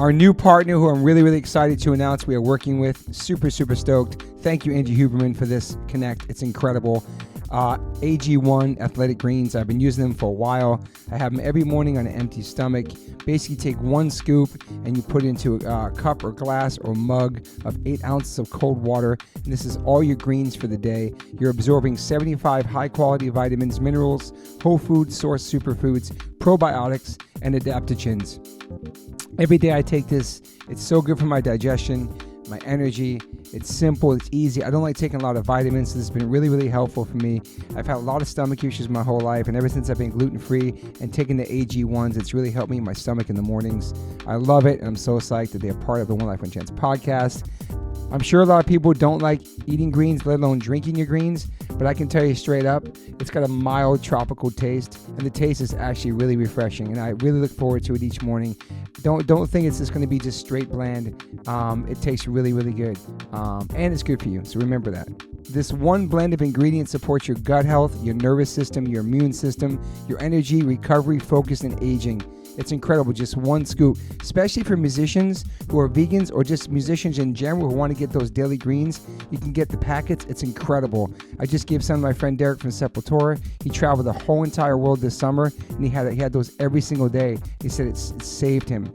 Our new partner who I'm really, really excited to announce we are working with. Super, super stoked. Thank you, Angie Huberman, for this connect. It's incredible. AG1 Athletic Greens. I've been using them for a while. I have them every morning on an empty stomach. Basically take 1 scoop and you put it into a cup or glass or mug of 8 ounces of cold water. And this is all your greens for the day. You're absorbing 75 high quality vitamins, minerals, whole food source superfoods, probiotics, and adaptogens. Every day I take this. It's so good for my digestion, my energy. It's simple, it's easy. I don't like taking a lot of vitamins, so this has been really, really helpful for me. I've had a lot of stomach issues my whole life, and ever since I've been gluten-free and taking the AG1s, it's really helped me in my stomach in the mornings. I love it, and I'm so psyched that they're part of the One Life, One Chance podcast. I'm sure a lot of people don't like eating greens, let alone drinking your greens, but I can tell you straight up, it's got a mild tropical taste, and the taste is actually really refreshing, and I really look forward to it each morning. Don't think it's just going to be just straight bland. It tastes really, really good, and it's good for you, so remember that. This one blend of ingredients supports your gut health, your nervous system, your immune system, your energy, recovery, focus, and aging. It's incredible, just 1 scoop, especially for musicians who are vegans or just musicians in general who want to get those daily greens. You can get the packets. It's incredible. I just gave some to my friend Derek from Sepultura. He traveled the whole entire world this summer, and he had those every single day. He said it saved him.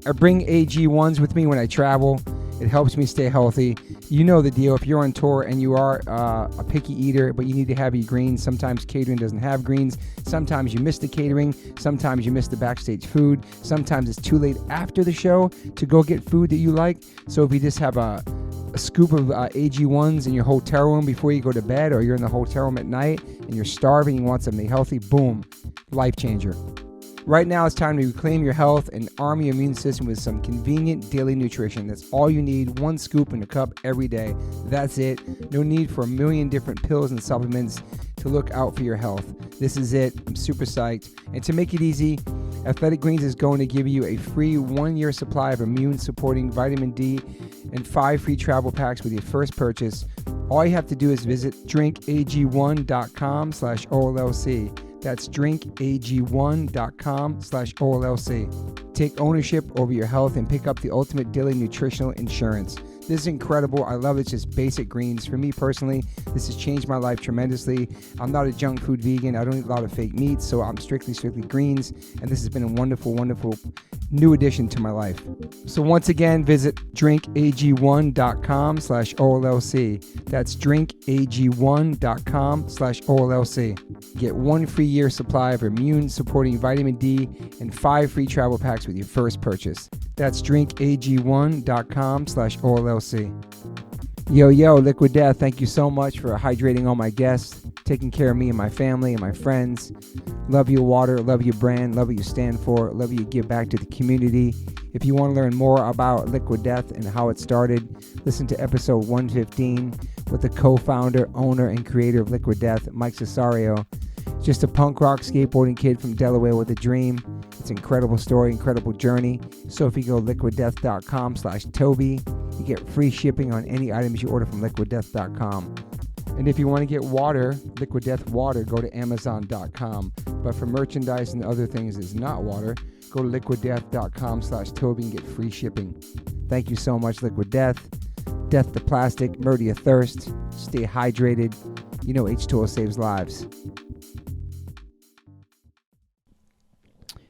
I bring AG1s with me when I travel. It helps me stay healthy. You know the deal. If you're on tour and you are a picky eater, but you need to have your greens, sometimes catering doesn't have greens. Sometimes you miss the catering. Sometimes you miss the backstage food. Sometimes it's too late after the show to go get food that you like. So if you just have a scoop of AG1s in your hotel room before you go to bed, or you're in the hotel room at night and you're starving, you want something healthy, boom, life changer. Right now, it's time to reclaim your health and arm your immune system with some convenient daily nutrition. That's all you need, 1 scoop in a cup every day. That's it. No need for a million different pills and supplements to look out for your health. This is it. I'm super psyched. And to make it easy, Athletic Greens is going to give you a free 1-year supply of immune-supporting vitamin D and 5 free travel packs with your first purchase. All you have to do is visit drinkag1.com/OLLC. That's drinkag1.com/OLLC. Take ownership over your health and pick up the ultimate daily nutritional insurance. This is incredible. I love it. It's just basic greens. For me personally, this has changed my life tremendously. I'm not a junk food vegan. I don't eat a lot of fake meats, so I'm strictly greens. And this has been a wonderful, wonderful new addition to my life. So once again, visit drinkag1.com/OLLC. That's drinkag1.com/OLLC. Get 1 free year supply of immune-supporting vitamin D and 5 free travel packs with your first purchase. That's drinkag1.com/OLLC. Yo, Liquid Death, thank you so much for hydrating all my guests, taking care of me and my family and my friends. Love your water, love your brand, love what you stand for, love what you give back to the community. If you want to learn more about Liquid Death and how it started, listen to episode 115 with the co-founder, owner, and creator of Liquid Death, Mike Cesario. Just a punk rock skateboarding kid from Delaware with a dream. It's an incredible story, incredible journey. So if you go liquiddeath.com/Toby, you get free shipping on any items you order from liquiddeath.com. And if you want to get water, Liquid Death water, go to amazon.com. But for merchandise and other things that's not water, go to liquiddeath.com/Toby and get free shipping. Thank you so much, Liquid Death. Death to plastic, murder your thirst. Stay hydrated. You know H2O saves lives.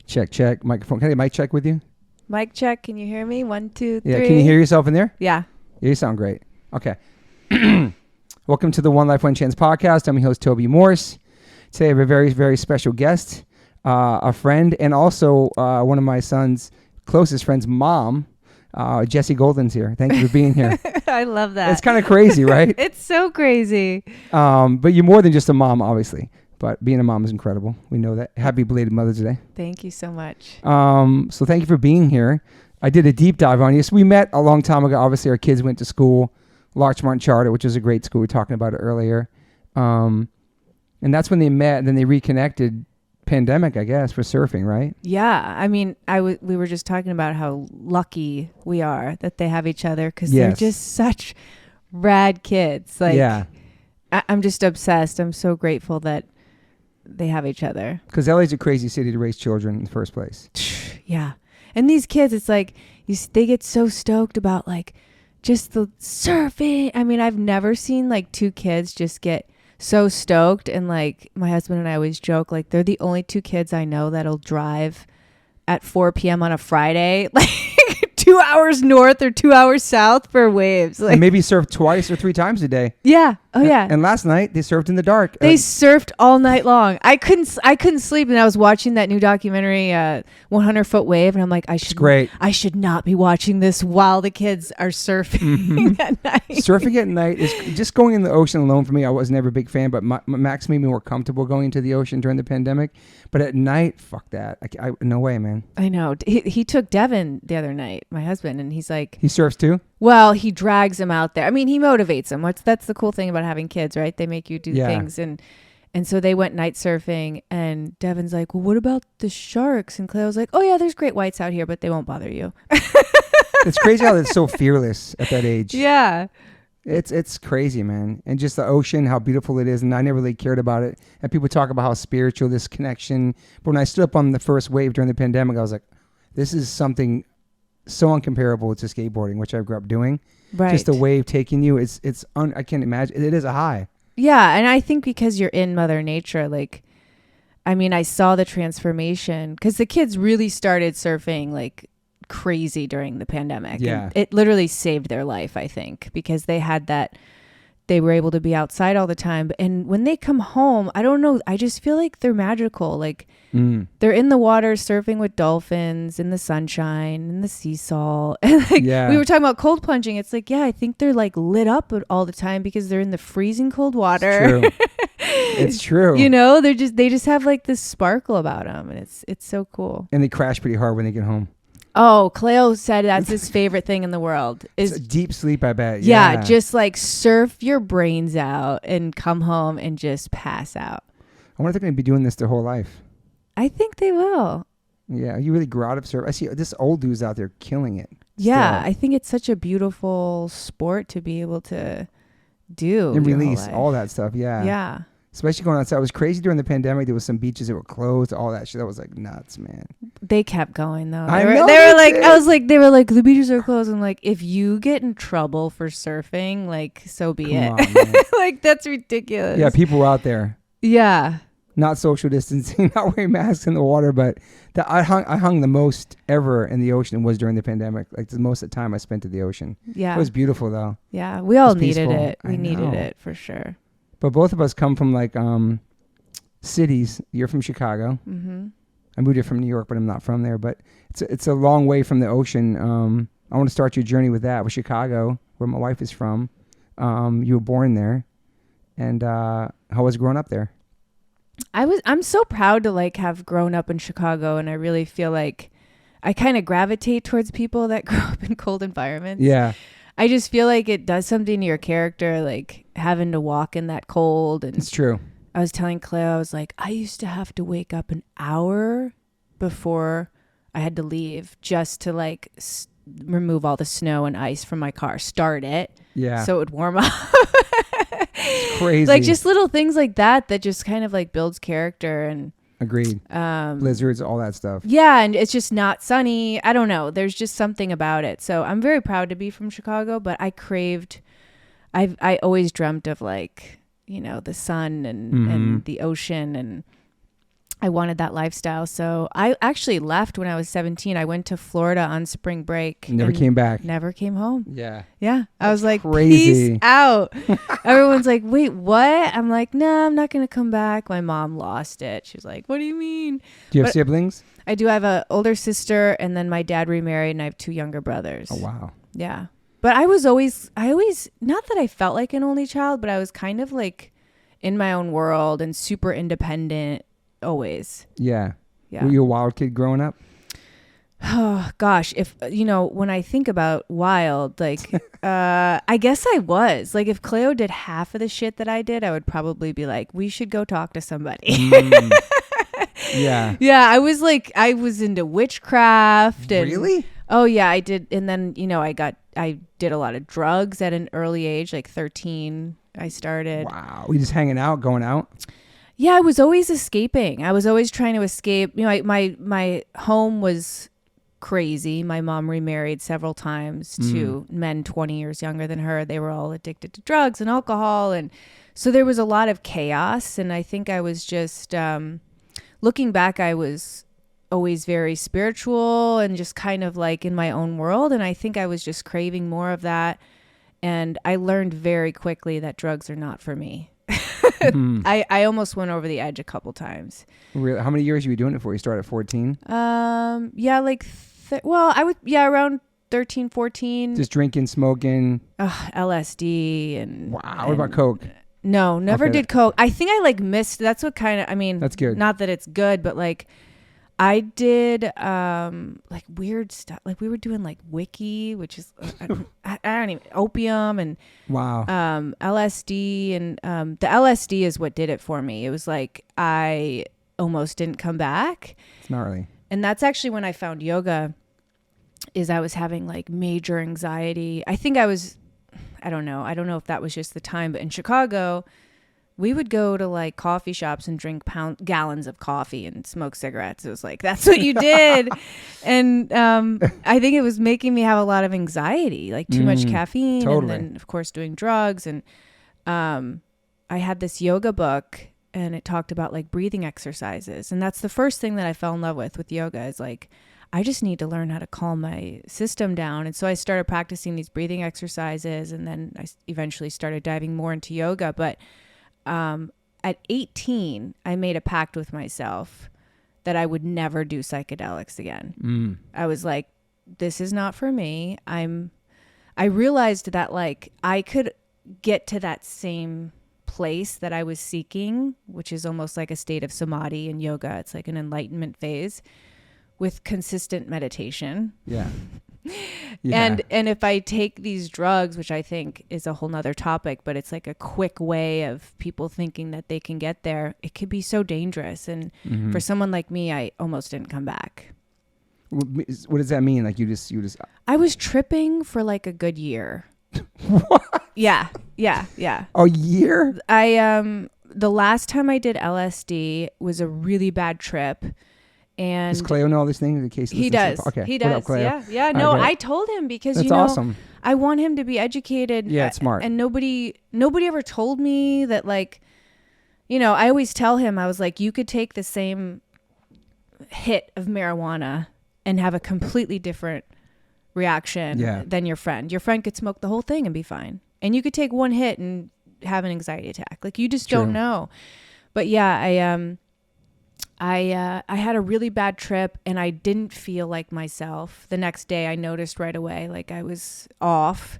Check. Microphone. Can I mic check with you? Mic check. Can you hear me? 1, 2, 3. Yeah, can you hear yourself in there? Yeah. You sound great. Okay. Welcome to the One Life, One Chance podcast. I'm your host, Toby Morse. Today I have a very, very special guest, a friend, and also one of my son's closest friends' mom, Jessie Golden's here. Thank you for being here. I love that. It's kind of crazy, right? It's so crazy. But you're more than just a mom, obviously. But being a mom is incredible. We know that. Happy belated Mother's Day. Thank you so much. So thank you for being here. I did a deep dive on you. So we met a long time ago. Obviously, our kids went to school, Larchmont Charter, which is a great school. We were talking about it earlier. And that's when they met, and then they reconnected. Pandemic, I guess, for surfing, right? Yeah. I mean, we were just talking about how lucky we are that they have each other, because they're just such rad kids. Like, yeah. I'm just obsessed. I'm so grateful that they have each other. Because LA's a crazy city to raise children in the first place. Yeah. And these kids, it's like they get so stoked about like just the surfing. I mean, I've never seen like two kids just get so stoked. And like my husband and I always joke, like they're the only two kids I know that'll drive at 4 p.m. on a Friday, like 2 hours north or 2 hours south for waves. Like, and maybe surf twice or 3 times a day. Yeah. Oh yeah. And last night they surfed in the dark. They surfed all night long. I couldn't sleep, and I was watching that new documentary, 100-Foot Wave, and I'm like, I should not be watching this while the kids are surfing at night. Surfing at night is just going in the ocean alone for me. I was never a big fan, but Max made me more comfortable going into the ocean during the pandemic. But at night, fuck that. I no way, man. I know. He took Devin the other night, my husband, and he's like, he surfs too? Well, he drags him out there. I mean, he motivates him. That's the cool thing about having kids, right? They make you do things. And so they went night surfing, and Devin's like, well, what about the sharks? And Cleo's like, oh yeah, there's great whites out here, but they won't bother you. It's crazy how they're so fearless at that age. Yeah. It's crazy, man. And just the ocean, how beautiful it is. And I never really cared about it. And people talk about how spiritual this connection. But when I stood up on the first wave during the pandemic, I was like, this is something so uncomparable to skateboarding, which I grew up doing. Right. Just the wave taking you. I can't imagine. It is a high. Yeah. And I think because you're in Mother Nature, like, I mean, I saw the transformation because the kids really started surfing like crazy during the pandemic. Yeah. And it literally saved their life, I think, because they were able to be outside all the time. And when they come home, I don't know, I just feel like they're magical. Like they're in the water surfing with dolphins in the sunshine and the sea salt. And like we were talking about cold plunging. It's like, yeah, I think they're like lit up all the time because they're in the freezing cold water. It's true. It's true. You know, they just have like this sparkle about them, and it's so cool. And they crash pretty hard when they get home. Oh, Cleo said that's his favorite thing in the world. Is deep sleep, I bet. Yeah, just like surf your brains out and come home and just pass out. I wonder if they're going to be doing this their whole life. I think they will. Yeah, you really grow out of surf. I see this old dude's out there killing it. Yeah, still. I think it's such a beautiful sport to be able to do. And release all that stuff, yeah. Yeah. Especially going outside. It was crazy during the pandemic. There was some beaches that were closed, all that shit. That was like nuts, man. They kept going though. They were like, the beaches are closed. I'm like, if you get in trouble for surfing, like, so be it. On, like, that's ridiculous. Yeah, people were out there. Yeah. Not social distancing, not wearing masks in the water, but I hung the most ever in the ocean was during the pandemic. Like the most of the time I spent at the ocean. Yeah. It was beautiful though. Yeah, we all needed peaceful. it. We needed it for sure. But both of us come from like cities. You're from Chicago. Mm-hmm. I moved here from New York, but I'm not from there. But it's a long way from the ocean. I want to start your journey with that, with Chicago, where my wife is from. You were born there, and how was growing up there? I'm so proud to like have grown up in Chicago, and I really feel like I kind of gravitate towards people that grow up in cold environments. Yeah. I just feel like it does something to your character, like having to walk in that cold. And it's true. I was telling Cleo, I was like, I used to have to wake up an hour before I had to leave just to like remove all the snow and ice from my car, start it. Yeah. So it would warm up. It's crazy. Like just little things like that just kind of like builds character. And agreed. Blizzards, all that stuff. Yeah, and it's just not sunny. I don't know. There's just something about it. So I'm very proud to be from Chicago, but I always dreamt of like, you know, the sun and the ocean, and I wanted that lifestyle. So I actually left when I was 17. I went to Florida on spring break. Never came back. Never came home. Yeah. Yeah. I was like, crazy. Peace out. Everyone's like, wait, what? I'm like, no, I'm not going to come back. My mom lost it. She was like, what do you mean? Do you have siblings? I do. I have an older sister, and then my dad remarried, and I have 2 younger brothers. Oh, wow. Yeah. But I always, not that I felt like an only child, but I was kind of like in my own world and super independent. Always. Yeah. Were you a wild kid growing up? Oh gosh, if you know, when I think about wild, like I guess I was. Like if Cleo did half of the shit that I did, I would probably be like, we should go talk to somebody. Yeah. Yeah, I was into witchcraft and really? Oh yeah, I did. And then, you know, I did a lot of drugs at an early age, like 13 I started. Wow. Were you just hanging out, going out? Yeah, I was always escaping. I was always trying to escape. You know, my home was crazy. My mom remarried several times to men 20 years younger than her. They were all addicted to drugs and alcohol. And so there was a lot of chaos. And I think I was just, looking back, I was always very spiritual and just kind of like in my own world. And I think I was just craving more of that. And I learned very quickly that drugs are not for me. I almost went over the edge a couple times. Really? How many years were you doing it for? You started at 14? Around 13, 14. Just drinking, smoking. LSD and wow. What about Coke? No, never did Coke. I think I like missed. That's what kind of. I mean, that's good. Not that it's good, but like, I did like weird stuff. Like we were doing like Wiki, which is I don't even opium and wow. LSD and the LSD is what did it for me. It was like I almost didn't come back. It's gnarly. And that's actually when I found yoga. Is I was having like major anxiety. I think I don't know if that was just the time, but in Chicago, we would go to like coffee shops and drink gallons of coffee and smoke cigarettes. It was like, that's what you did. And I think it was making me have a lot of anxiety, like too much caffeine. Totally. And then of course doing drugs. And I had this yoga book and it talked about like breathing exercises. And that's the first thing that I fell in love with yoga is like, I just need to learn how to calm my system down. And so I started practicing these breathing exercises. And then I eventually started diving more into yoga. But at 18, I made a pact with myself that I would never do psychedelics again. I was like, this is not for me. I realized that like I could get to that same place that I was seeking, which is almost like a state of samadhi in yoga. It's like an enlightenment phase with consistent meditation. Yeah. And if I take these drugs, which I think is a whole nother topic, but it's like a quick way of people thinking that they can get there, it could be so dangerous. And for someone like me, I almost didn't come back. What does that mean? Like you just I was tripping for like a good year. What? Yeah. A year? The last time I did LSD was a really bad trip. And does Cleo know all these things in case he does. Okay. He does. What up, Cleo? Yeah. No, I told him because that's awesome. I want him to be educated. Yeah, it's smart. And nobody ever told me that like, I always tell him, I was like, you could take the same hit of marijuana and have a completely different reaction than your friend. Your friend could smoke the whole thing and be fine. And you could take one hit and have an anxiety attack. Like you just don't know. But yeah, I had a really bad trip and I didn't feel like myself. The next day I noticed right away, like I was off.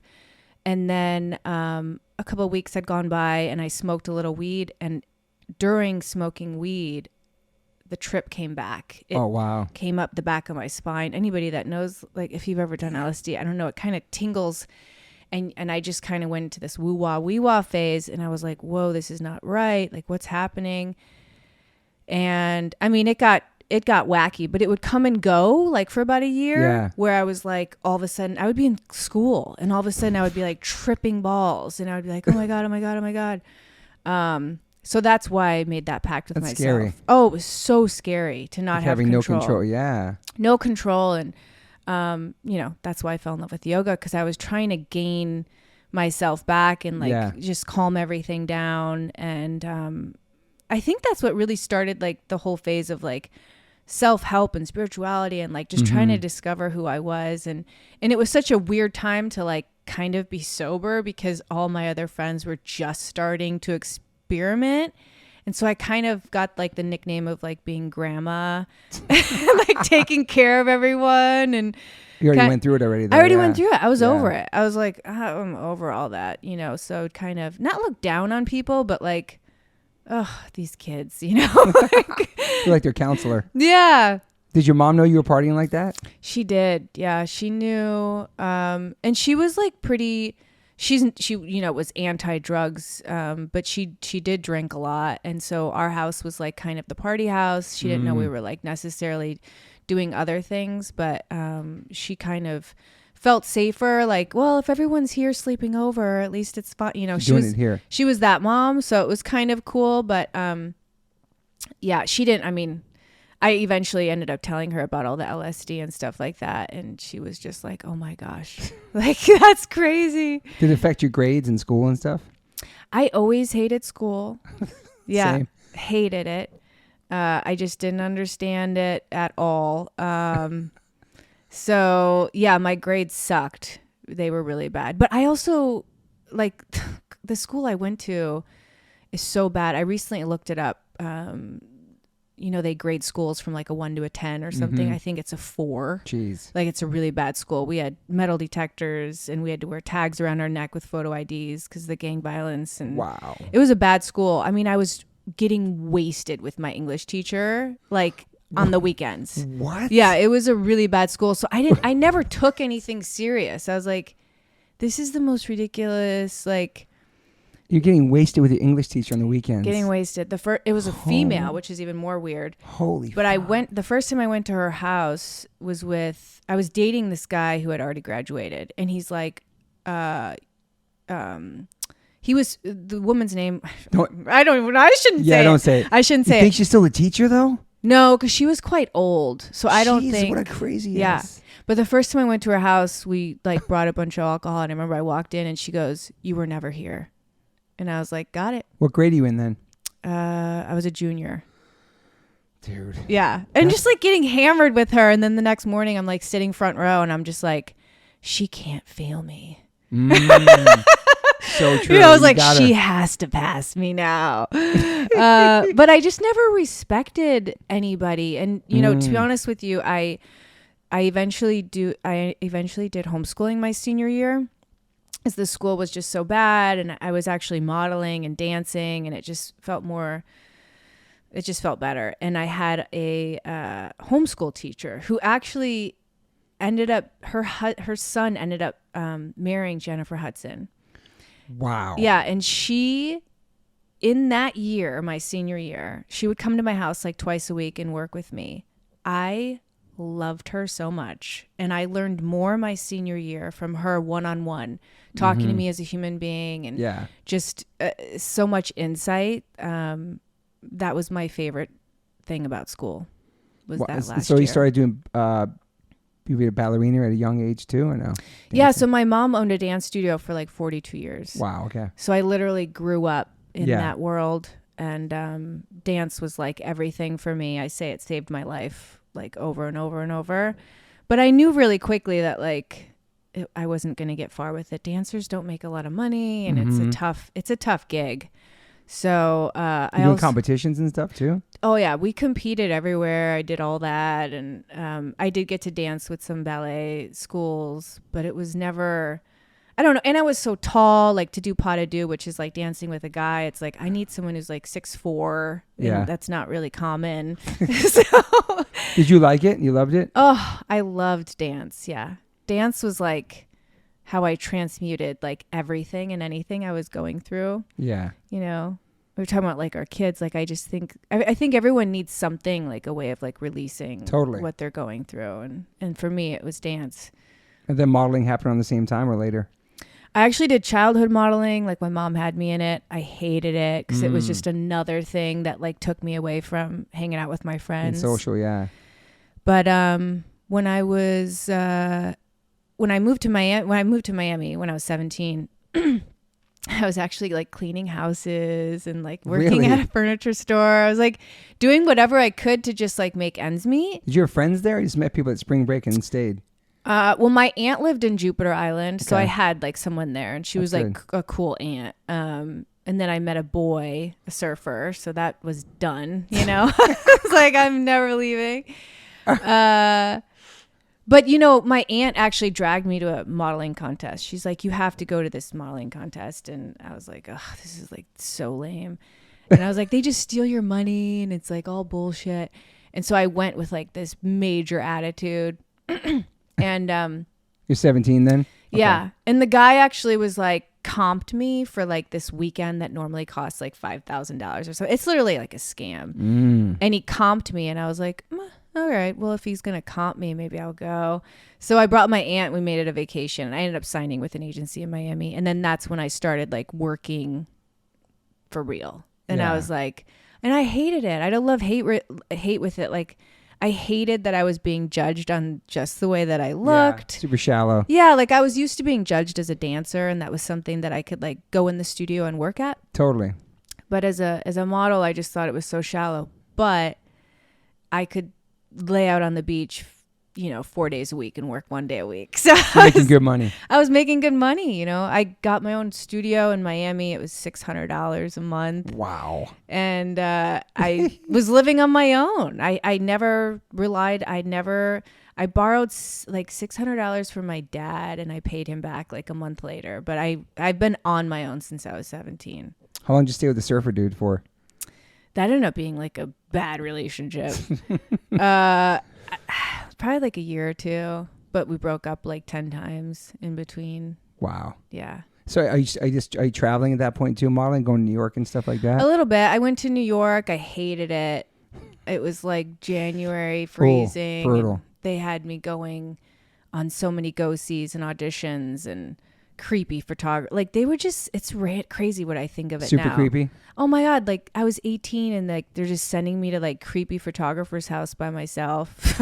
And then a couple of weeks had gone by and I smoked a little weed. And during smoking weed, the trip came back. It came up the back of my spine. Anybody that knows, like if you've ever done LSD, I don't know, it kind of tingles. And I just kind of went into this woo-wah phase. And I was like, whoa, this is not right. Like what's happening? And I mean, it got wacky, but it would come and go like for about a year where I was like, all of a sudden I would be in school and all of a sudden I would be like tripping balls and I would be like, oh my God. So that's why I made that pact with myself. Scary. Oh, it was so scary to not have having control. no control. Yeah. No control. And, that's why I fell in love with yoga because I was trying to gain myself back and like just calm everything down. And, I think that's what really started like the whole phase of like self-help and spirituality and like just trying to discover who I was. And it was such a weird time to like kind of be sober because all my other friends were just starting to experiment. And so I kind of got like the nickname of like being grandma, like taking care of everyone. And you already went through it already. I already went through it. I was over it. I was like, I'm over all that, so kind of not look down on people, but like, oh, these kids, You're like their counselor. Yeah. Did your mom know you were partying like that? She did. Yeah, she knew. And she was like pretty, she was anti-drugs, but she did drink a lot. And so our house was like kind of the party house. She didn't know we were like necessarily doing other things, but she kind of felt safer, like, well, if everyone's here sleeping over, at least it's fine. She was that mom, so it was kind of cool. But she didn't. I mean, I eventually ended up telling her about all the LSD and stuff like that. And she was just like, oh my gosh, like, that's crazy. Did it affect your grades in school and stuff? I always hated school. Yeah. Same. Hated it. I just didn't understand it at all. So yeah, my grades sucked. They were really bad. But I also, like, the school I went to is so bad. I recently looked it up. They grade schools from like a 1 to a 10 or something. I think it's a 4. Jeez. Like, it's a really bad school. We had metal detectors and we had to wear tags around our neck with photo IDs because of the gang violence. And wow. It was a bad school. I mean, I was getting wasted with my English teacher, like, on the weekends. What? Yeah, it was a really bad school. So I never took anything serious. I was like, this is the most ridiculous, like, you're getting wasted with your English teacher on the weekends. Getting wasted. It was a female, which is even more weird. Holy. But the first time I went to her house I was dating this guy who had already graduated, and he's like, he was the woman's name. I don't even know. I shouldn't say it. Yeah, don't say it. I shouldn't say it. You think she's still a teacher though? No, because she was quite old. So I don't think. What a crazy. Yeah. Ass. But the first time I went to her house, we like brought a bunch of alcohol, and I remember I walked in and she goes, "You were never here." And I was like, got it. What grade are you in then? I was a junior. Dude. Yeah. And just like getting hammered with her. And then the next morning I'm like sitting front row and I'm just like, she can't fail me. So true. I was like, she has to pass me now. But I just never respected anybody. And, to be honest with you, I eventually did homeschooling my senior year. As the school was just so bad, and I was actually modeling and dancing, and it just felt better. And I had a homeschool teacher who actually ended up, her son ended up marrying Jennifer Hudson. Wow. Yeah, and she, in that year, my senior year, she would come to my house like twice a week and work with me. I loved her so much, and I learned more my senior year from her one-on-one, talking to me as a human being, and just so much insight. That was my favorite thing about school. So you started doing you were a ballerina at a young age too, or no? Dancing? Yeah, so my mom owned a dance studio for like 42 years. Wow. Okay. So I literally grew up in that world, and dance was like everything for me. I say it saved my life like over and over and over. But I knew really quickly that like I wasn't going to get far with it. Dancers don't make a lot of money, and it's a tough gig. So I doing competitions and stuff too? Oh yeah, we competed everywhere. I did all that, and I did get to dance with some ballet schools, but it was never, I don't know. And I was so tall, like to do pas de deux, which is like dancing with a guy. It's like I need someone who's like 6'4". And that's not really common. So, did you like it? You loved it? Oh, I loved dance. Yeah, dance was like how I transmuted like everything and anything I was going through. Yeah. We were talking about like our kids. Like I just think, I think everyone needs something, like a way of like releasing what they're going through. And for me, it was dance. And then modeling happened on the same time or later? I actually did childhood modeling. Like my mom had me in it. I hated it because it was just another thing that like took me away from hanging out with my friends. And social, yeah. But when I was, when I moved to Miami when I was 17, I was actually like cleaning houses and like working at a furniture store. I was like doing whatever I could to just like make ends meet. Did you have friends there? You just met people at spring break and stayed? Well, my aunt lived in Jupiter Island, so I had like someone there, and she was like a cool aunt. And then I met a boy, a surfer, so that was done. It's like I'm never leaving. But, my aunt actually dragged me to a modeling contest. She's like, you have to go to this modeling contest. And I was like, oh, this is like so lame. And I was like, they just steal your money and it's like all bullshit. And so I went with like this major attitude. And you're 17 then? Yeah. Okay. And the guy actually was like, comped me for like this weekend that normally costs like $5,000 or so. It's literally like a scam. And he comped me, and I was like, all right, well, if he's going to comp me, maybe I'll go. So I brought my aunt. We made it a vacation. And I ended up signing with an agency in Miami. And then that's when I started like working for real. And I was like, And I hated it. I don't love hate with it. Like, I hated that I was being judged on just the way that I looked. Yeah, super shallow. Yeah, like I was used to being judged as a dancer, and that was something that I could like go in the studio and work at. Totally. But as a model, I just thought it was so shallow. But I could lay out on the beach, 4 days a week and work 1 day a week. So making good money. I was making good money. I got my own studio in Miami. It was $600 a month. Wow. And I was living on my own. I never relied. I borrowed like $600 from my dad, and I paid him back like a month later. But I've been on my own since I was 17. How long did you stay with the surfer dude for? That ended up being like a bad relationship. Probably like a year or two, but we broke up like 10 times in between. Wow. Yeah. So are you traveling at that point too, modeling, going to New York and stuff like that? A little bit. I went to New York. I hated it. It was like January, freezing. Brutal. They had me going on so many go-sees and auditions and creepy photography. Like they were just, it's crazy what I think of it now. Super creepy. Oh my God. Like I was 18 and like they're just sending me to like creepy photographer's house by myself.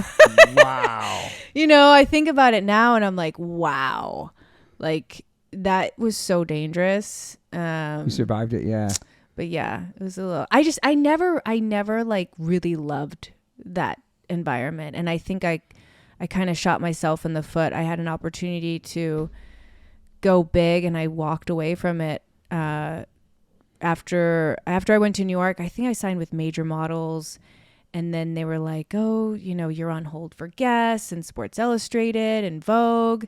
Wow. I think about it now and I'm like, wow. Like that was so dangerous. You survived it. Yeah. But yeah, it was a little, I never like really loved that environment. And I think I kind of shot myself in the foot. I had an opportunity to go big and I walked away from it. After I went to New York, I think I signed with major models, and then they were like, oh, you're on hold for Guess and Sports Illustrated and Vogue.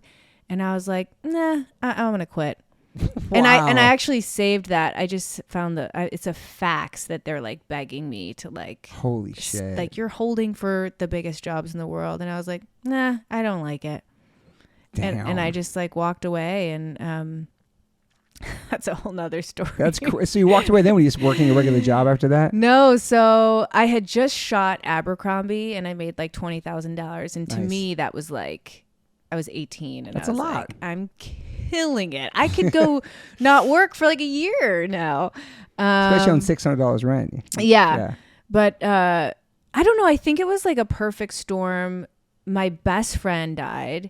And I was like, nah, I'm going to quit. Wow. And I actually saved that. I just found it's a fax that they're like begging me to like, holy shit. Like you're holding for the biggest jobs in the world. And I was like, nah, I don't like it. And I just like walked away and, that's a whole nother story. That's cool. So you walked away then? Were you just working a regular job after that? No. So I had just shot Abercrombie and I made like $20,000. And to me, that was like, I was 18 and that's I was a lot. Like, I'm killing it. I could go not work for like a year now. Especially on $600 rent. Yeah. But I don't know. I think it was like a perfect storm. My best friend died.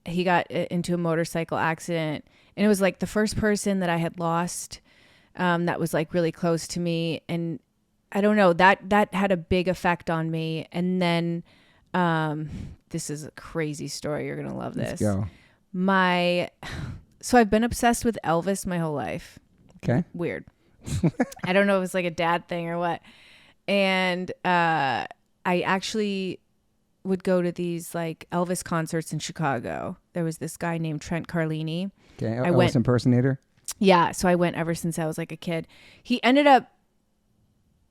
He got into a motorcycle accident. And it was like the first person that I had lost that was like really close to me. And I don't know, that had a big effect on me. And then this is a crazy story. You're going to love this. Let's go. So I've been obsessed with Elvis my whole life. Okay. Weird. I don't know if it's like a dad thing or what. And I actually would go to these like Elvis concerts in Chicago. There was this guy named Trent Carlini. Okay, Elvis impersonator. Yeah, so I went ever since I was like a kid. He ended up,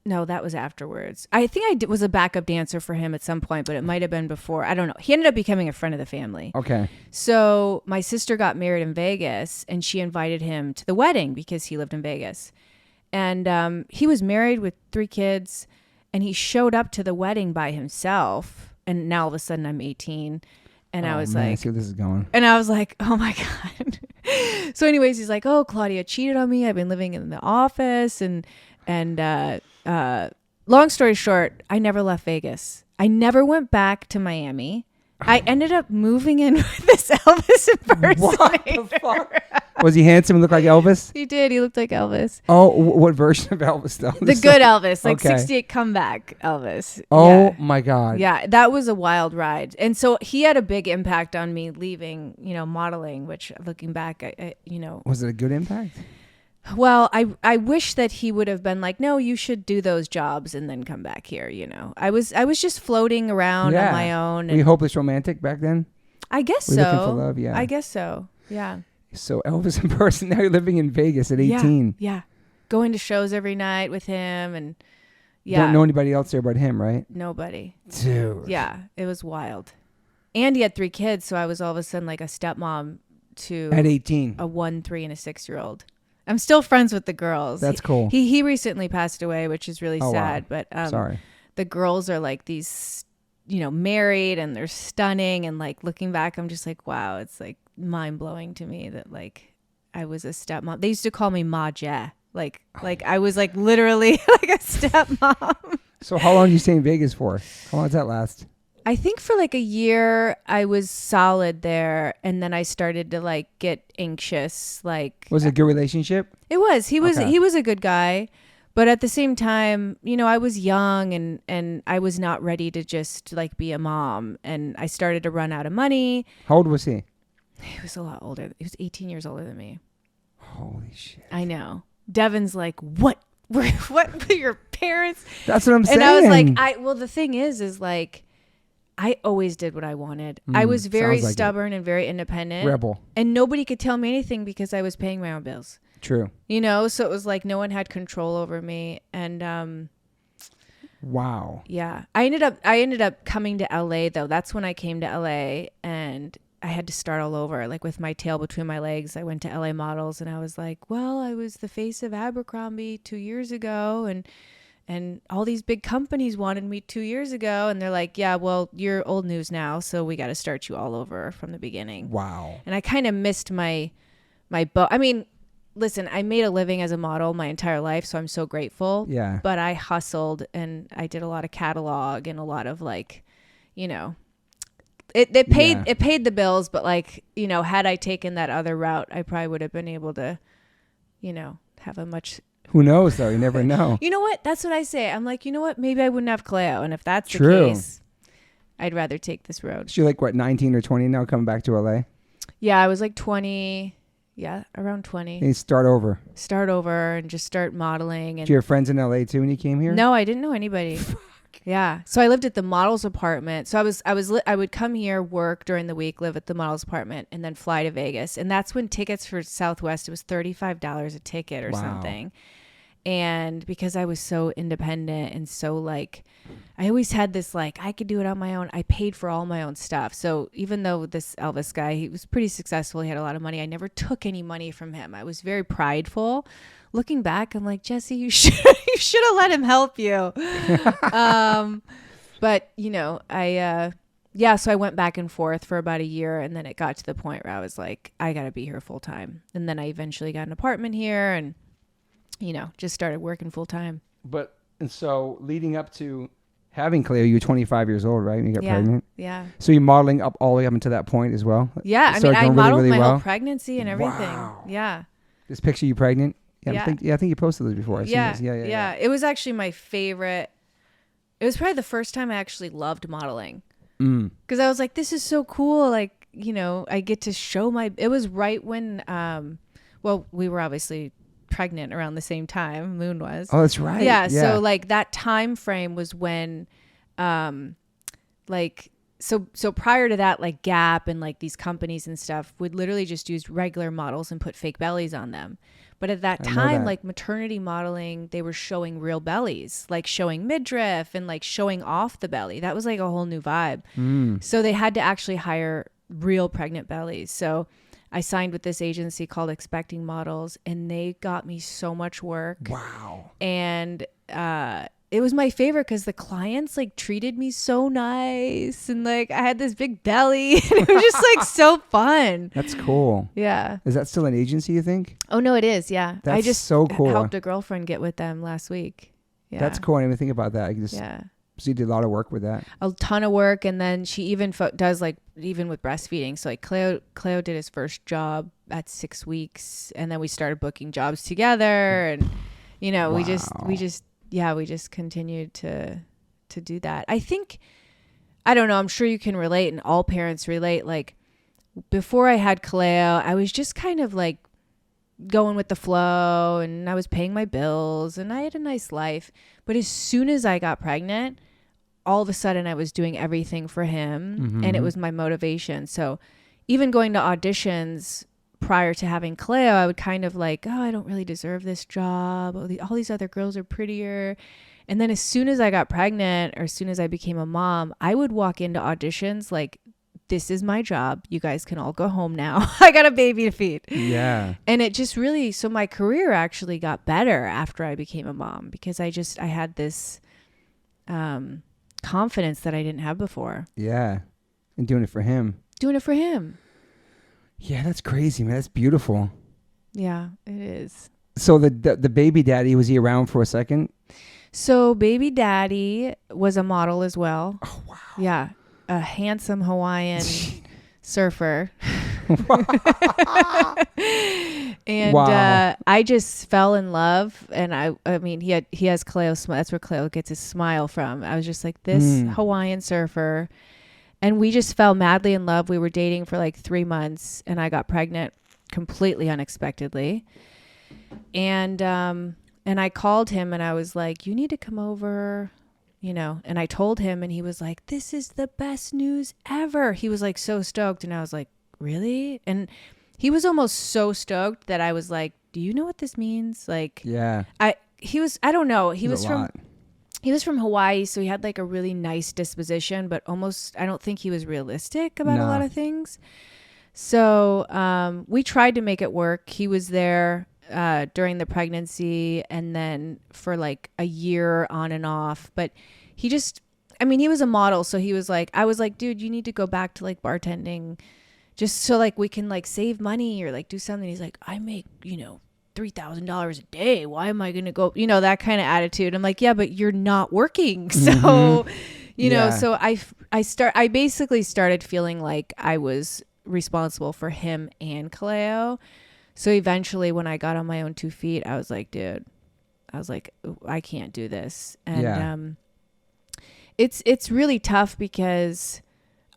no, that was afterwards. I think I was a backup dancer for him at some point, but it might have been before. I don't know. He ended up becoming a friend of the family. Okay. So my sister got married in Vegas, and she invited him to the wedding because he lived in Vegas. And he was married with 3 kids, and he showed up to the wedding by himself. And now all of a sudden I'm 18. And I was like, I see where this is going. And I was like, oh my God. So anyways, he's like, oh, Claudia cheated on me. I've been living in the office. And long story short, I never left Vegas. I never went back to Miami. I ended up moving in with this Elvis impersonator. What the fuck? Was he handsome and looked like Elvis? He did. He looked like Elvis. Oh, what version of Elvis though? The good Elvis, like 68 comeback Elvis. Oh my God. Yeah, that was a wild ride. And so he had a big impact on me leaving, modeling, which looking back, I Was it a good impact? Well, I wish that he would have been like, no, you should do those jobs and then come back here. I was just floating around on my own. Were you hopeless romantic back then? I guess so. Looking for love, yeah. I guess so. Yeah. So Elvis in person. Now you're living in Vegas at 18. Yeah. Going to shows every night with him, and Don't know anybody else there but him, right? Nobody. Dude. Yeah, it was wild. And he had 3 kids, so I was all of a sudden like a stepmom to at 18, a 1, 3, and a 6-year-old. I'm still friends with the girls. That's cool. He recently passed away, which is really sad. Wow. But sorry. The girls are like these, married, and they're stunning. And like looking back, I'm just like, wow, it's like mind blowing to me that like I was a stepmom. They used to call me Ma Je. Like I was like literally like a stepmom. So how long did you stay in Vegas for? How long does that last? I think for like a year I was solid there, and then I started to like get anxious. Like, was it a good relationship? It was. He was a good guy, but at the same time, you know, I was young and I was not ready to just like be a mom, and I started to run out of money. How old was he? He was a lot older. He was 18 years older than me. Holy shit. I know. Devin's like, what were your parents? That's what I'm saying. And I was like, well, the thing is like, I always did what I wanted. I was very stubborn and very independent. Rebel. And nobody could tell me anything because I was paying my own bills. True. You know, so it was like no one had control over me. And wow. Yeah. I ended up coming to LA though. That's when I came to LA, and I had to start all over, like with my tail between my legs. I went to LA Models, and I was like, well, I was the face of Abercrombie 2 years ago, and all these big companies wanted me 2 years ago, and they're like, yeah, well, you're old news now, so we got to start you all over from the beginning. Wow. And I kind of missed my boat. I mean, listen, I made a living as a model my entire life, so I'm so grateful. Yeah. But I hustled, and I did a lot of catalog and a lot of like, you know, it paid the bills, but like, you know, had I taken that other route, I probably would have been able to, you know, have a much... Who knows though? You never know. You know what? That's what I say. I'm like, you know what? Maybe I wouldn't have Cleo. And if that's True. the case, I'd rather take this road. So you're like, what, 19 or 20 now, coming back to LA? Yeah, I was like 20. Yeah, around 20. And you start over. Start over and just start modeling. And did you have friends in LA too when you came here? No, I didn't know anybody. Yeah. So I lived at the model's apartment. So I would come here, work during the week, live at the model's apartment, and then fly to Vegas. And that's when tickets for Southwest, it was $35 a ticket or something. And because I was so independent and so like, I always had this like, I could do it on my own. I paid for all my own stuff. So even though this Elvis guy, he was pretty successful, he had a lot of money, I never took any money from him. I was very prideful. Looking back, I'm like, Jesse, you should have let him help you. But you know, so I went back and forth for about a year, and then it got to the point where I was like, I got to be here full time. And then I eventually got an apartment here, and you know, just started working full time. But, and so leading up to having Cleo, you were 25 years old, right? When you got pregnant? Yeah. So you're modeling up all the way up until that point as well? Yeah. I mean, I modeled my whole pregnancy and everything. Wow. Yeah. This picture you pregnant? Yeah. I think you posted this before. Yeah. It was actually my favorite. It was probably the first time I actually loved modeling. Because I was like, this is so cool. Like, you know, I get to show it was right when, we were obviously pregnant around the same time Moon was. Oh, that's right. Yeah. So like that time frame was when, so prior to that, like Gap and like these companies and stuff would literally just use regular models and put fake bellies on them. But at that time, like maternity modeling, they were showing real bellies, like showing midriff and like showing off the belly. That was like a whole new vibe. So they had to actually hire real pregnant bellies. So I signed with this agency called Expecting Models, and they got me so much work. Wow. And it was my favorite because the clients like treated me so nice, and like I had this big belly, and it was just like so fun. That's cool. Yeah. Is that still an agency, you think? Oh no, it is. Yeah. That's I just so cool. helped a girlfriend get with them last week. Yeah. That's cool. I didn't even think about that. So you did a lot of work with that. A ton of work, and then she even does like even with breastfeeding. So like Cleo did his first job at 6 weeks, and then we started booking jobs together, and you know we just continued to do that. I think, I don't know, I'm sure you can relate, and all parents relate. Like before I had Cleo, I was just kind of like going with the flow, and I was paying my bills, and I had a nice life. But as soon as I got pregnant, all of a sudden I was doing everything for him, and it was my motivation. So even going to auditions prior to having Cleo, I would kind of like, oh, I don't really deserve this job. All these other girls are prettier. And then as soon as I got pregnant, or as soon as I became a mom, I would walk into auditions like, this is my job. You guys can all go home now. I got a baby to feed. Yeah. And it just really, so my career actually got better after I became a mom, because I had this confidence that I didn't have before. Yeah. And doing it for him. Yeah, that's crazy, man. That's beautiful. Yeah, it is. So the baby daddy, was he around for a second? So baby daddy was a model as well. Oh, wow. Yeah. A handsome Hawaiian surfer. And wow. I just fell in love, and I mean he has Cleo smile. That's where Cleo gets his smile from. I was just like, this Hawaiian surfer, and we just fell madly in love. We were dating for like 3 months, and I got pregnant completely unexpectedly. And I called him and I was like, you need to come over, you know, and I told him, and he was like, this is the best news ever. He was like so stoked, and I was like, really? And he was almost so stoked that I was like, do you know what this means? Like, yeah, I don't know. He was from Hawaii. So he had like a really nice disposition, but almost, I don't think he was realistic about a lot of things. So, we tried to make it work. He was there, during the pregnancy, and then for like a year on and off, but he was a model. So he was like, I was like, dude, you need to go back to like bartending, just so like we can like save money or like do something. He's like, I make, you know, $3,000 a day. Why am I going to go, you know, that kind of attitude. I'm like, yeah, but you're not working. So, you know, so I basically started feeling like I was responsible for him and Cleo. So eventually when I got on my own 2 feet, I was like, dude, I can't do this. And, it's really tough because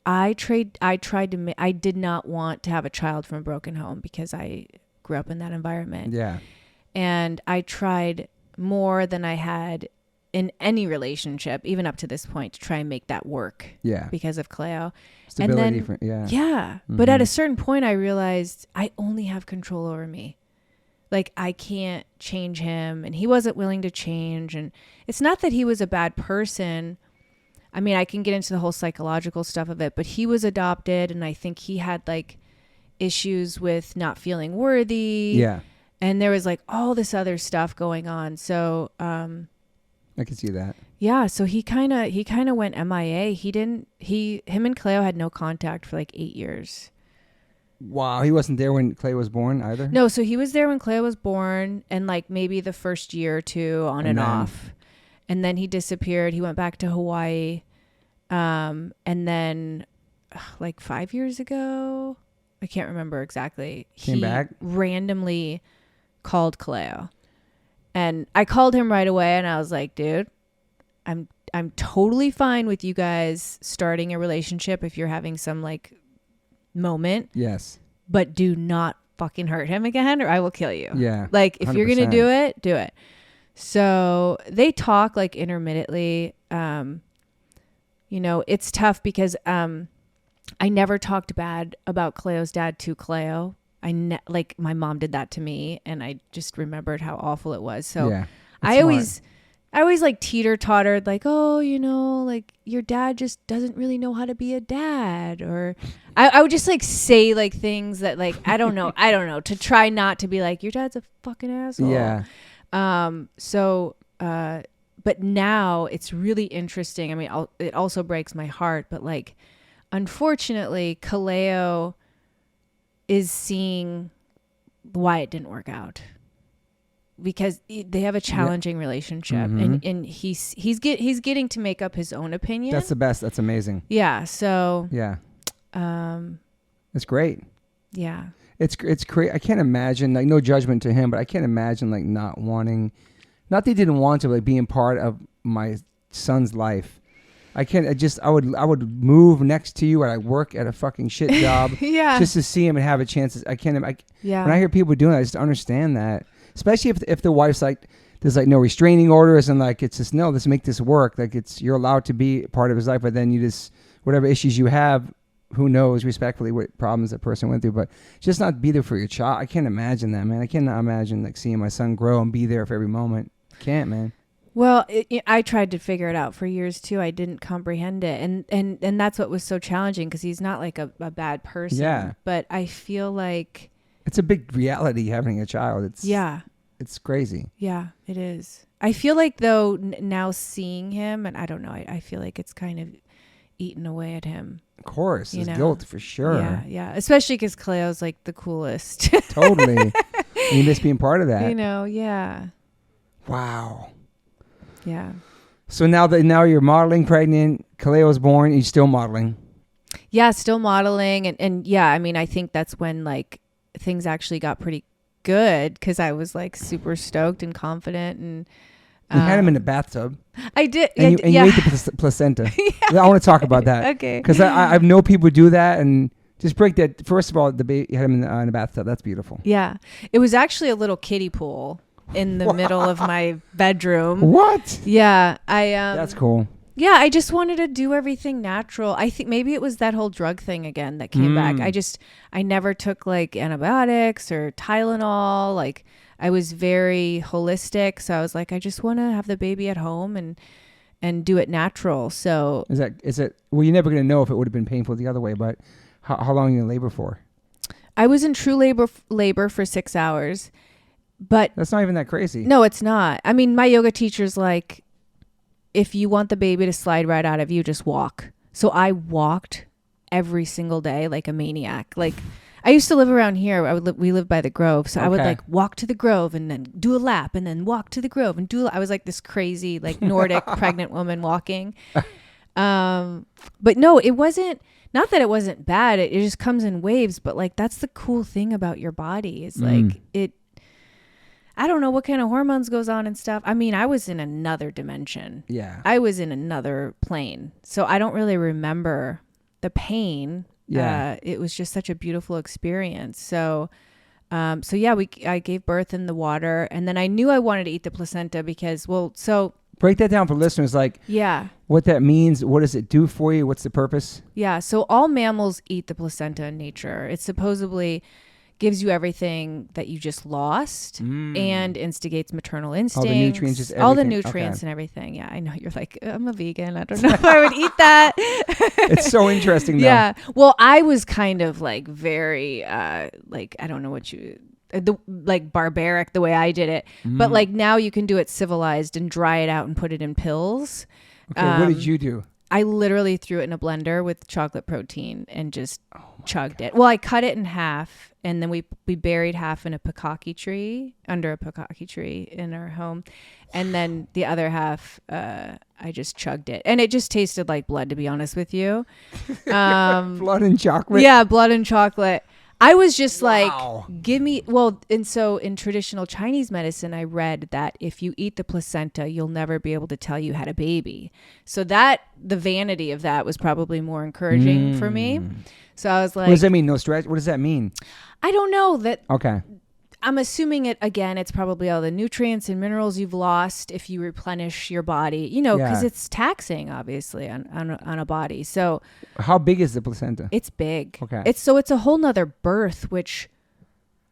I did not want to have a child from a broken home because I grew up in that environment. Yeah. And I tried more than I had in any relationship, even up to this point, to try and make that work. Yeah. Because of Cleo. Stability. And then, yeah. But at a certain point, I realized I only have control over me. Like, I can't change him, and he wasn't willing to change. And it's not that he was a bad person. I mean, I can get into the whole psychological stuff of it, but he was adopted, and I think he had like issues with not feeling worthy. Yeah. And there was like all this other stuff going on. So, I can see that. Yeah. So he kind of went MIA. Him and Cleo had no contact for like 8 years. Wow. He wasn't there when Cleo was born either? No. So he was there when Cleo was born, and like maybe the first year or two on and off. And then he disappeared. He went back to Hawaii. And then like 5 years ago, I can't remember exactly. Came back? Randomly called Cleo. And I called him right away, and I was like, dude, I'm totally fine with you guys starting a relationship if you're having some like moment. Yes. But do not fucking hurt him again, or I will kill you. Yeah. Like, if 100%. You're going to do it, do it. So they talk like intermittently. You know, it's tough because I never talked bad about Cleo's dad to Cleo. Like my mom did that to me, and I just remembered how awful it was. So yeah, I always like teeter-tottered, like, oh, you know, like your dad just doesn't really know how to be a dad, or I would just like say like things that like I don't know to try not to be like, your dad's a fucking asshole. Yeah. But now it's really interesting. I mean, it also breaks my heart, but like, unfortunately, Cleo is seeing why it didn't work out, because they have a challenging relationship, and he's getting to make up his own opinion. That's the best. That's amazing. Yeah. So yeah, it's great. Yeah, it's great. I can't imagine, like, no judgment to him, but I can't imagine like not wanting, not that he didn't want to, like being part of my son's life. I would move next to you, or I work at a fucking shit job just to see him and have a chance. When I hear people doing that, I just understand that, especially if the wife's like, there's like no restraining orders, and like, it's just, no, let's make this work. Like, you're allowed to be part of his life, but then you just, whatever issues you have, who knows respectfully what problems that person went through, but just not be there for your child. I can't imagine that, man. I cannot imagine like seeing my son grow and be there for every moment. I can't, man. Well, I tried to figure it out for years too. I didn't comprehend it. And that's what was so challenging, because he's not like a bad person. Yeah. But I feel like it's a big reality having a child. It's crazy. Yeah, it is. I feel like though now seeing him, and I don't know, I feel like it's kind of eaten away at him. Of course. His guilt for sure. Yeah. Especially because Cleo's like the coolest. Totally. You miss being part of that. Yeah. Wow. Yeah. So now you're modeling, pregnant, Kaleo's born, you're still modeling. Yeah, still modeling. And yeah, I mean, I think that's when like things actually got pretty good because I was like super stoked and confident. And you had him in the bathtub. I did. And you ate the placenta. Yeah. I want to talk about that. Okay. Because I know people do that, and just break that. First of all, the baby, you had him in the bathtub. That's beautiful. Yeah. It was actually a little kiddie pool in the middle of my bedroom. What? Yeah. That's cool. Yeah, I just wanted to do everything natural. I think maybe it was that whole drug thing again that came back. I never took like antibiotics or Tylenol. Like I was very holistic. So I was like, I just want to have the baby at home and do it natural. So is it, well, you're never going to know if it would have been painful the other way, but how long are you in labor for? I was in true labor for 6 hours, but that's not even that crazy. No, it's not. I mean, my yoga teacher's like, if you want the baby to slide right out of you, just walk. So I walked every single day like a maniac. Like I used to live around here. We lived by the Grove. So I would like walk to the Grove and then do a lap and then walk to the Grove and I was like this crazy like Nordic pregnant woman walking. But no, it wasn't, not that it wasn't bad. It just comes in waves. But like, that's the cool thing about your body is like I don't know what kind of hormones goes on and stuff. I mean, I was in another dimension. Yeah. I was in another plane. So I don't really remember the pain. Yeah. It was just such a beautiful experience. So yeah, I gave birth in the water, and then I knew I wanted to eat the placenta because, break that down for listeners. Like, yeah, what that means. What does it do for you? What's the purpose? Yeah. So all mammals eat the placenta in nature. It supposedly gives you everything that you just lost and instigates maternal instincts. All the nutrients and everything. Yeah, I know you're like, I'm a vegan. I don't know if I would eat that. It's so interesting though. Yeah. Well, I was kind of like very, like, I don't know what like barbaric the way I did it. But like now you can do it civilized and dry it out and put it in pills. Okay, what did you do? I literally threw it in a blender with chocolate protein and just chugged it. Well, I cut it in half, and then we buried half in a pakaki tree, under a pakaki tree in our home. And then the other half, I just chugged it. And it just tasted like blood, to be honest with you. Blood and chocolate? Yeah, blood and chocolate. I was just like, give me, and so in traditional Chinese medicine, I read that if you eat the placenta, you'll never be able to tell you had a baby. So the vanity of that was probably more encouraging for me. So I was like, what does that mean? No stretch? What does that mean? I don't know that. Okay. I'm assuming it's probably all the nutrients and minerals you've lost if you replenish your body, because it's taxing obviously on a body. So how big is the placenta? It's big. Okay. It's a whole nother birth, which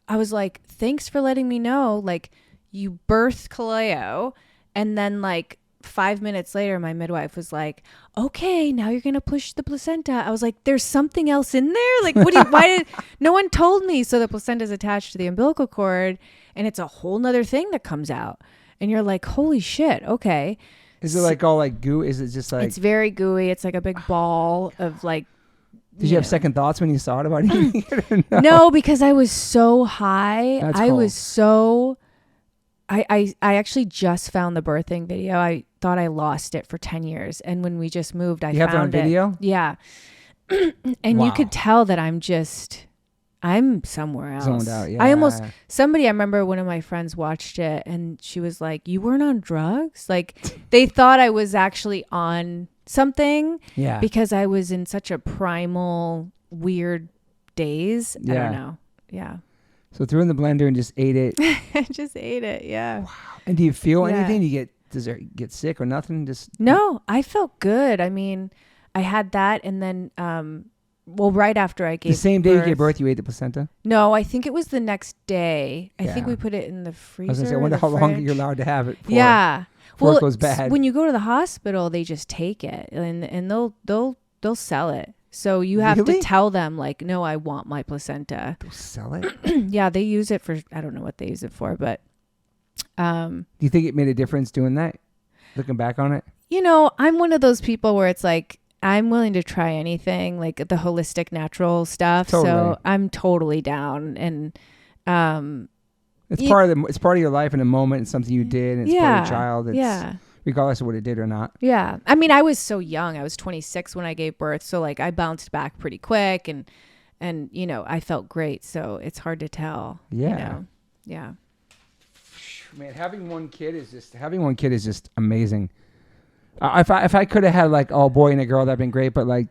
I was like, thanks for letting me know. Like you birthed Kaleo, and then like 5 minutes later, my midwife was like, okay, now you're going to push the placenta. I was like, there's something else in there? Like, no one told me. So the placenta is attached to the umbilical cord, and it's a whole nother thing that comes out. And you're like, holy shit. Okay. Is it like all like goo? Is it just like? It's very gooey. It's like a big ball of like. Did you have second thoughts when you saw it about eating it? No, because I was so high. That's cool. Was so. I actually just found the birthing video. I thought I lost it for 10 years. And when we just moved, I found it. You have it on video? Yeah. And you could tell that I'm somewhere else. Zoned out, yeah. I remember one of my friends watched it and she was like, you weren't on drugs? Like they thought I was actually on something because I was in such a primal, weird daze. I don't know. Yeah. So threw in the blender and just ate it. I just ate it, yeah. Wow. And do you feel anything? Does it get sick or nothing? No, I felt good. I mean, I had that, and then, right after I gave birth. The same day you gave birth, you ate the placenta? No, I think it was the next day. I think we put it in the freezer. I was going to say, I wonder how long you're allowed to have it for. Yeah. Before it goes bad. When you go to the hospital, they just take it, and they'll sell it. So you have to tell them like, no, I want my placenta. They'll sell it? Yeah, they use it for, I don't know what they use it for, but. Do you think it made a difference doing that? Looking back on it? I'm one of those people where it's like, I'm willing to try anything, like the holistic natural stuff. Totally. So I'm totally down. And It's part of your life in a moment. It's something you did. And it's part of your child. It's, regardless of what it did or not. Yeah. I mean, I was so young. I was 26 when I gave birth. So like I bounced back pretty quick and I felt great. So it's hard to tell. Yeah. Yeah. Man, having one kid is just amazing. If I could have had like a boy and a girl, that'd been great. But like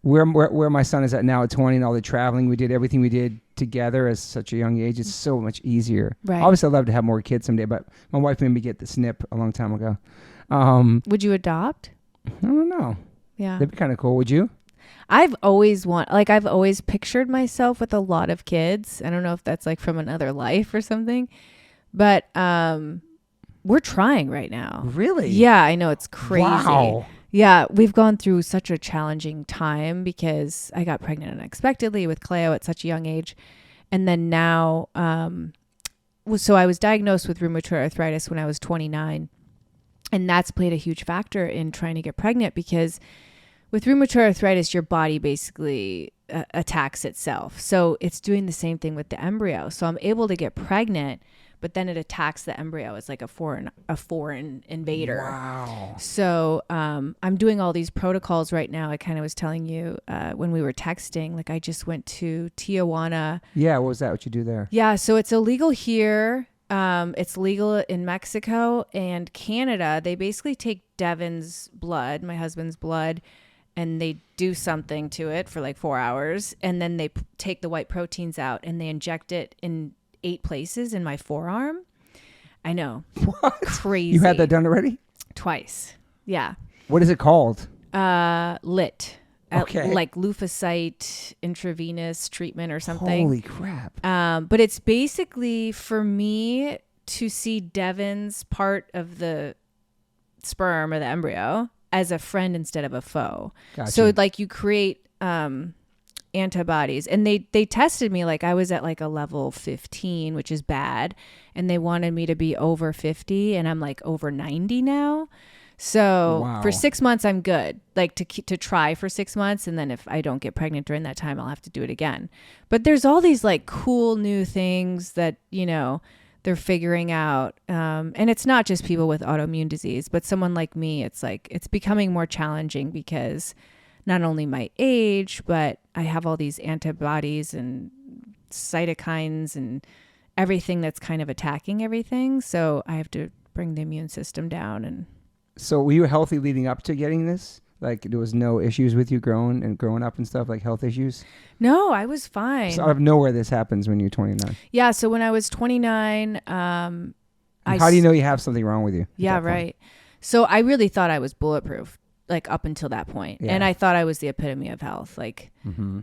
where my son is at now at 20 and all the traveling we did, everything we did together at such a young age, it's so much easier. Right. Obviously, I'd love to have more kids someday, but my wife made me get the snip a long time ago. Would you adopt? I don't know. Yeah. That'd be kind of cool. Would you? I've always pictured myself with a lot of kids. I don't know if that's like from another life or something, but we're trying right now. Really? Yeah, I know, it's crazy. Wow. Yeah, we've gone through such a challenging time because I got pregnant unexpectedly with Cleo at such a young age. And then now, so I was diagnosed with rheumatoid arthritis when I was 29. And that's played a huge factor in trying to get pregnant because with rheumatoid arthritis, your body basically attacks itself. So it's doing the same thing with the embryo. So I'm able to get pregnant, but then it attacks the embryo. It's like a foreign invader. Wow. So I'm doing all these protocols right now. I kind of was telling you when we were texting, like I just went to Tijuana. Yeah, what was that? What you do there? Yeah, so it's illegal here. It's legal in Mexico and Canada. They basically take Devin's blood, my husband's blood, and they do something to it for like 4 hours. And then they take the white proteins out and they inject it in 8 places in my forearm. I know. What? Crazy. You had that done already? Twice. Yeah. What is it called? LIT. Okay. Like leukocyte intravenous treatment or something. Holy crap. But it's basically for me to see Devin's part of the sperm or the embryo as a friend instead of a foe. Gotcha. So like you create antibodies, and they tested me like I was at like a level 15, which is bad, and they wanted me to be over 50, and I'm like over 90 now. So for 6 months I'm good, like to try for 6 months, and then if I don't get pregnant during that time, I'll have to do it again. But there's all these like cool new things that they're figuring out, and it's not just people with autoimmune disease, but someone like me. It's like it's becoming more challenging because not only my age, but I have all these antibodies and cytokines and everything that's kind of attacking everything. So I have to bring the immune system down. And so were you healthy leading up to getting this? Like there was no issues with you growing up and stuff, like health issues? No, I was fine. So out of nowhere this happens when you're 29. Yeah. So when I was 29, how do you know you have something wrong with you? Yeah, right. So I really thought I was bulletproof, like up until that point. Yeah. And I thought I was the epitome of health. Like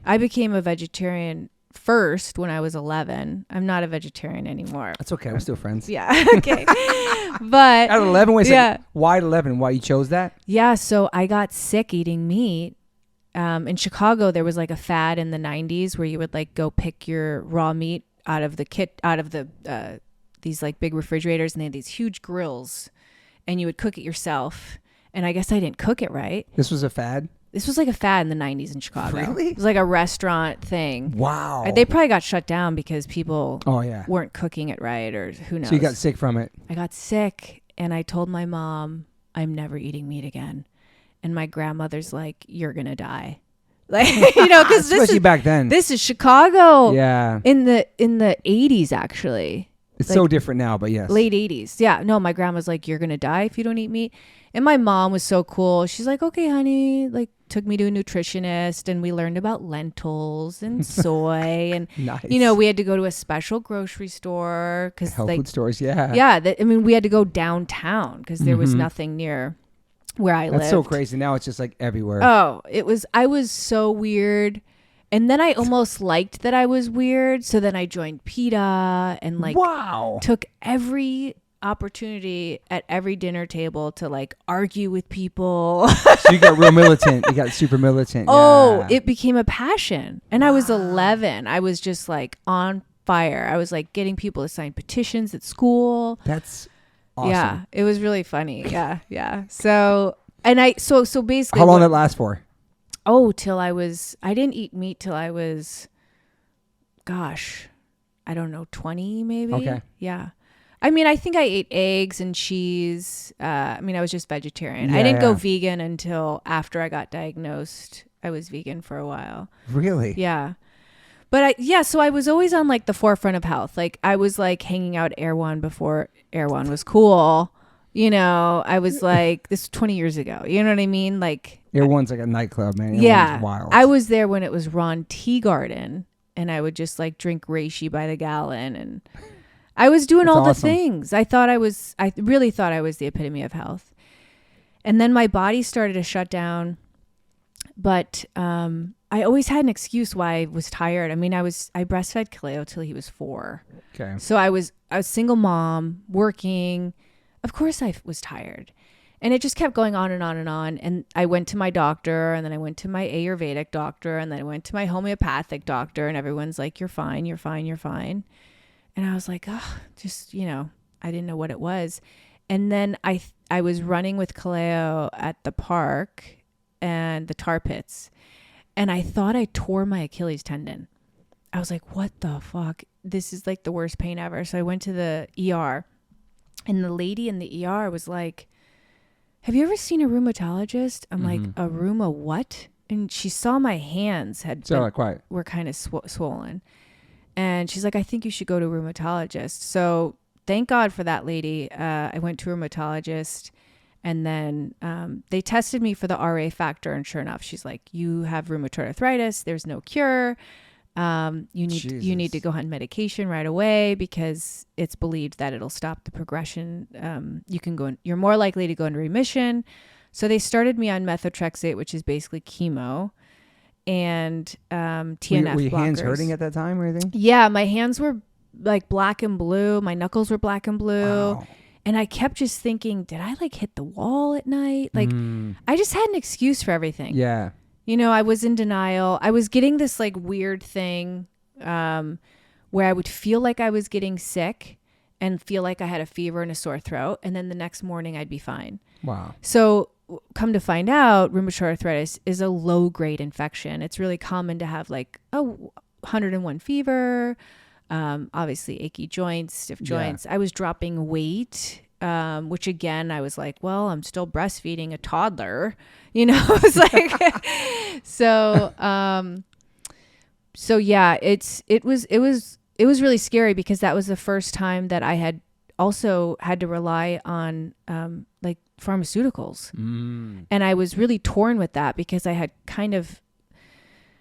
I became a vegetarian first when I was 11. I'm not a vegetarian anymore. That's okay. We're still friends. Yeah. Okay. But at 11, wait a yeah. second. Why at 11? Why you chose that? Yeah. So I got sick eating meat. In Chicago, there was like a fad in the 90s where you would like go pick your raw meat out of the these like big refrigerators, and they had these huge grills, and you would cook it yourself. And I guess I didn't cook it right. This was a fad? This was like a fad in the 90s in Chicago. Really? It was like a restaurant thing. Wow. They probably got shut down because people weren't cooking it right, or who knows. So you got sick from it? I got sick, and I told my mom, I'm never eating meat again. And my grandmother's like, you're going to die. Like, because especially back then. This is Chicago. Yeah. In the 80s, actually. It's like, so different now, but yes. Late 80s. Yeah. No, my grandma's like, you're going to die if you don't eat meat. And my mom was so cool. She's like, okay, honey, like took me to a nutritionist, and we learned about lentils and soy. And, nice. We had to go to a special grocery store. Health food stores, yeah. Yeah. We had to go downtown because there was nothing near where I lived. That's so crazy. Now it's just like everywhere. Oh, I was so weird. And then I almost liked that I was weird. So then I joined PETA and took every opportunity at every dinner table to like argue with people. So you got real militant. You got super militant. Oh, it became a passion. And I was 11. I was just like on fire. I was like getting people to sign petitions at school. That's awesome. Yeah, it was really funny. Yeah, yeah. So basically, how long did it last for? Oh, I didn't eat meat till I was, I don't know, 20 maybe. Okay. Yeah. I mean, I think I ate eggs and cheese. I was just vegetarian. Yeah, I didn't go vegan until after I got diagnosed. I was vegan for a while. Really? Yeah. But so I was always on like the forefront of health. Like I was like hanging out at Erewhon before Erewhon was cool. You know, I was like, this was 20 years ago. You know what I mean? Like Erewhon's like a nightclub, man. Erewhon's wild. I was there when it was Ron Tea Garden, and I would just like drink reishi by the gallon, and I was doing all the things. I really thought I was the epitome of health. And then my body started to shut down. But I always had an excuse why I was tired. I mean, I breastfed Kaleo till he was 4. Okay. So I was single mom, working. Of course I was tired. And it just kept going on and on and on. And I went to my doctor, and then I went to my Ayurvedic doctor, and then I went to my homeopathic doctor, and everyone's like, you're fine, you're fine, you're fine. And I was like, oh, just, I didn't know what it was. And then I was running with Kaleo at the park and the tar pits, and I thought I tore my Achilles tendon. I was like, what the fuck? This is like the worst pain ever. So I went to the ER, and the lady in the ER was like, have you ever seen a rheumatologist? I'm like, a rheuma what? And she saw my hands were kind of swollen. And she's like, I think you should go to a rheumatologist. So thank God for that lady. I went to a rheumatologist, and then they tested me for the RA factor. And sure enough, she's like, you have rheumatoid arthritis. There's no cure. You need to go on medication right away because it's believed that it'll stop the progression. You're more likely to go into remission. So they started me on methotrexate, which is basically chemo, and TNF were your blockers. hands hurting at that time or anything? Yeah, my hands were like black and blue. My knuckles were black and blue. Wow. And I kept just thinking, did I like hit the wall at night? Like I just had an excuse for everything. Yeah. I was in denial. I was getting this like weird thing where I would feel like I was getting sick and feel like I had a fever and a sore throat. And then the next morning I'd be fine. Wow. So come to find out, rheumatoid arthritis is a low grade infection. It's really common to have like 101 fever, obviously achy joints, stiff joints. I was dropping weight, which again, I was like, well, I'm still breastfeeding a toddler, it was like, so yeah, it was really scary because that was the first time that I had also had to rely on, like pharmaceuticals. And I was really torn with that because I had kind of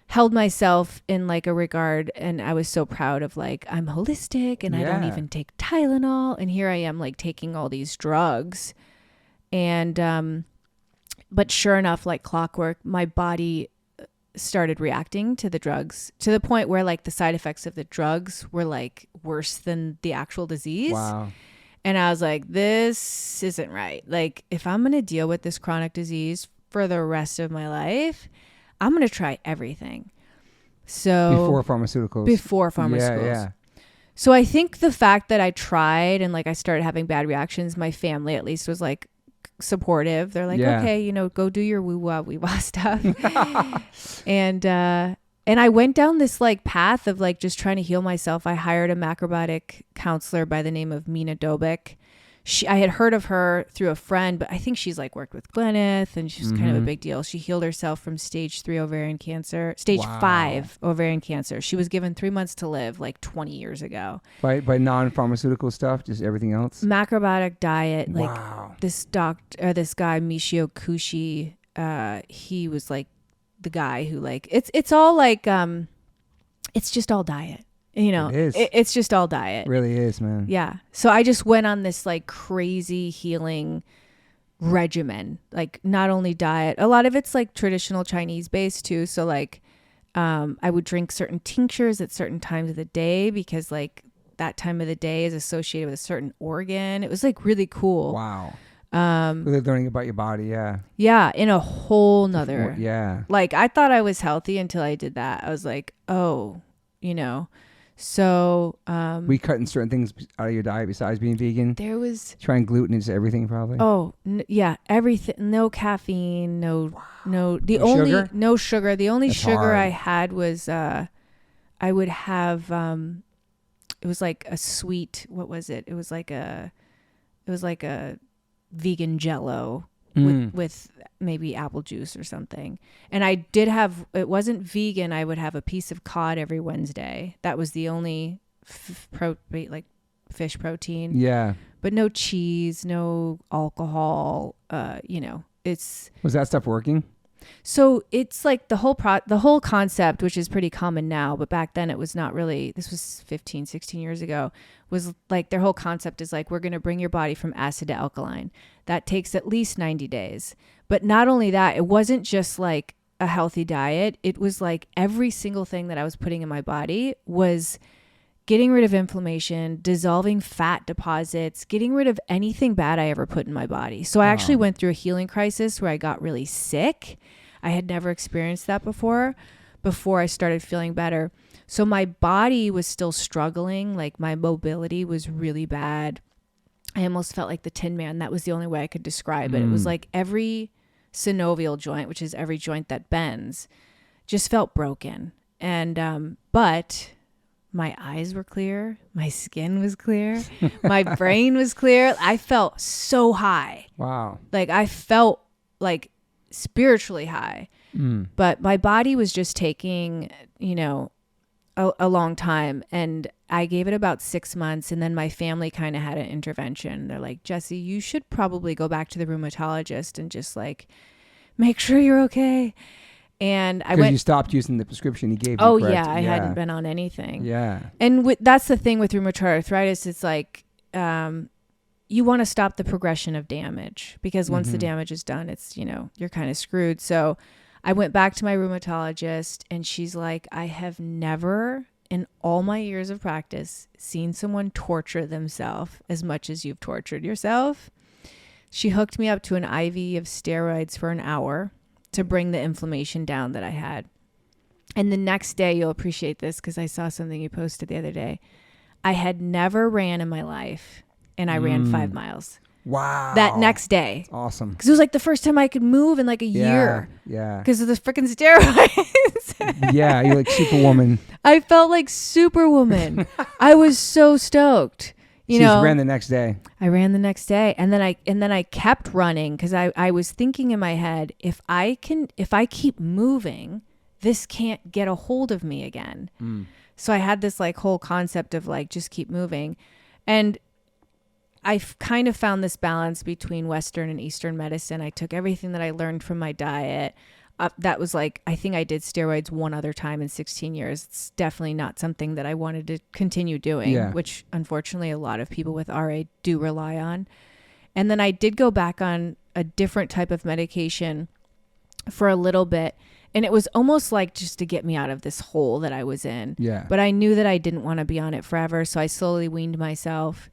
held myself in like a regard, and I was so proud of like, I'm holistic and I don't even take Tylenol, and here I am like taking all these drugs. And but sure enough, like clockwork, my body started reacting to the drugs to the point where like the side effects of the drugs were like worse than the actual disease. Wow. And I was like, this isn't right. Like if I'm going to deal with this chronic disease for the rest of my life, I'm going to try everything. So before pharmaceuticals. Yeah. So I think the fact that I tried and like I started having bad reactions, my family at least was like supportive. They're like, okay, go do your woo-wah stuff. And I went down this like path of like just trying to heal myself. I hired a macrobiotic counselor by the name of Mina Dobik. I had heard of her through a friend, but I think she's like worked with Gwyneth, and she's kind of a big deal. She healed herself from stage 5 ovarian cancer. She was given 3 months to live like 20 years ago. By non-pharmaceutical stuff, just everything else? Macrobiotic diet. Like this guy, Michio Kushi, he was like the guy who like, it's all like, it's just all diet. It's just all diet. It really is, man. Yeah. So I just went on this like crazy healing regimen, like not only diet, a lot of it's like traditional Chinese based too. So like, I would drink certain tinctures at certain times of the day because like that time of the day is associated with a certain organ. It was like really cool. Wow. Really learning about your body. Yeah. Yeah. In a whole nother. Yeah. Like I thought I was healthy until I did that. I was like, oh, So we cutting certain things out of your diet besides being vegan. There was trying gluten into everything probably. Oh everything. No caffeine. No sugar. No sugar. The only That's sugar hard. I had was I would have it was like a sweet, what was it? It was like a vegan Jell-O with maybe apple juice or something. And I did have, it wasn't vegan. I would have a piece of cod every Wednesday. That was the only fish protein. Yeah. But no cheese, no alcohol. Was that stuff working? So it's like the whole concept, which is pretty common now, but back then it was not really, this was 15, 16 years ago, was like their whole concept is like, we're going to bring your body from acid to alkaline. That takes at least 90 days. But not only that, it wasn't just like a healthy diet. It was like every single thing that I was putting in my body was getting rid of inflammation, dissolving fat deposits, getting rid of anything bad I ever put in my body. So I actually went through a healing crisis where I got really sick. I had never experienced that before I started feeling better. So my body was still struggling. Like my mobility was really bad. I almost felt like the Tin Man. That was the only way I could describe it. It was like every synovial joint, which is every joint that bends, just felt broken. And, but my eyes were clear. My skin was clear. My brain was clear. I felt so high. Wow. Like I felt like spiritually high. But my body was just taking, a long time. And I gave it about 6 months. And then my family kind of had an intervention. They're like, Jesse, you should probably go back to the rheumatologist and just like make sure you're okay. And I went. You stopped using the prescription he gave you. Oh, correct? yeah. I hadn't been on anything. Yeah. And that's the thing with rheumatoid arthritis. It's like you want to stop the progression of damage because once the damage is done, it's, you're kind of screwed. So I went back to my rheumatologist and she's like, I have never in all my years of practice seen someone torture themselves as much as you've tortured yourself. She hooked me up to an IV of steroids for an hour to bring the inflammation down that I had. And the next day, you'll appreciate this because I saw something you posted the other day. I had never ran in my life and I ran 5 miles. Wow. That next day. That's awesome. Because it was like the first time I could move in like a year. Yeah. Because of the freaking steroids. Yeah, you're like Superwoman. I felt like Superwoman. I was so stoked. You ran the next day. I ran the next day. And then I kept running because I was thinking in my head, if I keep moving, this can't get a hold of me again. So I had this like whole concept of like, just keep moving. And I've kind of found this balance between Western and Eastern medicine. I took everything that I learned from my diet. That was like, I think I did steroids one other time in 16 years. It's definitely not something that I wanted to continue doing, which unfortunately a lot of people with RA do rely on. And then I did go back on a different type of medication for a little bit. And it was almost like just to get me out of this hole that I was in. Yeah. But I knew that I didn't want to be on it forever. So I slowly weaned myself.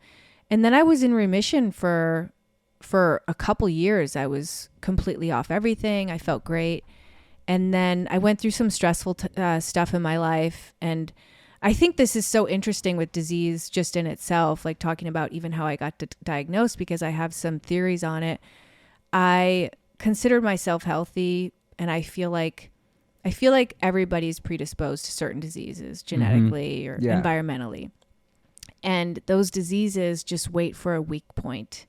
And then I was in remission for a couple years. I was completely off everything. I felt great. And then I went through some stressful stuff in my life. And I think this is so interesting with disease just in itself, like talking about even how I got diagnosed, because I have some theories on it. I considered myself healthy, and I feel like everybody's predisposed to certain diseases genetically or environmentally. And those diseases just wait for a weak point.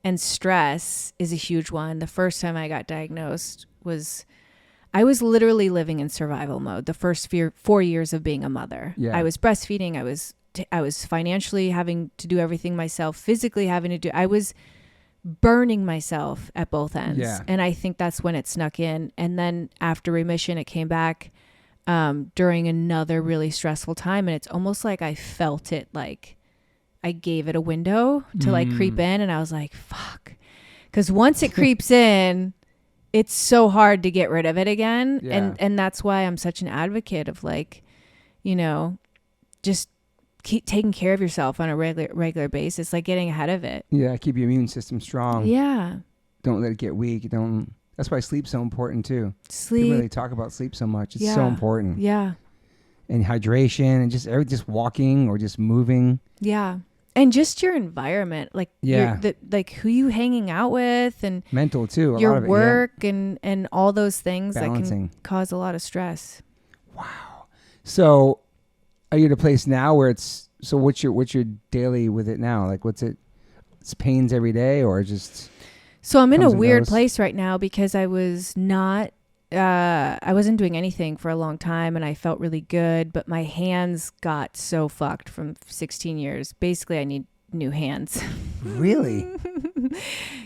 And stress is a huge one. The first time I got diagnosed I was literally living in survival mode the first 4 years of being a mother. Yeah. I was breastfeeding. I was financially having to do everything myself, physically having to do. I was burning myself at both ends. Yeah. And I think that's when it snuck in. And then after remission, it came back during another really stressful time. And it's almost like I felt it, like I gave it a window to like creep in. And I was like, fuck. Because once it creeps in, it's so hard to get rid of it again. Yeah. And that's why I'm such an advocate of like, just keep taking care of yourself on a regular basis, like getting ahead of it. Yeah. Keep your immune system strong. Yeah. Don't let it get weak. That's why sleep's so important too. Sleep. We really talk about sleep so much. It's so important. Yeah. And hydration and just walking or just moving. Yeah. And just your environment, like like who you hanging out with, and mental too. Your work and all those things Balancing. That can cause a lot of stress. Wow. So, are you at a place now where it's So what's your daily with it now? Like what's it? It's pains every day or just? So I'm in a weird place right now because I was not, I wasn't doing anything for a long time and I felt really good, but my hands got so fucked from 16 years. Basically, I need new hands. Really?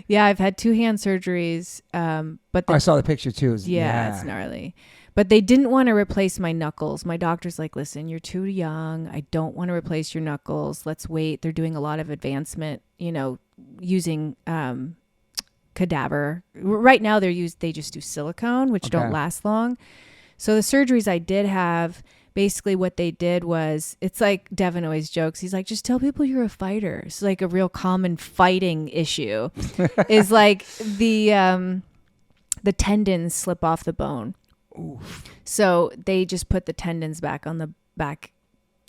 Yeah, I've had 2 hand surgeries. But I saw the picture too. Yeah, it's gnarly. But they didn't want to replace my knuckles. My doctor's like, listen, you're too young. I don't want to replace your knuckles. Let's wait. They're doing a lot of advancement, using cadaver. Right now they just do silicone, which don't last long. So the surgeries I did have, basically what they did was, it's like Devin always jokes. He's like, just tell people you're a fighter. It's like a real common fighting issue is like the tendons slip off the bone. Oof. So they just put the tendons back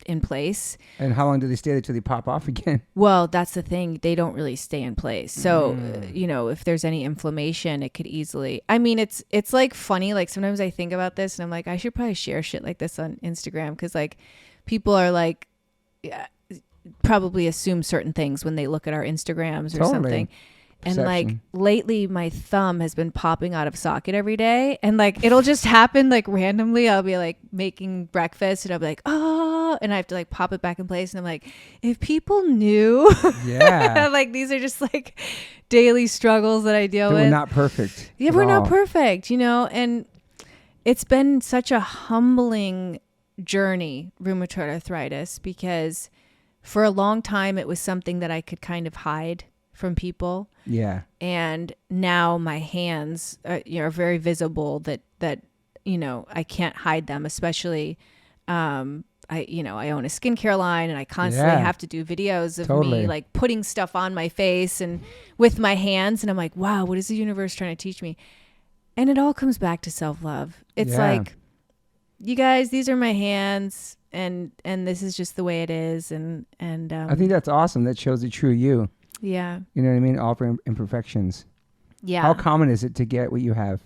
in place. And how long do they stay there till they pop off again? Well, that's the thing. They don't really stay in place. So, if there's any inflammation, it could easily, it's like funny. Like sometimes I think about this and I'm like, I should probably share shit like this on Instagram. 'Cause like people are like, probably assume certain things when they look at our Instagrams or something. And like lately my thumb has been popping out of socket every day. And like, it'll just happen like randomly. I'll be like making breakfast and I'll be like, oh, and I have to like pop it back in place. And I'm like, if people knew, like these are just like daily struggles that I deal with. We're not perfect. Yeah, we're not perfect, and it's been such a humbling journey, rheumatoid arthritis, because for a long time it was something that I could kind of hide from people. Yeah. And now my hands are very visible that I can't hide them, especially I own a skincare line and I constantly have to do videos of me like putting stuff on my face and with my hands, and I'm like, wow, what is the universe trying to teach me? And it all comes back to self-love. It's like, you guys, these are my hands and this is just the way it is. And I think that's awesome. That shows the true you. Yeah. You know what I mean? All for imperfections. Yeah. How common is it to get what you have?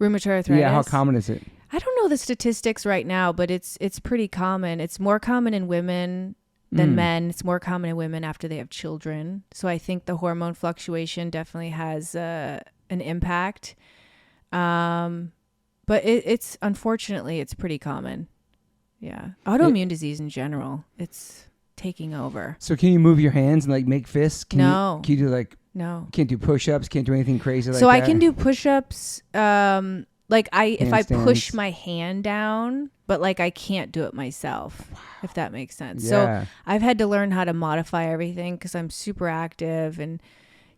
Rheumatoid arthritis? Yeah, how common is it? I don't know the statistics right now, but it's pretty common. It's more common in women than men. It's more common in women after they have children. So I think the hormone fluctuation definitely has an impact. But it's unfortunately, it's pretty common. Yeah. Autoimmune disease in general, it's taking over. So can you move your hands and like make fists? No. Can you do like, no. Can't do push-ups? Can't do anything crazy like that? So I can do push-ups. If I push my hand down, but like I can't do it myself, if that makes sense. Yeah. So I've had to learn how to modify everything because I'm super active and,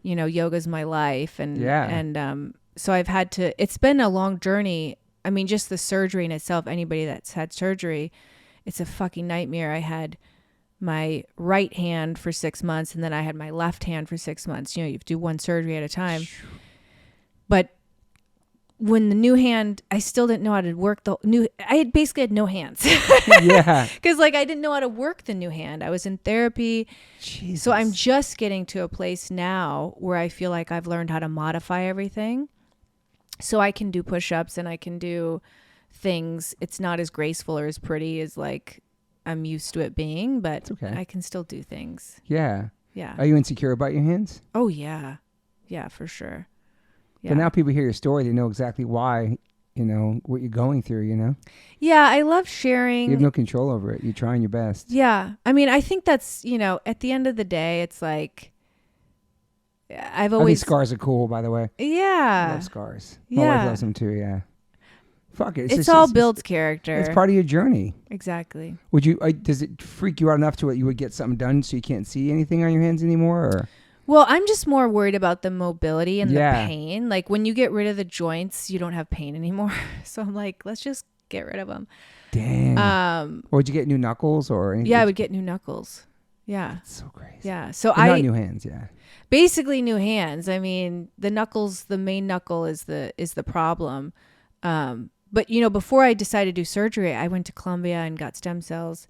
yoga's my life. And so I've had to, it's been a long journey. I mean, just the surgery in itself, anybody that's had surgery, it's a fucking nightmare. I had my right hand for 6 months and then I had my left hand for 6 months. You do one surgery at a time. But when the new hand, I still didn't know how to work I basically had no hands. Yeah. Because I didn't know how to work the new hand. I was in therapy. Jesus. So I'm just getting to a place now where I feel like I've learned how to modify everything. So I can do push-ups and I can do things. It's not as graceful or as pretty as I'm used to it being, but I can still do things. Yeah. Yeah. Are you insecure about your hands? Oh, yeah. Yeah, for sure. Yeah. But now people hear your story, they know exactly why, what you're going through, Yeah, I love sharing. You have no control over it. You're trying your best. Yeah. I mean, I think that's, at the end of the day, it's like, I think scars are cool, by the way. Yeah. I love scars. My wife loves them too, yeah. Fuck it. It's all builds character. It's part of your journey. Exactly. Would you? Does it freak you out enough to you would get something done so you can't see anything on your hands anymore? Or? Well, I'm just more worried about the mobility and the pain. Like when you get rid of the joints, you don't have pain anymore. So I'm like, let's just get rid of them. Damn. Or would you get new knuckles or anything? Yeah, I would get new knuckles. Yeah. That's so crazy. Yeah. So not new hands. Yeah. Basically new hands. I mean, the knuckles, the main knuckle is the problem. But before I decided to do surgery, I went to Colombia and got stem cells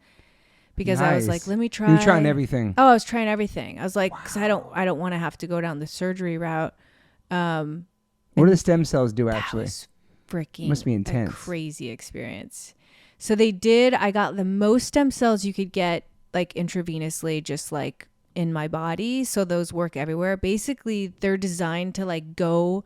because I was like, let me try. You were trying everything. Oh, I was trying everything. I was like, because I don't want to have to go down the surgery route. What do the stem cells do actually? That was freaking must be intense. A crazy experience. So I got the most stem cells you could get like intravenously, just like in my body. So those work everywhere. Basically, they're designed to like go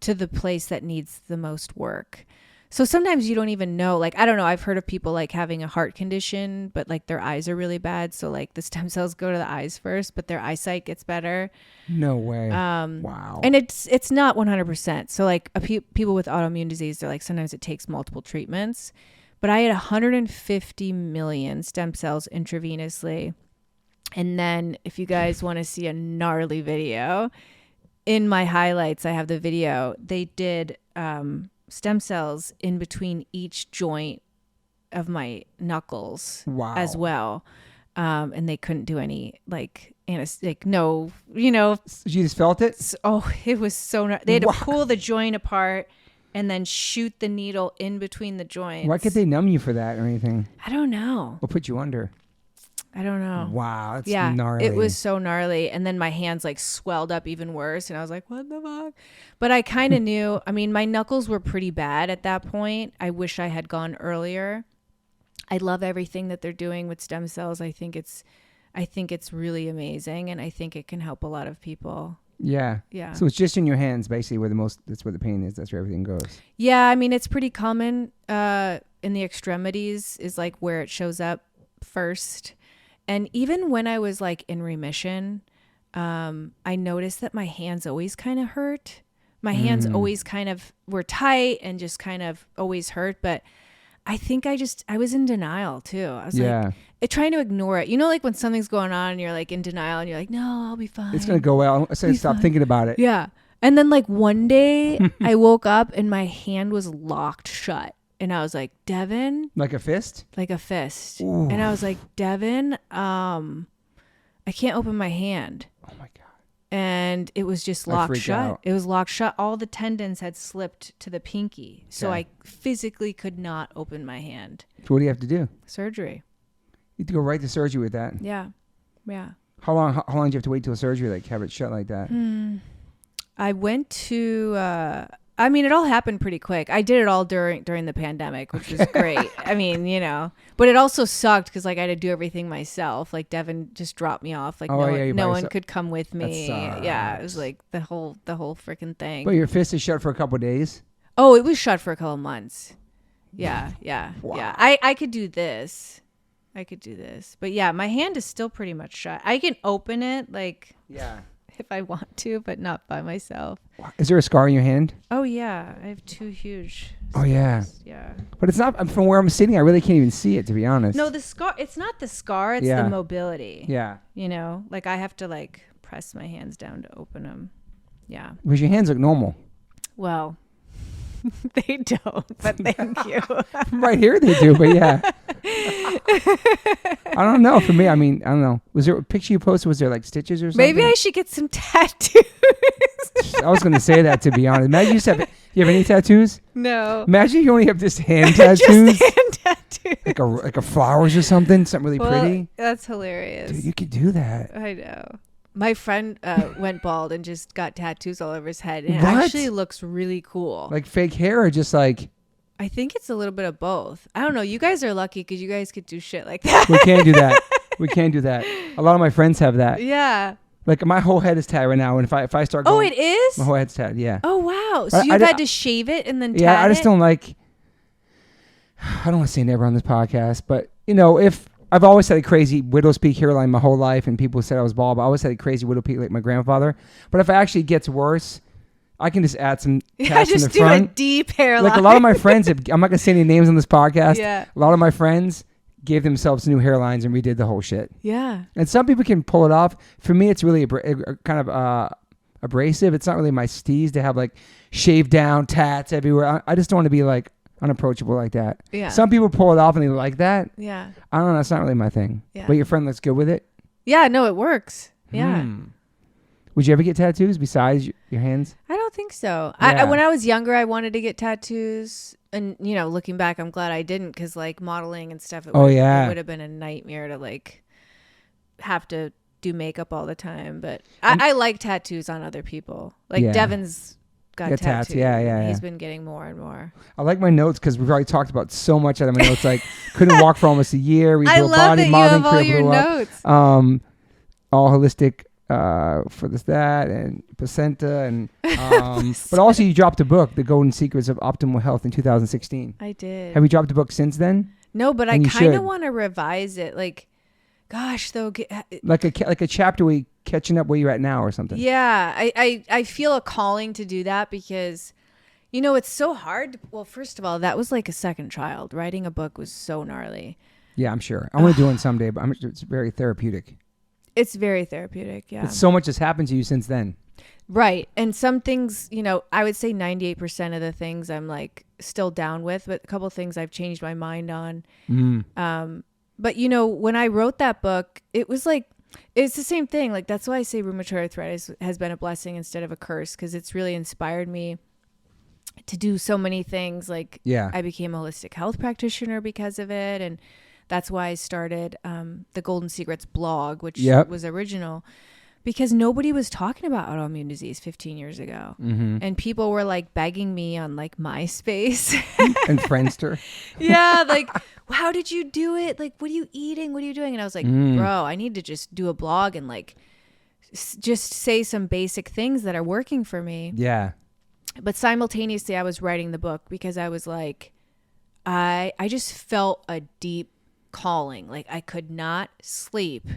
to the place that needs the most work. So sometimes you don't even know, like, I don't know. I've heard of people like having a heart condition, but like their eyes are really bad. So like the stem cells go to the eyes first, but their eyesight gets better. No way. Wow. And it's not 100%. So like people with autoimmune disease, they're like, sometimes it takes multiple treatments, but I had 150 million stem cells intravenously. And then if you guys want to see a gnarly video, in my highlights, I have the video. They did, stem cells in between each joint of my knuckles. Wow. As well. And they couldn't do any like anesthetic, no, you know. You just felt it? It was so, they had to pull the joint apart and then shoot the needle in between the joints. Why could they numb you for that or anything? I don't know. What put you under? I don't know. Wow, that's gnarly. It was so gnarly. And then my hands like swelled up even worse. And I was like, what the fuck? But I kind of knew, I mean, my knuckles were pretty bad at that point. I wish I had gone earlier. I love everything that they're doing with stem cells. I think it's really amazing. And I think it can help a lot of people. Yeah. Yeah. So it's just in your hands, basically, that's where the pain is. That's where everything goes. Yeah. I mean, it's pretty common in the extremities is like where it shows up first. And even when I was like in remission, I noticed that my hands always kind of hurt. My hands always kind of were tight and just kind of always hurt. But I think I was in denial too. I was like trying to ignore it. You know, like when something's going on and you're like in denial and you're like, no, I'll be fine. It's going to go well. I said, stop thinking about it. Yeah. And then like one day I woke up and my hand was locked shut. And I was like, Devin. Like a fist? Like a fist. Ooh. And I was like, Devin, I can't open my hand. Oh my God. And it was just locked shut. Out. It was locked shut. All the tendons had slipped to the pinky. So I physically could not open my hand. So what do you have to do? Surgery. You have to go right to surgery with that? Yeah. Yeah. How long do you have to wait till surgery, like have it shut like that? I went to... I mean, it all happened pretty quick. I did it all during the pandemic, which was great. I mean, you know, but it also sucked because like I had to do everything myself. Like Devin just dropped me off. Like no one could come with me. Yeah, it was like the whole freaking thing. But your fist is shut for a couple of days? Oh, it was shut for a couple of months. Yeah. Wow. Yeah. I could do this. But yeah, my hand is still pretty much shut. I can open it like if I want to, but not by myself. Is there a scar in your hand? Oh yeah, I have 2 huge scars. Oh yeah. Yeah. But it's not, from where I'm sitting, I really can't even see it, to be honest. No, the scar, it's not the scar, it's the mobility. Yeah. You know, like I have to like press my hands down to open them. Yeah. Because your hands look normal. Well, they don't, but thank you. Right here they do, but yeah. I don't know. For me, I mean, I don't know. Was there a picture you posted? Was there like stitches or something? Maybe I should get some tattoos. I was going to say that, to be honest. Imagine you have any tattoos? No. Imagine you only have just hand tattoos. Just hand tattoos. Like a flowers or something. Something really pretty. That's hilarious. Dude, you could do that. I know. My friend went bald and just got tattoos all over his head. And it What? actually looks really cool. Like fake hair or just like... I think it's a little bit of both. I don't know. You guys are lucky because you guys could do shit like that. We can't do that. We can't do that. A lot of my friends have that. Yeah. Like my whole head is tatted right now. And if I start going... Oh, it is? My whole head's tatted, yeah. Oh, wow. So you've had to shave it and then tat it? Yeah, I just don't like... I don't want to say never on this podcast, but, you know, if... I've always had a crazy widow's peak hairline my whole life, and people said I was bald, but I always had a crazy widow's peak like my grandfather. But if it actually gets worse, I can just add some tats in the front. Yeah, just do a deep hairline. Like a lot of my friends have, I'm not going to say any names on this podcast. Yeah. A lot of my friends gave themselves new hairlines and redid the whole shit. Yeah. And some people can pull it off. For me, it's really kind of abrasive. It's not really my steez to have like shaved down tats everywhere. I just don't want to be like unapproachable like that. Yeah. Some people pull it off and they like that. Yeah. I don't know. That's not really my thing. Yeah. But your friend looks good with it? Yeah, no, it works. Yeah. Would you ever get tattoos besides your hands? I don't think so. Yeah. When I was younger, I wanted to get tattoos. And, you know, looking back, I'm glad I didn't because, like, modeling and stuff, it would have been a nightmare to, like, have to do makeup all the time. But I like tattoos on other people. Like, Devin's got tattooed. Yeah. He's been getting more and more. I like my notes because we've already talked about so much out of my notes. Like couldn't walk for almost a year. We I do a love body that you modeling have all career your blew up. notes. All holistic for this, that, and placenta, and but also you dropped a book, The Golden Secrets of Optimal Health, in 2016. I did. Have you dropped a book since then? No, but I kind of want to revise it. Like, gosh, though, like a chapter where you're catching up where you're at now or something. Yeah, I feel a calling to do that because, you know, it's so hard. Well, first of all, that was like a second child. Writing a book was so gnarly. Yeah, I'm sure. I want to do one someday, but it's very therapeutic. It's very therapeutic, yeah. But so much has happened to you since then. Right. And some things, you know, I would say 98% of the things I'm like still down with, but a couple of things I've changed my mind on. But, you know, when I wrote that book, it was like, it's the same thing. Like, that's why I say rheumatoid arthritis has been a blessing instead of a curse, because it's really inspired me to do so many things. Like, I became a holistic health practitioner because of it. And that's why I started the Golden Secrets blog, which was original, because nobody was talking about autoimmune disease 15 years ago. And people were like begging me on like MySpace and Friendster. Yeah. Like, how did you do it? Like, what are you eating? What are you doing? And I was like, bro, I need to just do a blog and like just say some basic things that are working for me. Yeah. But simultaneously, I was writing the book because I was like, I just felt a deep calling. Like, I could not sleep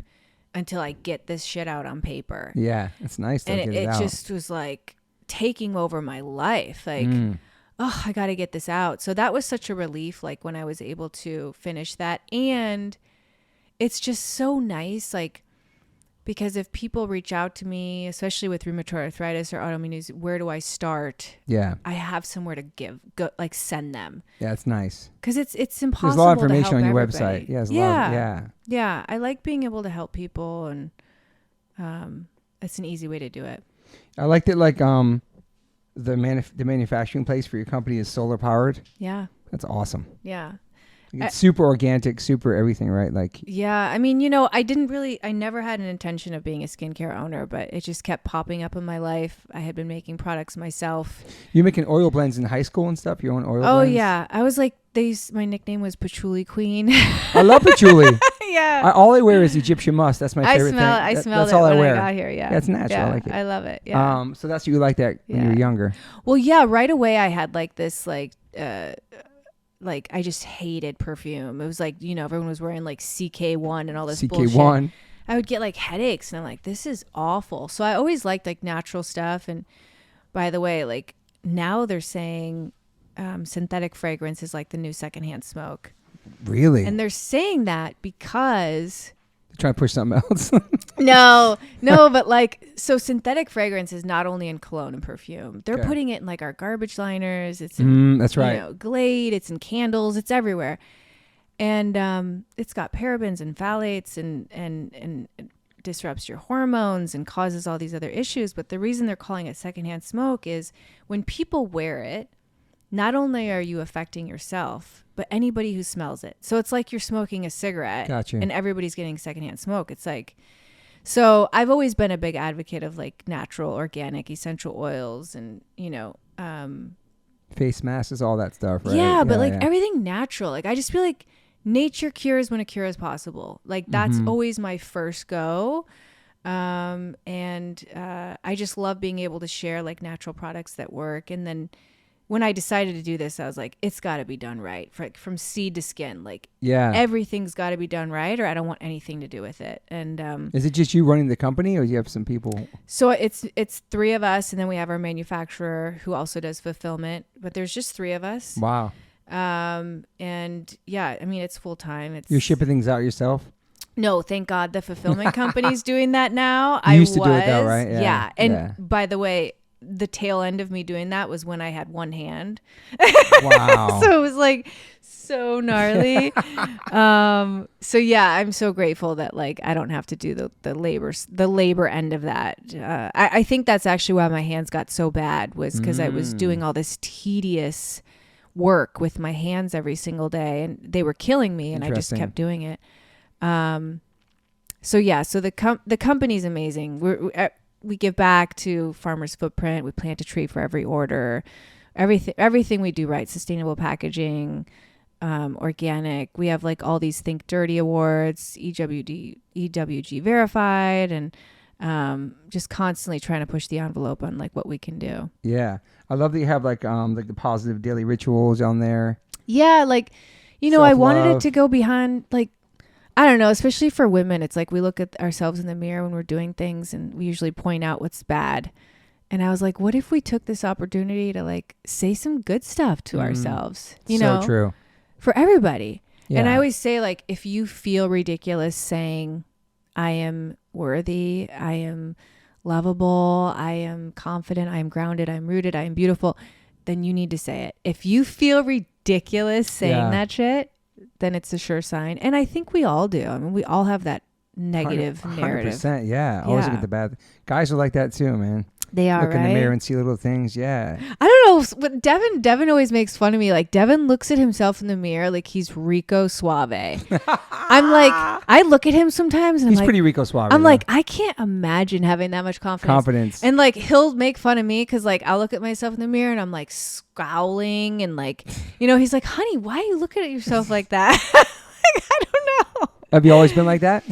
until I get this shit out on paper. Yeah, it's nice to and get it out. Just was like taking over my life. Like, oh, I got to get this out. So that was such a relief, like when I was able to finish that. And it's just so nice, like, because if people reach out to me, especially with rheumatoid arthritis or autoimmune disease, where do I start? Yeah, I have somewhere to like send them. Yeah, it's nice because it's impossible. There's a lot of information to help on your everybody. website. Yeah. I like being able to help people, and it's an easy way to do it. I liked it. Like the manufacturing place for your company is solar powered. Yeah, that's awesome. Yeah. It's super organic, super everything, right? Like, yeah, I mean, you know, I never had an intention of being a skincare owner, but it just kept popping up in my life. I had been making products myself. You're making oil blends in high school and stuff? Your own oil blends? Oh, yeah. I was like, my nickname was Patchouli Queen. I love patchouli. Yeah. All I wear is Egyptian musk. That's my favorite thing. I smelled it when I got here, yeah. That's natural. Yeah, I like it. I love it, yeah. So that's what you like that when you were younger. Well, yeah, right away I had like this, like I just hated perfume. It was like, you know, everyone was wearing like CK1 and all this bullshit. I would get like headaches and I'm like, this is awful. So I always liked like natural stuff. And by the way, like now they're saying synthetic fragrance is like the new secondhand smoke. Really? And they're saying that because... Trying to push something else. No, but like, so synthetic fragrance is not only in cologne and perfume. They're putting it in like our garbage liners. It's in, that's right. You know, Glade. It's in candles. It's everywhere, and it's got parabens and phthalates and it disrupts your hormones and causes all these other issues. But the reason they're calling it secondhand smoke is when people wear it, not only are you affecting yourself, but anybody who smells it. So it's like you're smoking a cigarette. Gotcha. And everybody's getting secondhand smoke. It's like, so I've always been a big advocate of like natural, organic, essential oils and, you know, face masks, all that stuff, right? Yeah, but like everything natural. Like I just feel like nature cures when a cure is possible. Like that's always my first go. I just love being able to share like natural products that work. And then when I decided to do this, I was like, it's got to be done right, from seed to skin. Like, everything's got to be done right, or I don't want anything to do with it. And is it just you running the company, or do you have some people? So it's 3 of us, and then we have our manufacturer who also does fulfillment. But there's just 3 of us. Wow. And yeah, I mean, it's full time. You're shipping things out yourself? No, thank God the fulfillment company's doing that now. You used to do it though, right? Yeah. And by the way, the tail end of me doing that was when I had one hand. Wow. So it was like so gnarly. So yeah, I'm so grateful that like I don't have to do the labor end of that. I think that's actually why my hands got so bad, was because I was doing all this tedious work with my hands every single day, and they were killing me, and I just kept doing it. So yeah, so the company's amazing. we give back to Farmer's Footprint. We plant a tree for every order. Everything we do right. Sustainable packaging, organic. We have like all these Think Dirty awards, EWG verified, and just constantly trying to push the envelope on like what we can do. Yeah. I love that you have like the positive daily rituals on there. Yeah. Like, you know, Self-love. I wanted it to go behind, like, I don't know, especially for women. It's like we look at ourselves in the mirror when we're doing things and we usually point out what's bad. And I was like, what if we took this opportunity to like say some good stuff to ourselves, you know, so true for everybody. Yeah. And I always say, like, if you feel ridiculous saying I am worthy, I am lovable, I am confident, I am grounded, I am rooted, I am beautiful, then you need to say it. If you feel ridiculous saying that shit, then it's a sure sign. And I think we all do. I mean, we all have that negative narrative. 100%. Yeah. Always look at the bad. Guys are like that too, man. They are, look in the mirror and see little things. Yeah. I don't know. But Devin always makes fun of me. Like, Devin looks at himself in the mirror like he's Rico Suave. I'm like, I look at him sometimes and he's I'm like, pretty Rico Suave. I'm like, I can't imagine having that much confidence. And like, he'll make fun of me because like I'll look at myself in the mirror and I'm like scowling and like, you know, he's like, honey, why are you looking at yourself like that? Like, I don't know. Have you always been like that?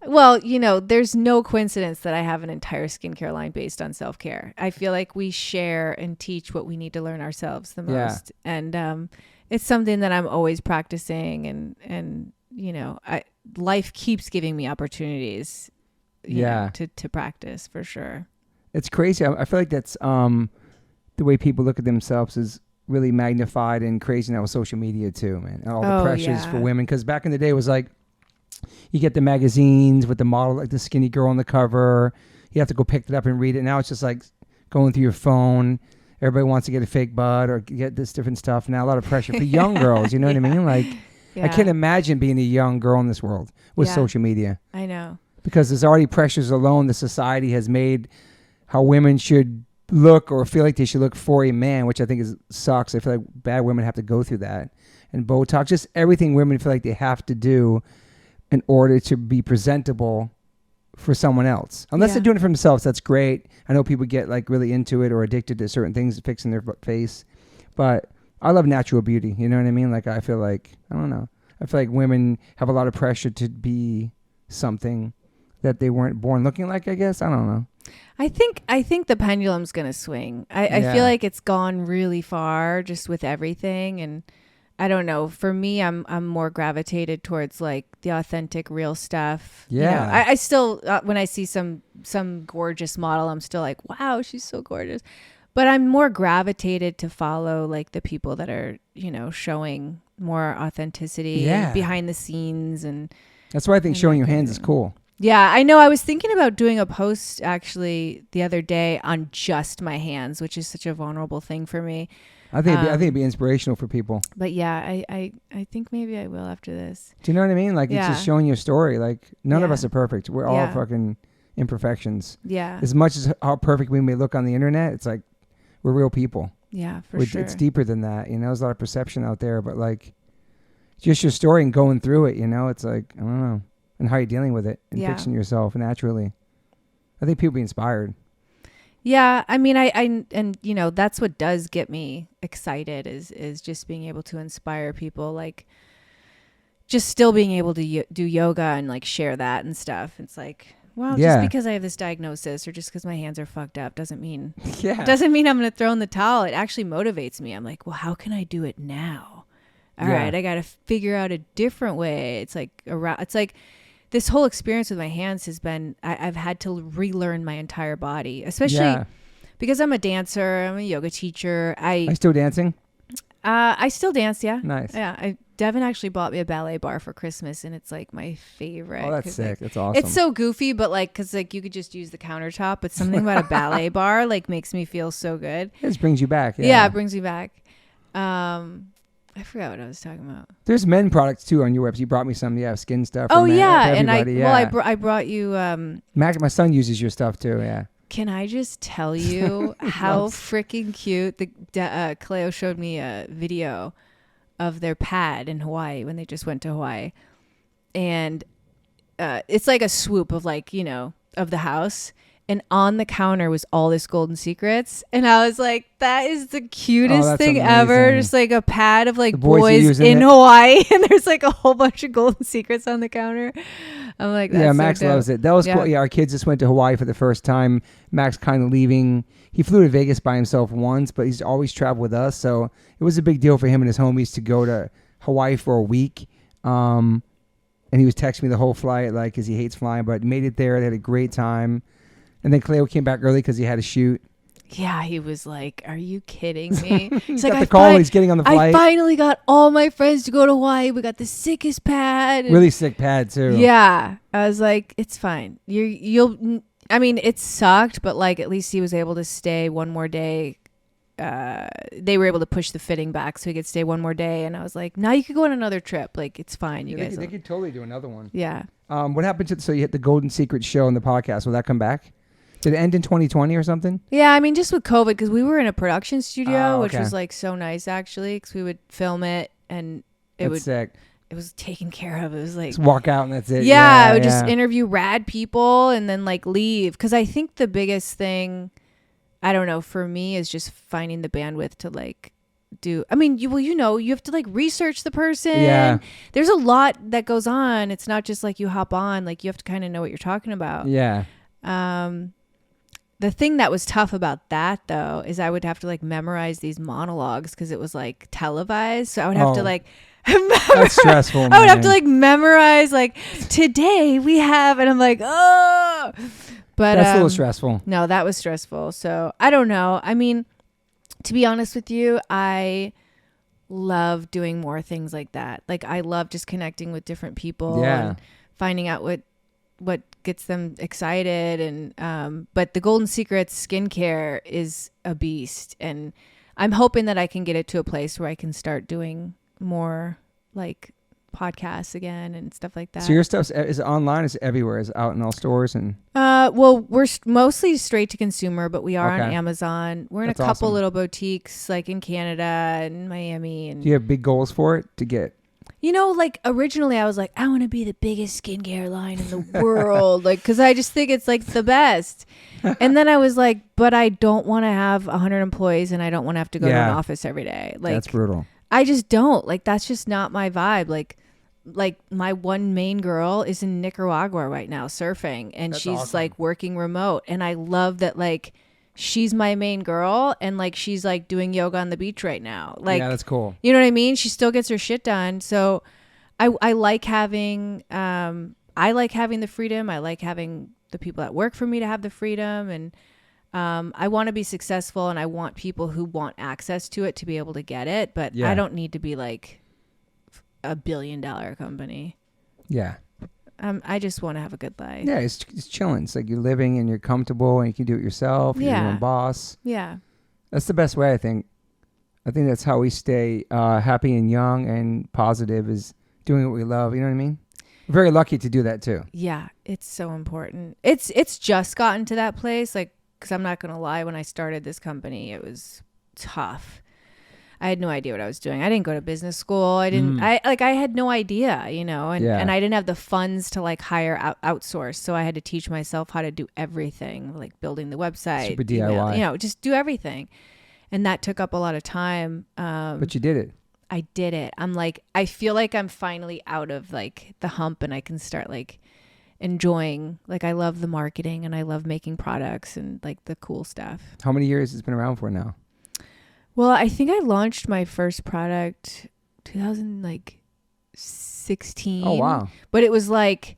Well, you know, there's no coincidence that I have an entire skincare line based on self-care. I feel like we share and teach what we need to learn ourselves the most. And it's something that I'm always practicing. And you know, life keeps giving me opportunities you know, to practice for sure. It's crazy. I feel like that's the way people look at themselves is really magnified and crazy now with social media too, man. And all the pressures for women. Because back in the day it was like, you get the magazines with the model, like the skinny girl on the cover. You have to go pick it up and read it. Now it's just like going through your phone. Everybody wants to get a fake butt or get this different stuff. Now a lot of pressure for young girls. You know what I mean? Like, I can't imagine being a young girl in this world with social media. I know. Because there's already pressures alone the society has made how women should look or feel like they should look for a man, which I think sucks. I feel like bad women have to go through that. And Botox, just everything women feel like they have to do in order to be presentable for someone else. Unless they're doing it for themselves, that's great. I know people get like really into it or addicted to certain things, fixing their face. But I love natural beauty. You know what I mean? Like, I feel like, I don't know. I feel like women have a lot of pressure to be something that they weren't born looking like, I guess. I don't know. I think the pendulum's going to swing. I feel like it's gone really far just with everything. And I don't know. For me, I'm more gravitated towards like the authentic, real stuff. Yeah. You know, I still when I see some gorgeous model, I'm still like, wow, she's so gorgeous. But I'm more gravitated to follow like the people that are, you know, showing more authenticity behind the scenes. And that's why I think showing your hands is cool. Yeah, I know. I was thinking about doing a post actually the other day on just my hands, which is such a vulnerable thing for me. I think it'd be inspirational for people. But yeah, I think maybe I will after this. Do you know what I mean? Like, it's just showing your story. Like, none of us are perfect. We're all fucking imperfections. Yeah. As much as how perfect we may look on the internet, it's like we're real people. Yeah, for sure. It's deeper than that. You know, there's a lot of perception out there, but like, just your story and going through it, you know, it's like, I don't know. And how you're dealing with it and fixing yourself naturally. I think people be inspired. Yeah, I mean, I and you know, that's what does get me excited is just being able to inspire people, like just still being able to do yoga and like share that and stuff. It's like, well, just because I have this diagnosis or just because my hands are fucked up doesn't mean I'm going to throw in the towel. It actually motivates me. I'm like, well, how can I do it now? All right, I got to figure out a different way. It's like this whole experience with my hands has been, I've had to relearn my entire body, especially because I'm a dancer. I'm a yoga teacher. Are you still dancing? I still dance. Yeah. Nice. Yeah. Devin actually bought me a ballet bar for Christmas and it's like my favorite. Oh, that's sick. Like, that's awesome. It's so goofy, but like, cause like you could just use the countertop, but something about a ballet bar like makes me feel so good. It just brings you back. Yeah. It brings me back. I forgot what I was talking about. There's men products too on your website. You brought me some, skin stuff. Oh yeah, and I brought you. My son uses your stuff too. Yeah. Can I just tell you how freaking cute Kaleo showed me a video of their pad in Hawaii when they just went to Hawaii, and it's like a swoop of like, you know, of the house. and on the counter was all this Golden Secrets, and I was like, that is the cutest thing ever. Just like a pad of like boys in Hawaii, and there's like a whole bunch of Golden Secrets on the counter. I'm like, that's Max loves it. That was cool. Yeah, our kids just went to Hawaii for the first time. Max kind of leaving. He flew to Vegas by himself once, but he's always traveled with us, so it was a big deal for him and his homies to go to Hawaii for a week. And he was texting me the whole flight, like, because he hates flying, but made it there. They had a great time. And then Cleo came back early because he had to shoot. Yeah, he was like, are you kidding me? He's like, got the call. He's getting on the flight. I finally got all my friends to go to Hawaii. We got the sickest pad. Really sick pad, too. Yeah. I was like, it's fine. I mean, it sucked, but like, at least he was able to stay one more day. They were able to push the fitting back so he could stay one more day. And I was like, now you could go on another trip. Like, it's fine. You guys. They could totally do another one. Yeah. What happened to, so you hit the Golden Secret show on the podcast. Will that come back? Did it end in 2020 or something? Yeah, I mean, just with COVID, because we were in a production studio, which was like so nice actually, because we would film it and it was taken care of. It was like just walk out and that's it. Yeah, I would just interview rad people and then like leave. Because I think the biggest thing, I don't know, for me is just finding the bandwidth to like do. I mean, you have to like research the person. Yeah, there's a lot that goes on. It's not just like you hop on. Like you have to kind of know what you're talking about. Yeah. The thing that was tough about that though is I would have to like memorize these monologues because it was like televised. So I would have to like that's stressful. Man. I would have to like memorize like today we have, and I'm like, oh, but that's a little stressful. No, that was stressful. So I don't know. I mean, to be honest with you, I love doing more things like that. Like I love just connecting with different people and finding out what gets them excited. And but the Golden Secrets skincare is a beast, and I'm hoping that I can get it to a place where I can start doing more like podcasts again and stuff like that. So your stuff is online, is everywhere, is out in all stores? And well, we're mostly straight to consumer, but we are on Amazon. We're in a couple little boutiques like in Canada and Miami. And do you have big goals for it to get? You know, like originally I was like, I want to be the biggest skincare line in the world. Like, cause I just think it's like the best. And then I was like, but I don't want to have 100 employees and I don't want to have to go to an office every day. Like that's brutal. I just don't like, that's just not my vibe. Like my one main girl is in Nicaragua right now surfing, and she's awesome. Like working remote. And I love that, like, she's my main girl, and like she's like doing yoga on the beach right now. Like, yeah, that's cool. You know what I mean? She still gets her shit done. So I like having the freedom. I like having the people that work for me to have the freedom, and I want to be successful, and I want people who want access to it to be able to get it. But I don't need to be like a $1 billion company. Yeah. I just want to have a good life. Yeah, it's chilling. It's like you're living and you're comfortable and you can do it yourself. You're your own boss. Yeah. That's the best way, I think. I think that's how we stay happy and young and positive, is doing what we love. You know what I mean? We're very lucky to do that too. Yeah, it's so important. It's just gotten to that place, like, because I'm not going to lie, when I started this company, it was tough. I had no idea what I was doing. I didn't go to business school. I had no idea, you know, and I didn't have the funds to like hire outsource. So I had to teach myself how to do everything, like building the website, super DIY, you know, just do everything. And that took up a lot of time. But you did it. I did it. I'm like, I feel like I'm finally out of like the hump, and I can start like enjoying, like, I love the marketing and I love making products and like the cool stuff. How many years has it been around for now? Well, I think I launched my first product 2016. Oh, wow. But it was like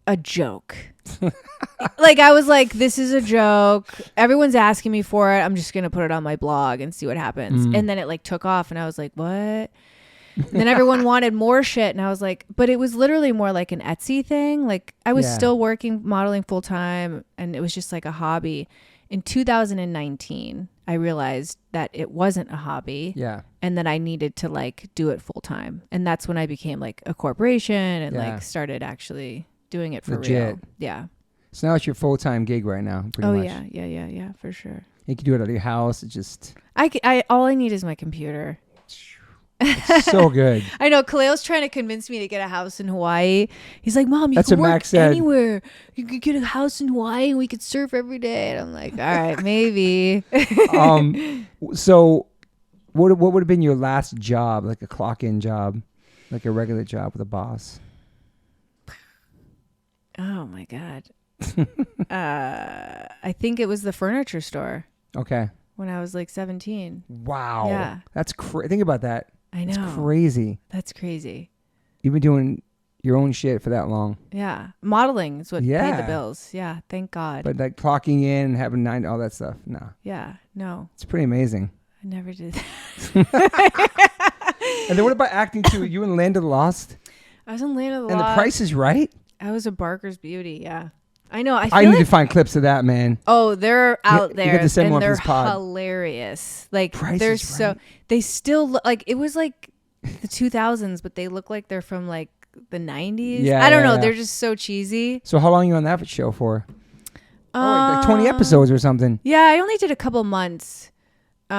a joke. Like, I was like, this is a joke. Everyone's asking me for it. I'm just going to put it on my blog and see what happens. And then it like took off, and I was like, what? And then everyone wanted more shit. And I was like, but it was literally more like an Etsy thing. Like, I was still working, modeling full time, and it was just like a hobby. In 2019, I realized that it wasn't a hobby. Yeah. And that I needed to like do it full time. And that's when I became like a corporation and like started actually doing it for real. Yeah. So now it's your full-time gig right now, pretty much. Oh, yeah, for sure. You can do it out of your house. It's just... all I need is my computer. It's so good. I know. Kaleo's trying to convince me to get a house in Hawaii. He's like, Mom, you That's can what work Max said. anywhere. You could get a house in Hawaii and we could surf every day. And I'm like, all right, maybe. So what would have been your last job, like a clock-in job, like a regular job with a boss? Oh, my God. I think it was the furniture store. Okay. When I was like 17. Wow. Yeah. That's think about that. I know. That's crazy. That's crazy. You've been doing your own shit for that long. Yeah. Modeling is what paid the bills. Yeah. Thank God. But like clocking in and having all that stuff. No. Yeah. No. It's pretty amazing. I never did that. And then what about acting too? You in Land of the Lost? I was in Land of the And Lost. The Price is Right? I was a Barker's Beauty. Yeah. I know. I need to find clips of that, man. Oh, they're out there, to send and one they're for this pod. hilarious. Like Price they're is so Right. they still look like it was like the 2000s, but they look like they're from like the 90s. Yeah, I don't know. yeah. They're just so cheesy. So how long are you on that show for? Like 20 episodes or something. Yeah, I only did a couple months. It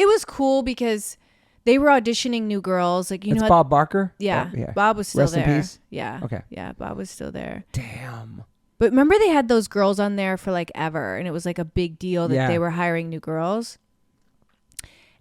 was cool because they were auditioning new girls. Like you know, Bob Barker. Yeah, Oh, yeah. Bob was still Rest there. in peace? Yeah. Okay. Yeah, Bob was still there. Damn. But remember they had those girls on there for like ever, and it was like a big deal that they were hiring new girls.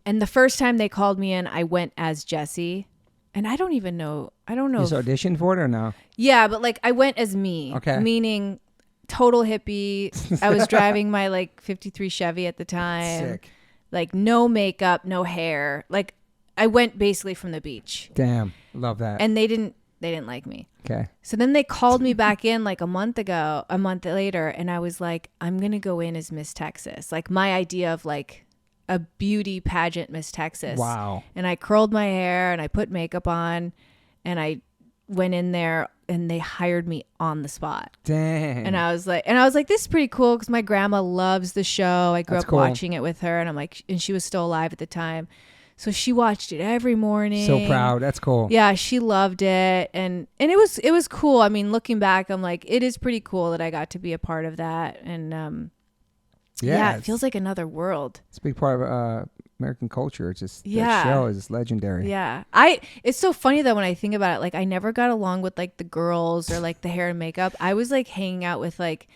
And the first time they called me in, I went as Jessie. And I don't even know. I don't know. You just auditioned for it or no? Yeah, but like I went as me. Okay. Meaning total hippie. I was driving my like 53 Chevy at the time. Sick. Like no makeup, no hair. Like I went basically from the beach. Damn. Love that. And they didn't like me. Okay. So then they called me back in like a month later, and I was like, I'm going to go in as Miss Texas. Like my idea of like a beauty pageant Miss Texas. Wow. And I curled my hair and I put makeup on and I went in there and they hired me on the spot. Dang. And I was like, this is pretty cool because my grandma loves the show. I grew up watching it with her, and I'm like, and she was still alive at the time. So she watched it every morning. So proud. That's cool. Yeah, she loved it. And it was cool. I mean, looking back, I'm like, it is pretty cool that I got to be a part of that. And yeah, it feels like another world. It's a big part of American culture. It's just that show is legendary. Yeah. It's so funny though when I think about it, like I never got along with like the girls or like the hair and makeup. I was like hanging out with like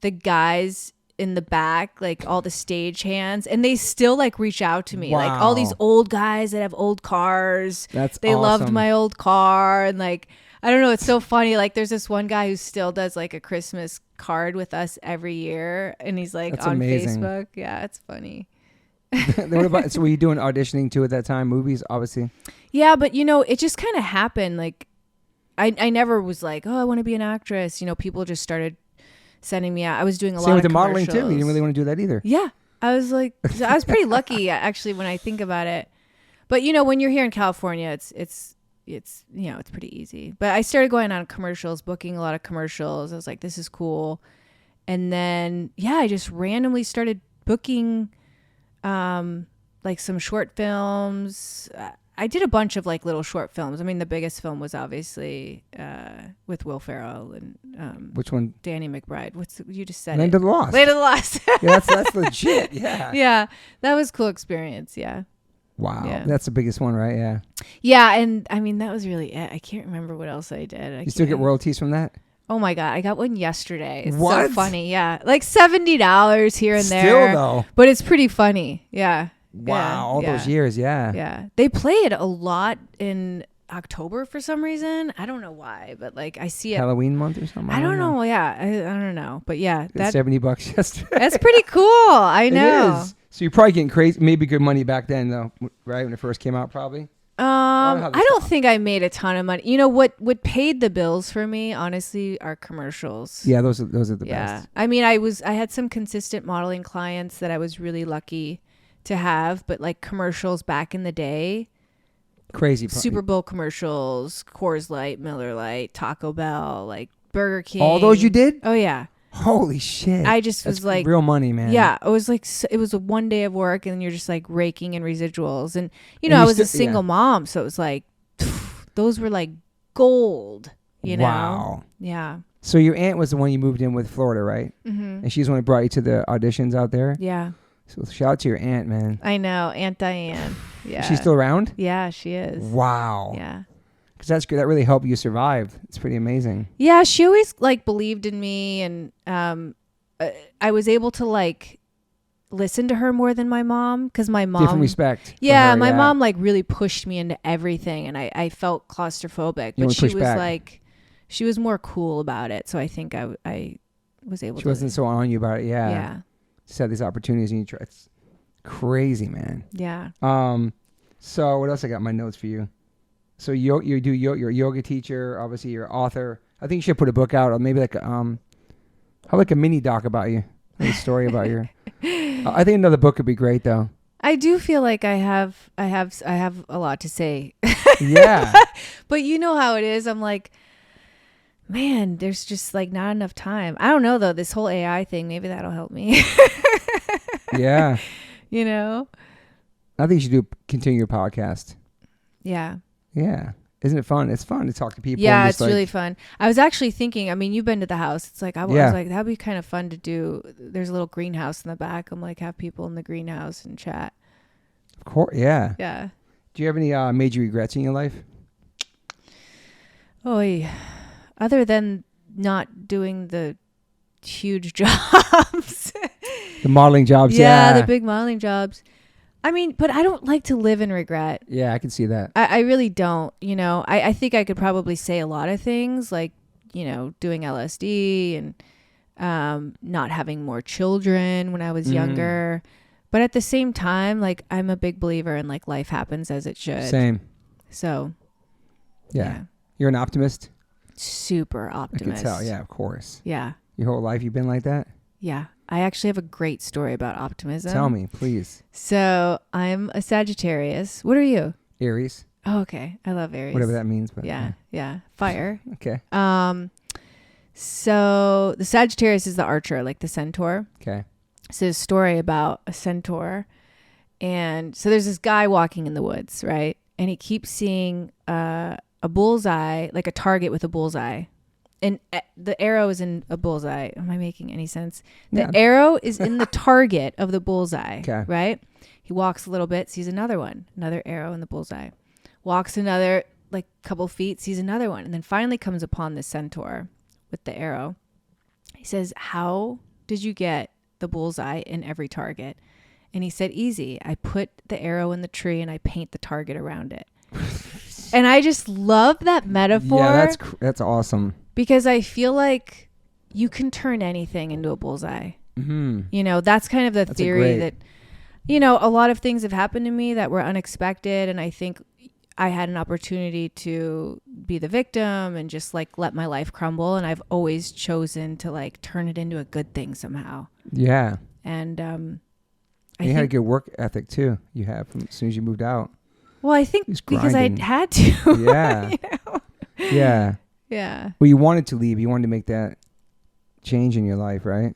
the guys in the back, like all the stage hands, and they still like reach out to me. Wow. Like all these old guys that have old cars. They loved my old car, and like I don't know, it's so funny. Like there's this one guy who still does like a Christmas card with us every year, and he's like That's on amazing. Facebook. Yeah, it's funny. So were you doing auditioning too at that time? Movies, obviously. Yeah, but you know, it just kind of happened. Like I never was like, oh, I want to be an actress. You know, people just started sending me out. I was doing a lot of the modeling too. You didn't really want to do that either. Yeah. I was like, I was pretty lucky actually when I think about it. But you know, when you're here in California, it's you know, it's pretty easy. But I started going on commercials, booking a lot of commercials. I was like, this is cool. And then yeah, I just randomly started booking like some short films. I did a bunch of like little short films. I mean, the biggest film was obviously with Will Ferrell and which one? Danny McBride. You just said Land of the Lost. Land of the Lost. Yeah, that's legit. Yeah. Yeah, that was a cool experience. Yeah. Wow, Yeah. that's the biggest one, right? Yeah. Yeah, and I mean that was really it. I can't remember what else I did. You still get royalties from that? Oh my God, I got one yesterday. It's What? so funny. Yeah, like $70 here and there. Still though, but it's pretty funny. Yeah. wow, Yeah, all yeah. those years, yeah. Yeah, they play it a lot in October for some reason. I don't know why, but like I see it. Halloween month or something. I don't know. Yeah, I don't know, but yeah, That's $70 yesterday. that's pretty cool. I know. It is. So you're probably getting crazy, maybe good money back then though, right? When it first came out, probably. I don't think I made a ton of money. You know what paid the bills for me, honestly, are commercials. Yeah, those are the best. I mean, I had some consistent modeling clients that I was really lucky to have, but like commercials back in the day, Crazy. Super Bowl commercials, Coors Light, Miller Lite, Taco Bell, like Burger King. All those you did? Oh yeah. Holy shit. I just That's was like real money, man. Yeah, it was like it was a one day of work, and you're just like raking in residuals, and you know I was a single mom, so it was like those were like gold, you know. Wow. Yeah. So your aunt was the one you moved in with, Florida, right? Mm-hmm. And she's the one who brought you to the auditions out there. Yeah. So shout out to your aunt, man. I know, Aunt Diane. Yeah. Is she still around? Yeah, she is. Wow. Yeah. Because that's good. That really helped you survive. It's pretty amazing. Yeah, she always like believed in me, and I was able to like listen to her more than my mom, because my mom, different respect. Yeah, my mom like really pushed me into everything, and I felt claustrophobic. But she was back. Like, she was more cool about it. So I think I was able. She wasn't so on you about it. Yeah. Yeah. Just had these opportunities, and you try. It's crazy, man. Yeah. So what else I got in my notes for you? So you're a yoga teacher. Obviously, you're an author. I think you should put a book out, or maybe like how like a mini doc about you, like a story about your. I think another book would be great, though. I do feel like I have a lot to say. Yeah. But you know how it is. I'm like, man, there's just like not enough time. I don't know though. This whole AI thing, maybe that'll help me. Yeah. You know. I think you should continue your podcast. Yeah. Yeah. Isn't it fun? It's fun to talk to people. Yeah, it's like, really fun. I was actually thinking, I mean, you've been to the house. It's like, I was like, that'd be kind of fun to do. There's a little greenhouse in the back. I'm like, have people in the greenhouse and chat. Of course. Yeah. Yeah. Do you have any major regrets in your life? Oh, yeah. Other than not doing the huge jobs. The modeling jobs. Yeah, the big modeling jobs. I mean, but I don't like to live in regret. Yeah, I can see that. I really don't. You know, I think I could probably say a lot of things, like, you know, doing LSD and not having more children when I was younger. But at the same time, like, I'm a big believer in like life happens as it should. Same. So. Yeah. You're an optimist? Super optimist. I can tell. Yeah, of course. Yeah. Your whole life you've been like that? Yeah. I actually have a great story about optimism. Tell me, please. So I'm a Sagittarius. What are you? Aries. Oh, okay. I love Aries. Whatever that means. But yeah. Fire. Okay. So the Sagittarius is the archer, like the centaur. Okay. So there's a story about a centaur. And so there's this guy walking in the woods, right? And he keeps seeing a bullseye, like a target with a bullseye. And the arrow is in a bullseye. Am I making any sense? The arrow is in the target of the bullseye, right? He walks a little bit, sees another one, another arrow in the bullseye. Walks another, like, couple feet, sees another one, and then finally comes upon the centaur with the arrow. He says, "How did you get the bullseye in every target?" And he said, "Easy. I put the arrow in the tree and I paint the target around it." And I just love that metaphor. Yeah, that's awesome. Because I feel like you can turn anything into a bullseye. Mm-hmm. You know, that's kind of the theory that, you know, a lot of things have happened to me that were unexpected. And I think I had an opportunity to be the victim and just like let my life crumble. And I've always chosen to like turn it into a good thing somehow. Yeah. And you had a good work ethic too. You have from as soon as you moved out. Well, I think because I had to. Yeah. You know? Yeah. Yeah. Well, you wanted to leave. You wanted to make that change in your life, right?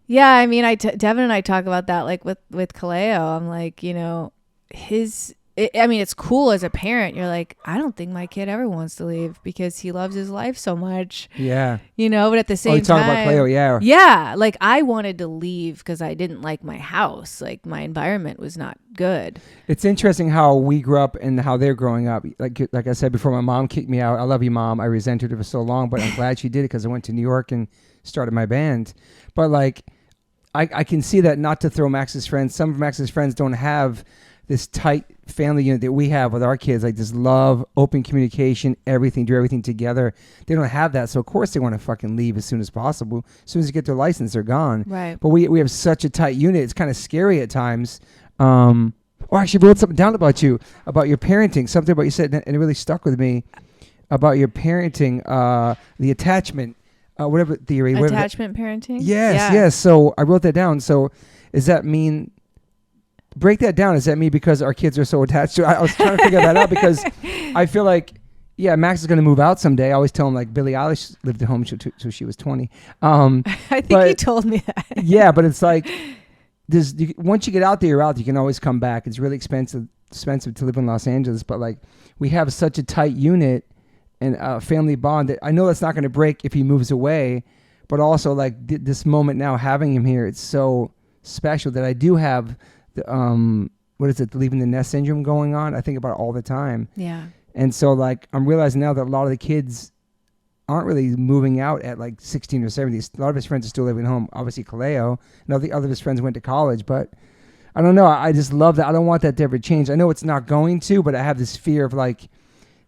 Yeah. I mean, Devin and I talk about that, like with Kaleo. I'm like, you know, I mean, it's cool as a parent. You're like, I don't think my kid ever wants to leave because he loves his life so much. Yeah. You know, but at the same time. Oh, you talk about Cleo, yeah. Yeah. Like, I wanted to leave because I didn't like my house. Like, my environment was not good. It's interesting how we grew up and how they're growing up. Like I said before, my mom kicked me out. I love you, Mom. I resented her for so long, but I'm glad she did it because I went to New York and started my band. But, like, I can see that, not to throw Max's friends. Some of Max's friends don't have this tight family unit that we have with our kids, like this love, open communication, everything, do everything together. They don't have that. So of course they want to fucking leave as soon as possible. As soon as they get their license, they're gone. Right. But we have such a tight unit. It's kind of scary at times. Or I actually wrote something down about you, about your parenting, something about you said, and it really stuck with me about your parenting, the attachment, whatever theory. Attachment parenting? Yes. So I wrote that down. So does that mean, break that down. Does that mean because our kids are so attached to it? I was trying to figure that out because I feel like, yeah, Max is going to move out someday. I always tell him, like, Billie Eilish lived at home till she was 20. I think you told me that. Yeah, but it's like, once you get out there, you're out. You can always come back. It's really expensive to live in Los Angeles, but like we have such a tight unit and a family bond that I know that's not going to break if he moves away, but also like this moment now having him here, it's so special that I do have the, what is it, leaving the nest syndrome going on. I think about it all the time. Yeah. And so like, I'm realizing now that a lot of the kids aren't really moving out at like 16 or 17. A lot of his friends are still living home. Obviously Kaleo, and all the other of his friends went to college, but I don't know. I just love that. I don't want that to ever change. I know it's not going to, but I have this fear of like,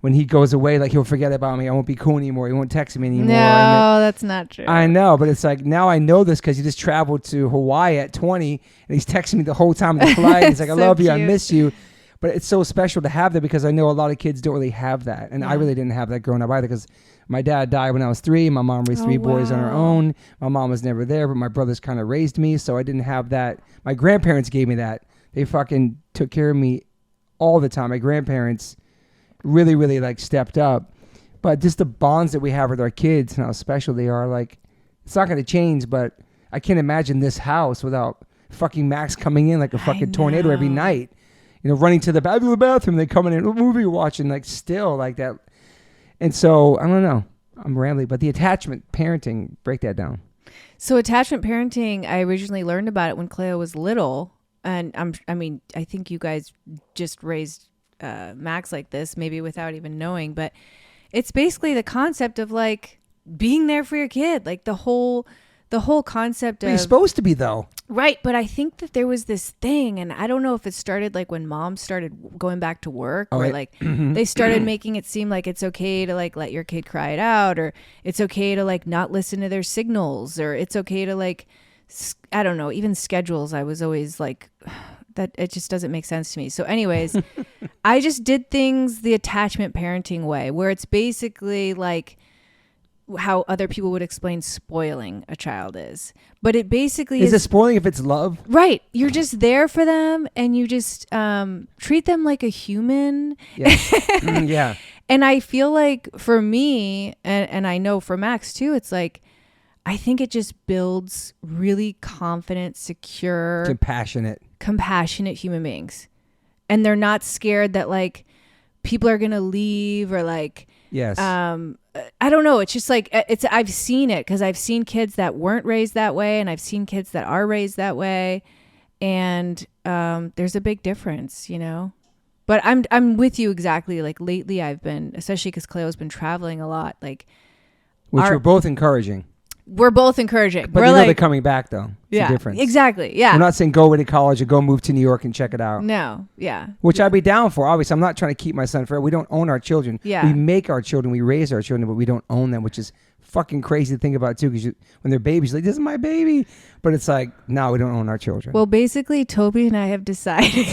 when he goes away, like he'll forget about me. I won't be cool anymore. He won't text me anymore. No, that's not true. I know, but it's like now I know this because he just traveled to Hawaii at 20 and he's texting me the whole time of the flight. He's like, I love you. I miss you. But it's so special to have that because I know a lot of kids don't really have that. And I really didn't have that growing up either because my dad died when I was 3. My mom raised 3 boys on her own. My mom was never there, but my brothers kind of raised me. So I didn't have that. My grandparents gave me that. They fucking took care of me all the time. My grandparents really, really like stepped up. But just the bonds that we have with our kids and how special they are, like, it's not going to change, but I can't imagine this house without fucking Max coming in like a fucking tornado every night. You know, running to the bathroom, they come in, movie watching, like still like that. And so, I don't know, I'm rambling, but the attachment parenting, break that down. So attachment parenting, I originally learned about it when Cleo was little. And I think you guys just raised Max like this, maybe without even knowing, but it's basically the concept of like being there for your kid, like the whole concept of. You're supposed to be though. Right. But I think that there was this thing, and I don't know if it started like when mom started going back to work or like they started making it seem like it's okay to like let your kid cry it out, or it's okay to like not listen to their signals, or it's okay to like, I don't know, even schedules. I was always like, that it just doesn't make sense to me. So anyways, I just did things the attachment parenting way, where it's basically like how other people would explain spoiling a child is. But it basically is it spoiling if it's love? Right. You're just there for them and you just treat them like a human. Yes. Yeah. And I feel like for me, and I know for Max too, it's like, I think it just builds really confident, secure, compassionate human beings. And they're not scared that like people are going to leave or like, yes. I don't know. It's just like, I've seen it because I've seen kids that weren't raised that way and I've seen kids that are raised that way. And there's a big difference, you know, but I'm with you exactly. Like lately I've been, especially because Cleo's been traveling a lot, like. Which we're both encouraging. We're both encouraging. But you know they're coming back though. It's a difference. Exactly. Yeah. We're not saying go away to college or go move to New York and check it out. No. Yeah. Which I'd be down for. Obviously, I'm not trying to keep my son forever. We don't own our children. Yeah. We make our children. We raise our children, but we don't own them, which is fucking crazy to think about too. Because when they're babies, you're like, this is my baby. But it's like, no, we don't own our children. Well, basically, Toby and I have decided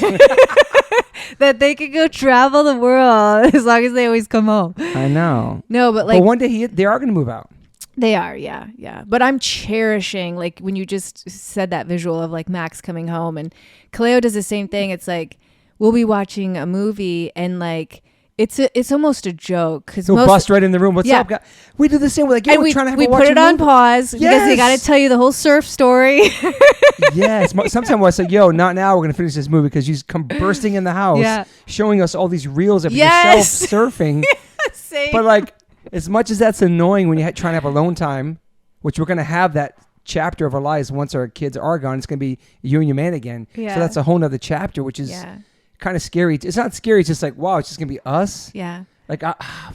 that they could go travel the world as long as they always come home. I know. No, but like. But one day they are going to move out. They are, yeah, yeah. But I'm cherishing, like, when you just said that visual of, like, Max coming home. And Kaleo does the same thing. It's like, we'll be watching a movie, and, like, it's almost a joke. He'll bust right in the room. What's up, guys? We do the same. We're like, we're trying to have a watch. We put it on pause because they got to tell you the whole surf story. Yes. Sometimes I say, yo, not now. We're going to finish this movie because she's come bursting in the house, showing us all these reels of yourself surfing. Same. But, like, as much as that's annoying when you're trying to have alone time, which we're going to have that chapter of our lives once our kids are gone, it's going to be you and your man again. Yeah. So that's a whole nother chapter, which is kind of scary. It's not scary. It's just like, wow, it's just going to be us. Yeah. Like,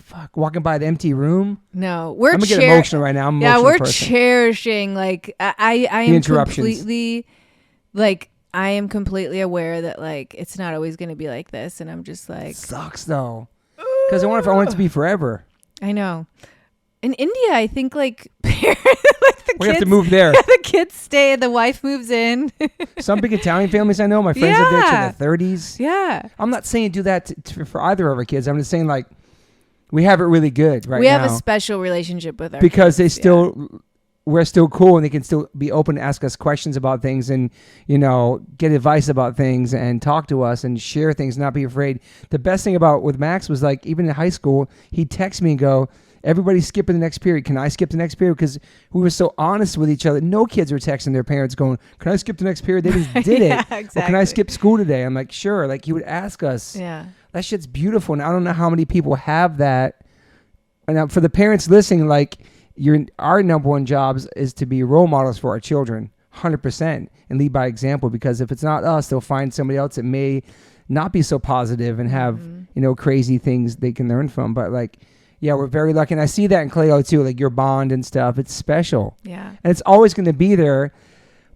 fuck, walking by the empty room. No, I'm going to get emotional right now. I'm we're person. Cherishing. Like, I am completely, like, I am completely aware that, like, it's not always going to be like this. And I'm just like. It sucks, though. Because I want it to be forever. I know. In India, I think like we have to move there. The kids stay and the wife moves in. Some big Italian families I know, my friends live there to their 30s. Yeah. I'm not saying do that for either of our kids. I'm just saying like we have it really good right now. We have a special relationship with our because kids, they still we're still cool and they can still be open to ask us questions about things and, you know, get advice about things and talk to us and share things, not be afraid. The best thing about with Max was like, even in high school, he'd text me and go, everybody's skipping the next period. Can I skip the next period? Because we were so honest with each other. No kids were texting their parents going, can I skip the next period? They just did it. Exactly. Or can I skip school today? I'm like, sure. Like he would ask us. Yeah. That shit's beautiful. And I don't know how many people have that. And for the parents listening, like, our number one jobs is to be role models for our children. 100% and lead by example, because if it's not us, they'll find somebody else that may not be so positive and have, crazy things they can learn from. But like, yeah, we're very lucky. And I see that in Cleo too, like your bond and stuff. It's special. Yeah. And it's always going to be there.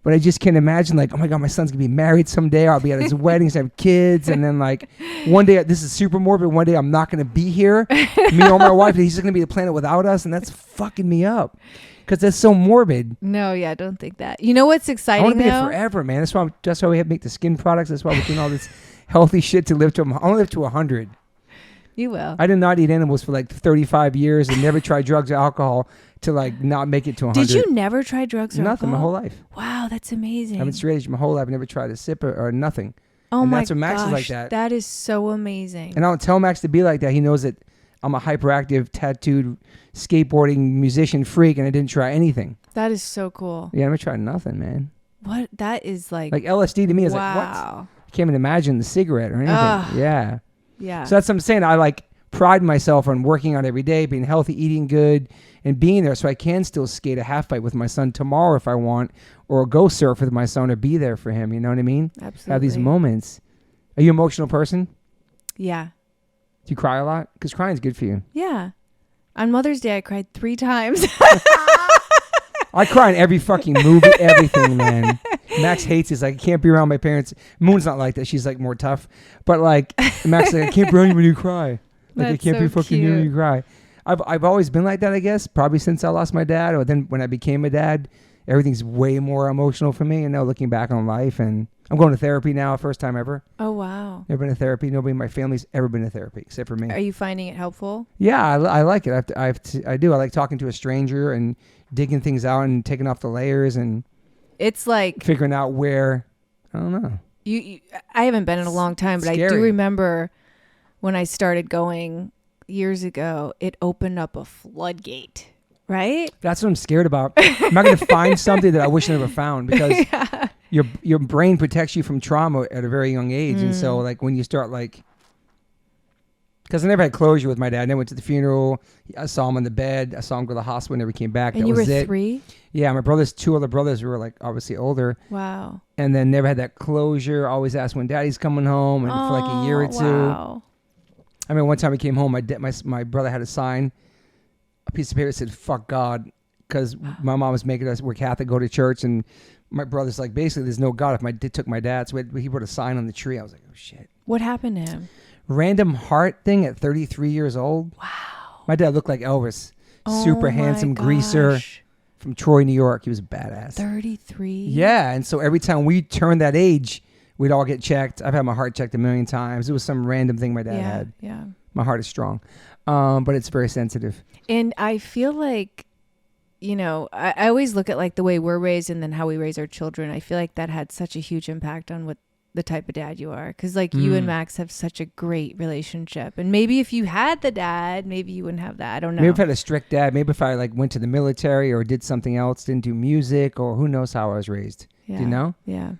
But I just can't imagine, like, oh my God, my son's going to be married someday. I'll be at his weddings, have kids. And then, like, one day, this is super morbid. One day I'm not going to be here. Me or my wife, he's just going to be a planet without us. And that's fucking me up. Because that's so morbid. No, yeah, don't think that. You know what's exciting, I want to be here forever, man. That's why we have to make the skin products. That's why we're doing all this healthy shit to live to. I want to live to 100. You will. I did not eat animals for like 35 years and never tried drugs or alcohol to like not make it to 100. Did you never try drugs or nothing alcohol? My whole life. Wow, that's amazing. I've been straight edge my whole life. I never tried a sip or nothing. Oh and my that's what Max gosh, is like that. That is so amazing. And I don't tell Max to be like that. He knows that I'm a hyperactive, tattooed, skateboarding musician freak, and I didn't try anything. That is so cool. Yeah, I never tried nothing, man. What? That is like LSD to me is like, what? Wow. I can't even imagine the cigarette or anything. Yeah. Yeah. So that's what I'm saying. I like pride myself on working out every day, being healthy, eating good, and being there so I can still skate a half pipe with my son tomorrow if I want, or go surf with my son or be there for him. You know what I mean? Absolutely. Have these moments. Are you an emotional person? Yeah. Do you cry a lot? Because crying is good for you. Yeah. On Mother's Day, I cried 3 times. I cry in every fucking movie, everything, man. Max hates it. He's like, I can't be around my parents. Moon's not like that. She's like more tough. But like, Max is like, I can't be around you when you cry. Like, I can't be fucking near when you cry. I've always been like that, I guess. Probably since I lost my dad, or then when I became a dad, everything's way more emotional for me. And now looking back on life, and I'm going to therapy now, first time ever. Oh wow! Never been to therapy. Nobody in my family's ever been to therapy except for me. Are you finding it helpful? Yeah, I like it. I do. I like talking to a stranger and digging things out and taking off the layers and it's like figuring out where. I don't know. I haven't been in a long time, but I do remember when I started going years ago, it opened up a floodgate, right? That's what I'm scared about. I'm not going to find something that I wish I never found, because your brain protects you from trauma at a very young age. And so like when you start like, because I never had closure with my dad. I never went to the funeral. I saw him on the bed. I saw him go to the hospital, never came back. And that you was were it. 3? Yeah, my two other brothers were like obviously older. Wow. And then never had that closure. Always asked when daddy's coming home, and for like a year or two. Wow. I mean, one time he came home, my brother had a sign, a piece of paper that said, fuck God, because my mom was making us, we're Catholic, go to church, and my brother's like, basically, there's no God if my dad took my dad. So he put a sign on the tree. I was like, oh, shit. What happened to him? Random heart thing at 33 years old. Wow. My dad looked like Elvis. Super handsome greaser from Troy, New York. He was a badass. 33? Yeah, and so every time we turned that age, we'd all get checked. I've had my heart checked a million times. It was some random thing my dad had. Yeah. My heart is strong, but it's very sensitive. And I feel like, I always look at like the way we're raised and then how we raise our children. I feel like that had such a huge impact on what the type of dad you are. Because like you and Max have such a great relationship. And maybe if you had the dad, maybe you wouldn't have that. I don't know. Maybe if I had a strict dad, maybe if I like went to the military or did something else, didn't do music, or who knows how I was raised. Yeah. Do you know? Yeah.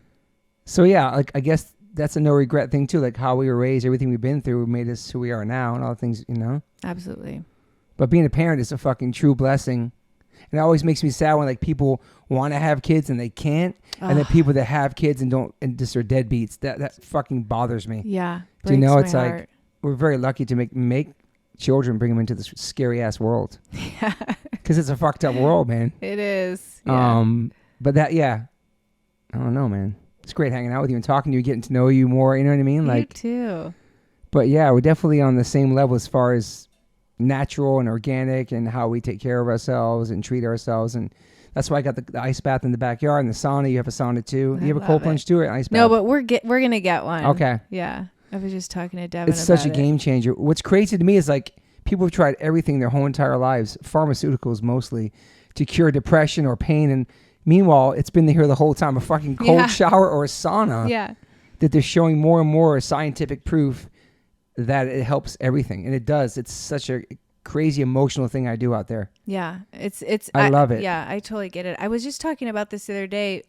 So yeah, like I guess that's a no regret thing too. Like how we were raised, everything we've been through made us who we are now, and all the things, Absolutely. But being a parent is a fucking true blessing. And it always makes me sad when like people want to have kids and they can't, and then people that have kids and don't, and just are deadbeats. That fucking bothers me. Yeah. Do you know? It's heart. like we're very lucky to make children, bring them into this scary ass world. Yeah. Because it's a fucked up world, man. It is. Yeah. But I don't know, man. It's great hanging out with you and talking to you, getting to know you more. You know what I mean? You too. But yeah, we're definitely on the same level as far as natural and organic and how we take care of ourselves and treat ourselves. And that's why I got the ice bath in the backyard and the sauna. You have a sauna too. You have a cold plunge too, or an ice bath? No, but we're gonna get one. Okay. Yeah. I was just talking to Devin. It's such a game changer. What's crazy to me is like people have tried everything their whole entire lives, pharmaceuticals mostly, to cure depression or pain. And meanwhile, it's been here the whole time. A fucking cold shower or a sauna. Yeah. That they're showing more and more scientific proof that it helps everything. And it does. It's such a crazy emotional thing I do out there. Yeah. I love it. Yeah, I totally get it. I was just talking about this the other day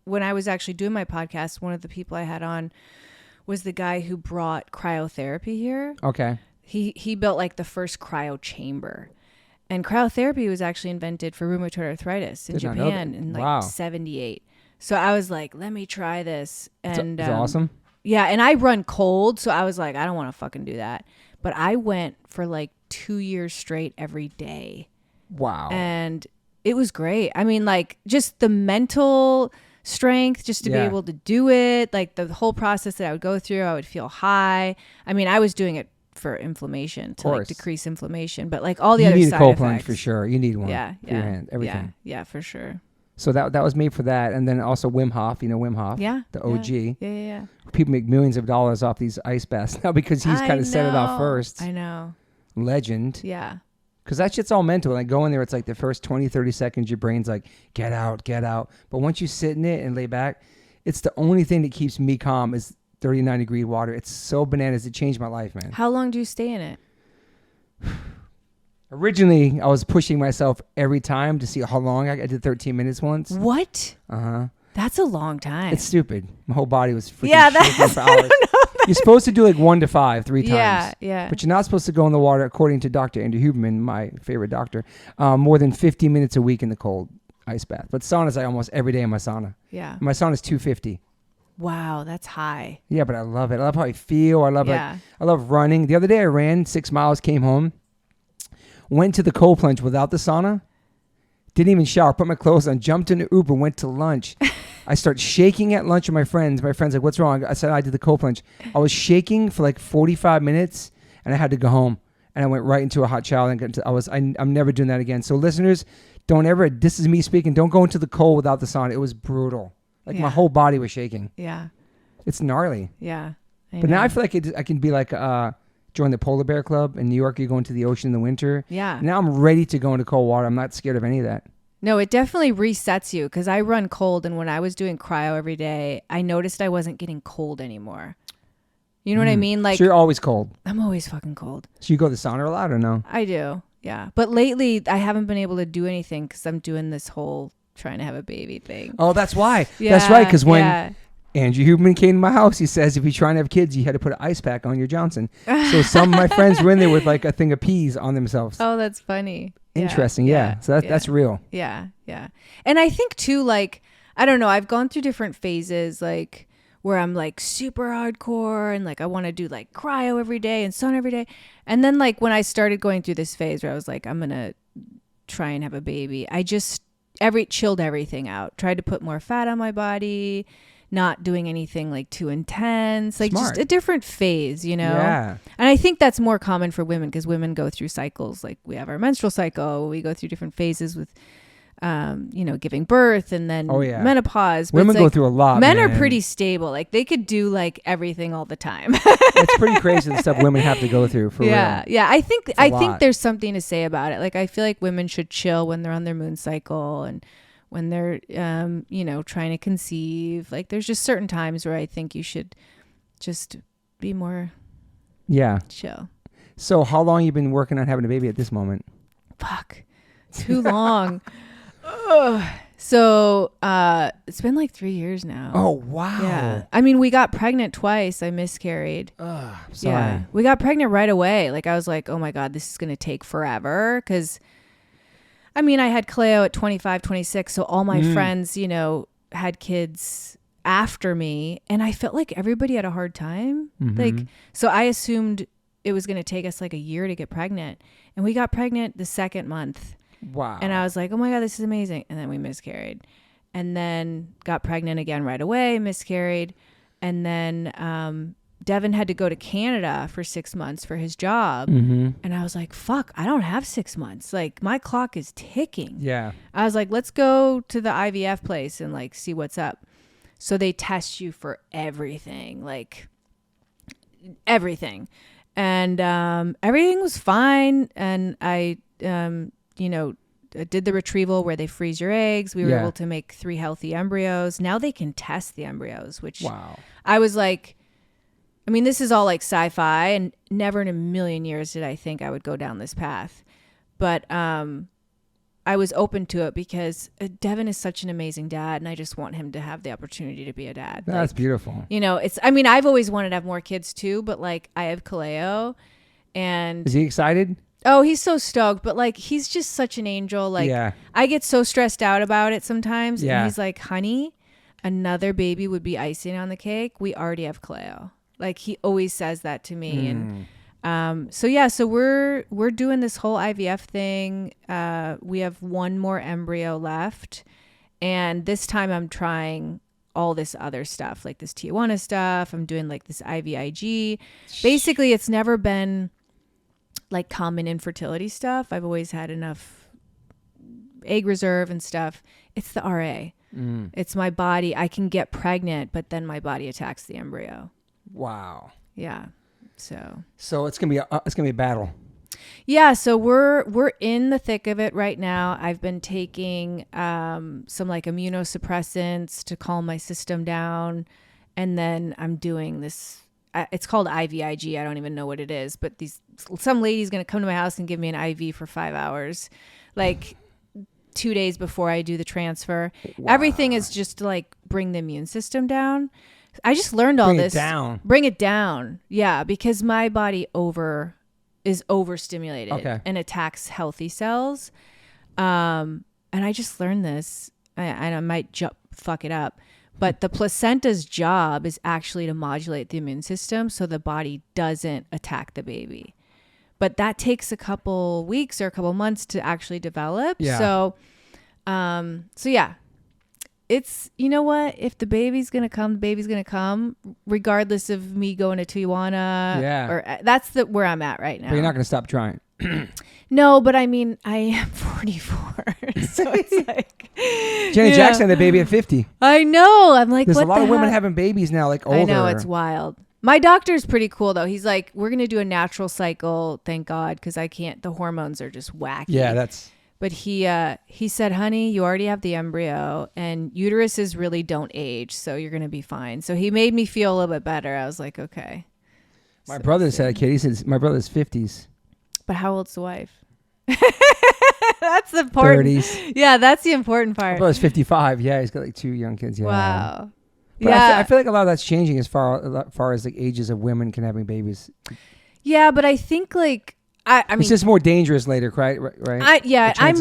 when I was actually doing my podcast. One of the people I had on was the guy who brought cryotherapy here. Okay. He built like the first cryo chamber. And cryotherapy was actually invented for rheumatoid arthritis in Japan in like 78. So I was like, let me try this. And it's awesome. Yeah. And I run cold. So I was like, I don't want to fucking do that. But I went for like 2 years straight every day. Wow. And it was great. I mean, like just the mental strength just to be able to do it. Like the whole process that I would go through, I would feel high. I mean, I was doing it for inflammation to like decrease inflammation, but like all the other side effects. You need a cold plunge for sure. You need one. Yeah. For your hand, everything. Yeah, for sure. So that was made for that. And then also Wim Hof, you know Wim Hof? Yeah. The OG. Yeah. People make millions of dollars off these ice baths now because he's kind of set it off first. I know. Legend. Yeah. Because that shit's all mental. Like go in there, it's like the first 20, 30 seconds, your brain's like, get out. But once you sit in it and lay back, it's the only thing that keeps me calm is 39-degree water. It's so bananas. It changed my life, man. How long do you stay in it? Originally, I was pushing myself every time to see how long. I did 13 minutes once. What? Uh-huh. That's a long time. It's stupid. My whole body was freaking shaking for hours. You're supposed to do like 1 to 5, 3 times. Yeah. But you're not supposed to go in the water, according to Dr. Andrew Huberman, my favorite doctor, more than 50 minutes a week in the cold ice bath. But saunas, I almost every day in my sauna. Yeah. My sauna is 250. Wow, that's high. Yeah, but I love it. I love how I feel. I love running. The other day I ran 6 miles, came home, went to the cold plunge without the sauna, didn't even shower, put my clothes on, jumped in an Uber, went to lunch. I start shaking at lunch with my friends. My friend's like, what's wrong? I said, I did the cold plunge. I was shaking for like 45 minutes and I had to go home. And I went right into a hot shower. I'm never doing that again. So listeners, don't ever, this is me speaking, don't go into the cold without the sauna. It was brutal. Like my whole body was shaking. Yeah. It's gnarly. Yeah. But now I feel like I can be like, join the Polar Bear Club in New York. You go into the ocean in the winter. Yeah. Now I'm ready to go into cold water. I'm not scared of any of that. No, it definitely resets you because I run cold. And when I was doing cryo every day, I noticed I wasn't getting cold anymore. You know what I mean? Like, so you're always cold. I'm always fucking cold. So you go to the sauna a lot or no? I do. Yeah. But lately I haven't been able to do anything because I'm doing this whole trying to have a baby thing. Oh, that's why. Yeah, that's right. Because when Andrew Huberman came to my house, he says if you're trying to have kids, you had to put an ice pack on your Johnson. So some of my friends were in there with like a thing of peas on themselves. Oh, that's funny. Interesting. Yeah. So that's real. Yeah. And I think too, like, I don't know, I've gone through different phases, like where I'm like super hardcore and like I want to do like cryo every day and sauna every day. And then like when I started going through this phase where I was like, I'm going to try and have a baby, I just chilled everything out, tried to put more fat on my body, not doing anything like too intense, like just a different phase, you know? Yeah. And I think that's more common for women because women go through cycles. Like we have our menstrual cycle, we go through different phases with, giving birth and then menopause. But women go through a lot. Men are pretty stable. Like they could do like everything all the time. It's pretty crazy the stuff women have to go through for real. Yeah. I think there's something to say about it. Like I feel like women should chill when they're on their moon cycle and when they're, trying to conceive. Like there's just certain times where I think you should just be more chill. So how long you been working on having a baby at this moment? Fuck. Too long. So it's been like 3 years now. Oh, wow. Yeah. I mean, we got pregnant twice. I miscarried. Sorry. Yeah. We got pregnant right away. Like I was like, oh my God, this is going to take forever. Because I mean, I had Cleo at 25, 26. So all my friends, had kids after me. And I felt like everybody had a hard time. Mm-hmm. Like, so I assumed it was going to take us like a year to get pregnant. And we got pregnant the second month. Wow. And I was like, oh my God, this is amazing. And then we miscarried. And then got pregnant again right away, miscarried. And then Devin had to go to Canada for 6 months for his job. Mm-hmm. And I was like, fuck, I don't have 6 months. Like my clock is ticking. Yeah. I was like, let's go to the IVF place and like see what's up. So they test you for everything, like everything. And everything was fine. And I, did the retrieval where they freeze your eggs. We were able to make 3 healthy embryos. Now they can test the embryos, which I was like, I mean, this is all like sci-fi and never in a million years did I think I would go down this path. But I was open to it because Devin is such an amazing dad and I just want him to have the opportunity to be a dad. That's beautiful. I've always wanted to have more kids too, but like I have Kaleo and... Is he excited? Oh, he's so stoked, but like he's just such an angel. Like I get so stressed out about it sometimes. And he's like, honey, another baby would be icing on the cake, we already have Cleo. Like he always says that to me. And so we're doing this whole IVF thing. We have one more embryo left, and this time I'm trying all this other stuff, like this Tijuana stuff. I'm doing like this IVIG. Basically, it's never been like common infertility stuff. I've always had enough egg reserve and stuff. It's the RA. It's my body. I can get pregnant, but then my body attacks the embryo. Wow. Yeah. So it's gonna be a battle. Yeah, so we're in the thick of it right now. I've been taking some like immunosuppressants to calm my system down, and then I'm doing this. It's called IVIG. I don't even know what it is, but some lady's gonna come to my house and give me an IV for 5 hours, like 2 days before I do the transfer. Wow. Everything is just to like bring the immune system down. I just learned all this. Bring it down. Yeah, because my body is overstimulated and attacks healthy cells. And I just learned this, and I might fuck it up, but the placenta's job is actually to modulate the immune system so the body doesn't attack the baby. But that takes a couple weeks or a couple months to actually develop. Yeah. So yeah. It's, you know what? If the baby's going to come, the baby's going to come, regardless of me going to Tijuana. Yeah. Or that's where I'm at right now. But you're not going to stop trying. No, but I mean, I am 44. So it's like. Janet Jackson had a baby at 50. I know. I'm like, there's a lot of women having babies now, like older. I know. It's wild. My doctor's pretty cool, though. He's like, we're going to do a natural cycle. Thank God. Because I can't. The hormones are just wacky. Yeah, that's. But he said, honey, you already have the embryo and uteruses really don't age. So you're going to be fine. So he made me feel a little bit better. I was like, okay. My brother said, Katie says, my brother's 50s. But how old's the wife? That's the important. 30s. Yeah, that's the important part. My brother's 55. Yeah, he's got like 2 young kids. Yeah. Wow. But yeah. I feel like a lot of that's changing as far as like ages of women can having babies. Yeah, but I think like, I mean, it's just more dangerous later, right? I'm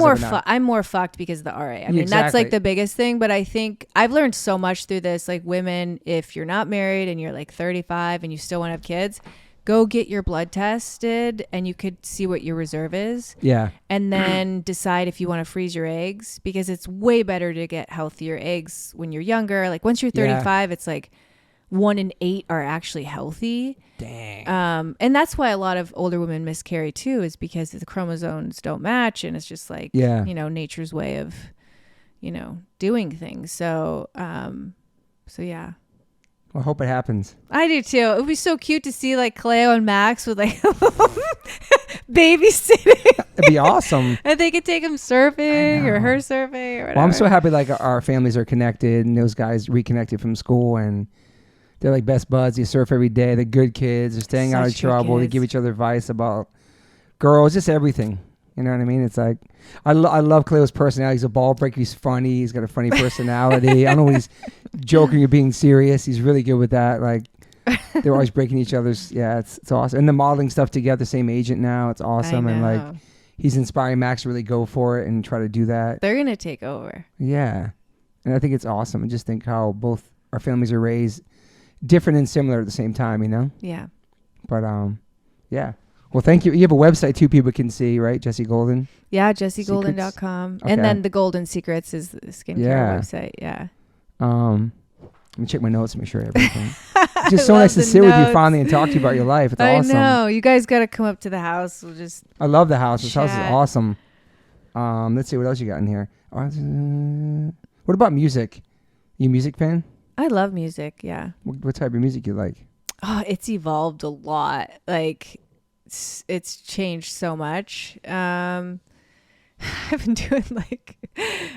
more fucked because of the RA. I mean, that's like the biggest thing. But I think I've learned so much through this. Like women, if you're not married and you're like 35 and you still want to have kids, go get your blood tested and you could see what your reserve is. Yeah. And then decide if you want to freeze your eggs, because it's way better to get healthier eggs when you're younger. Like once you're 35, it's like 1 in 8 are actually healthy. Dang. And that's why a lot of older women miscarry too, is because the chromosomes don't match, and it's just like, you know, nature's way of, you know, doing things. So yeah. Well, I hope it happens. I do too. It would be so cute to see like Cleo and Max with like babysitting. It'd be awesome. And they could take him surfing or her surfing or whatever. Well, I'm so happy like our families are connected and those guys reconnected from school, and they're like best buds. They surf every day. They're good kids. They're staying out of trouble. They give each other advice about girls, just everything. You know what I mean? It's like, I love Cleo's personality. He's a ball breaker. He's funny. He's got a funny personality. I don't know when he's joking or being serious. He's really good with that. Like, they're always breaking each other's. Yeah, it's awesome. And the modeling stuff together, same agent now. It's awesome. And like, he's inspiring Max to really go for it and try to do that. They're going to take over. Yeah. And I think it's awesome. And just think how both our families are raised different and similar at the same time, you know? Yeah. But, yeah. Well, thank you. You have a website too people can see, right? Jessie Golden? Yeah, jessiegolden.com. Okay. And then the Golden Secrets is the skincare website. Yeah. Let me check my notes to make sure everything. It's just so nice to sit with you finally and talk to you about your life. It's awesome. I know. You guys got to come up to the house. I love the house. This house is awesome. Let's see what else you got in here. What about music? You a music fan? I love music. Yeah. What type of music you like? Oh, it's evolved a lot. Like, it's changed so much. I've been doing like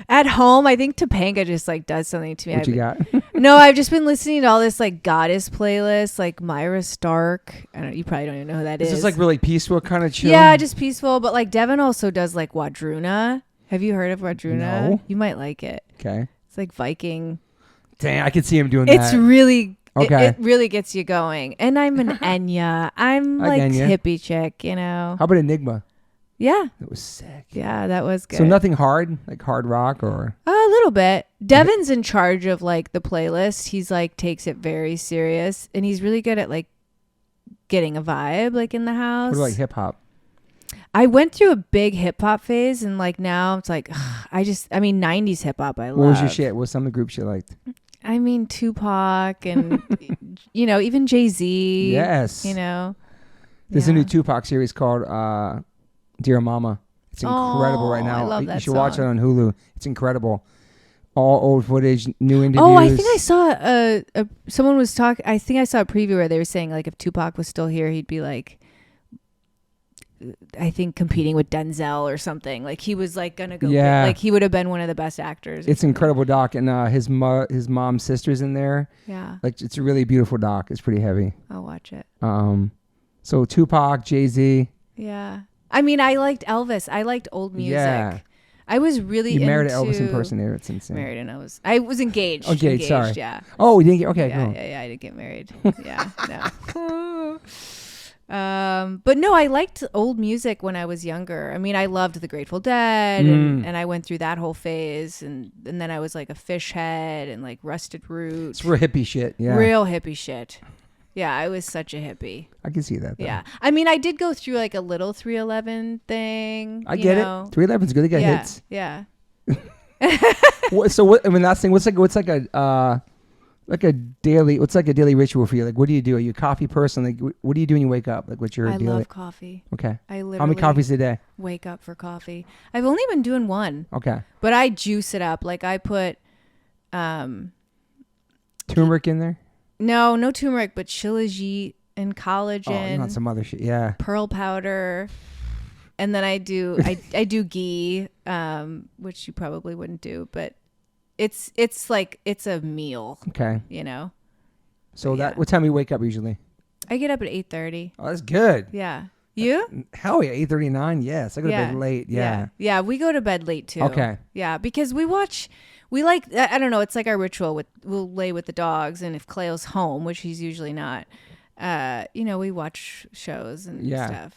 at home. I think Topanga just like does something to me. What you got? No, I've just been listening to all this like goddess playlist, like Myra Stark. I don't. You probably don't even know who that is. Is this like really peaceful, kind of chill? Yeah, just peaceful. But like Devin also does like Wadruna. Have you heard of Wadruna? No. You might like it. Okay. It's like Viking. Dang, I could see him doing that. It's really. Okay. It really gets you going. And I'm an Enya. I'm like Enya. Hippie chick, you know. How about Enigma? Yeah. It was sick. Yeah, that was good. So nothing hard, like hard rock or? A little bit. Devin's in charge of like the playlist. He's like takes it very serious, and he's really good at like getting a vibe like in the house. What about like hip hop? I went through a big hip hop phase, and like now it's like I mean 90s hip hop I love. What was your shit? What was some of the groups you liked? I mean Tupac and you know, even Jay-Z. Yes. You know. There's a new Tupac series called Dear Mama. It's incredible right now. I love that you should song. watch it on Hulu. It's incredible. All old footage, new interviews. Oh, I think I saw someone was talking. I think I saw a preview where they were saying like if Tupac was still here, he'd be like, I think competing with Denzel or something. Like he was like gonna go. Yeah. Like he would have been one of the best actors. It's incredible doc, and his mom's sister's in there. Yeah. Like it's a really beautiful doc. It's pretty heavy. I'll watch it. So Tupac, Jay-Z. Yeah. I mean, I liked Elvis. I liked old music. Yeah. I was really into... You married an Elvis impersonator. It's insane. Married an Elvis. I was engaged. Engaged, sorry. Yeah. Oh, you didn't get... Okay, yeah, cool. Yeah, I didn't get married. Yeah, no. But no, I liked old music when I was younger. I mean, I loved the Grateful Dead, and I went through that whole phase, and then I was like a Fish Head and like Rusted Root. It's real hippie shit, yeah. Real hippie shit. Yeah, I was such a hippie. I can see that, though. Yeah. I mean, I did go through like a little 311 thing. I get it. 311's good. They got hits. Yeah. So what? I mean, last thing. What's like a daily ritual for you? Like, what do you do? Are you a coffee person? Like, what do you do when you wake up? Like, what's your daily? I love coffee. Okay. I literally. How many coffees a day? Wake up for coffee. I've only been doing one. Okay. But I juice it up. Like I put, turmeric in there. No turmeric, but shilajit and collagen. Oh, not some other shit. Yeah. Pearl powder. And then I do ghee, which you probably wouldn't do, but it's like it's a meal. Okay. You know. So what time do you wake up usually? I get up at 8:30. Oh, that's good. Yeah. You? Hell yeah, 8:39. Yes, I go to bed late. Yeah. Yeah, we go to bed late too. Okay. Yeah, because we like, I don't know, it's like our ritual we'll lay with the dogs, and if Cleo's home, which he's usually not, we watch shows and stuff.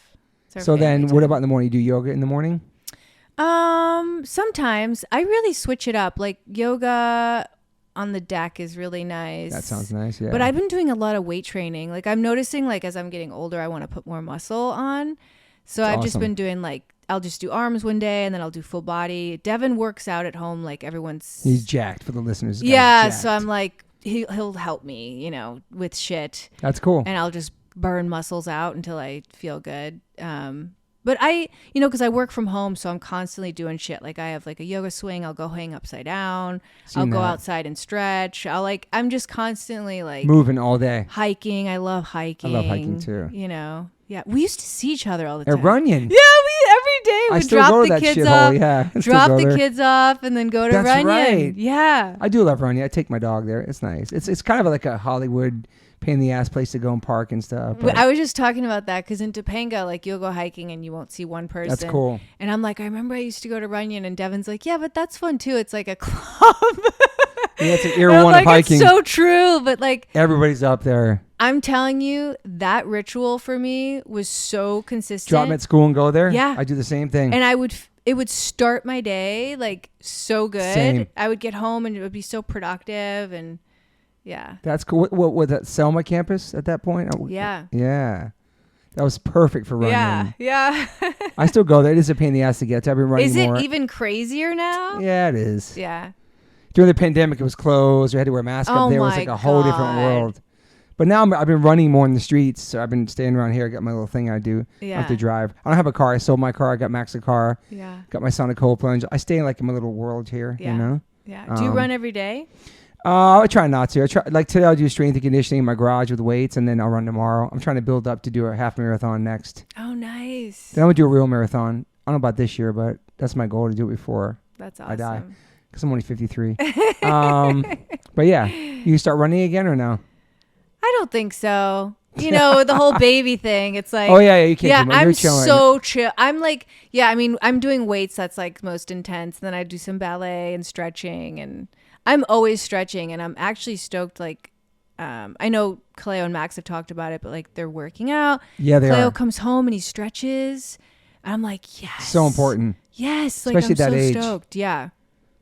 So then what about in the morning? You do yoga in the morning? Sometimes I really switch it up. Like yoga on the deck is really nice. That sounds nice, yeah. But I've been doing a lot of weight training. Like I'm noticing like as I'm getting older, I want to put more muscle on. So I've just been doing like, I'll just do arms one day and then I'll do full body. Devin works out at home like everyone's... He's jacked for the listeners. Yeah, so I'm like, he'll help me, with shit. That's cool. And I'll just burn muscles out until I feel good. But I, because I work from home, so I'm constantly doing shit. Like I have like a yoga swing. I'll go hang upside down. I'll go outside and stretch. I'm just constantly like moving all day. Hiking. I love hiking. I love hiking too. Yeah. We used to see each other all the time. At Runyon. Yeah, every day we drop the kids off. Yeah, drop the kids off and then go to Runyon. Right. Yeah. I do love Runyon. I take my dog there. It's nice. It's kind of like a Hollywood pain in the ass place to go and park and stuff. I was just talking about that because in Topanga, like you'll go hiking and you won't see one person. That's cool. And I'm like, I remember I used to go to Runyon, and Devin's like, yeah, but that's fun too. It's like a club. Yeah, it's an year one of hiking. It's so true, but like everybody's up there. I'm telling you, that ritual for me was so consistent. Drop me at school and go there. Yeah, I do the same thing. And it would start my day like so good. Same. I would get home and it would be so productive, and yeah. That's cool. What was that, Selma campus at that point? Yeah. Yeah. That was perfect for running. Yeah. I still go there. It is a pain in the ass to get to. I've been running more. Is it even crazier now? Yeah, it is. Yeah. During the pandemic, it was closed. We had to wear masks up there. It was like a whole different world. But now I've been running more in the streets. So I've been staying around here. I got my little thing I do. Yeah. I have to drive. I don't have a car. I sold my car. I got Max a car. Yeah. Got my son a cold plunge. I stay in like my little world here, Yeah. Do you run every day? I try not to. Like today I'll do strength and conditioning in my garage with weights, and then I'll run tomorrow. I'm trying to build up to do a half marathon next. Oh, nice. Then I'm going to do a real marathon. I don't know about this year, but that's my goal, to do it before That's awesome. I die. Because I'm only 53. But yeah, you start running again or no? I don't think so. The whole baby thing. It's like, oh yeah, you can't. Yeah, I'm so chill. I'm like, I mean, I'm doing weights. That's like most intense. Then I do some ballet and stretching, and I'm always stretching. And I'm actually stoked. Like, I know Cleo and Max have talked about it, but like they're working out. Yeah, they Cleo are. comes home and he stretches. I'm like, yes. So important. Yes. Especially like, I'm that so age. Stoked. Yeah.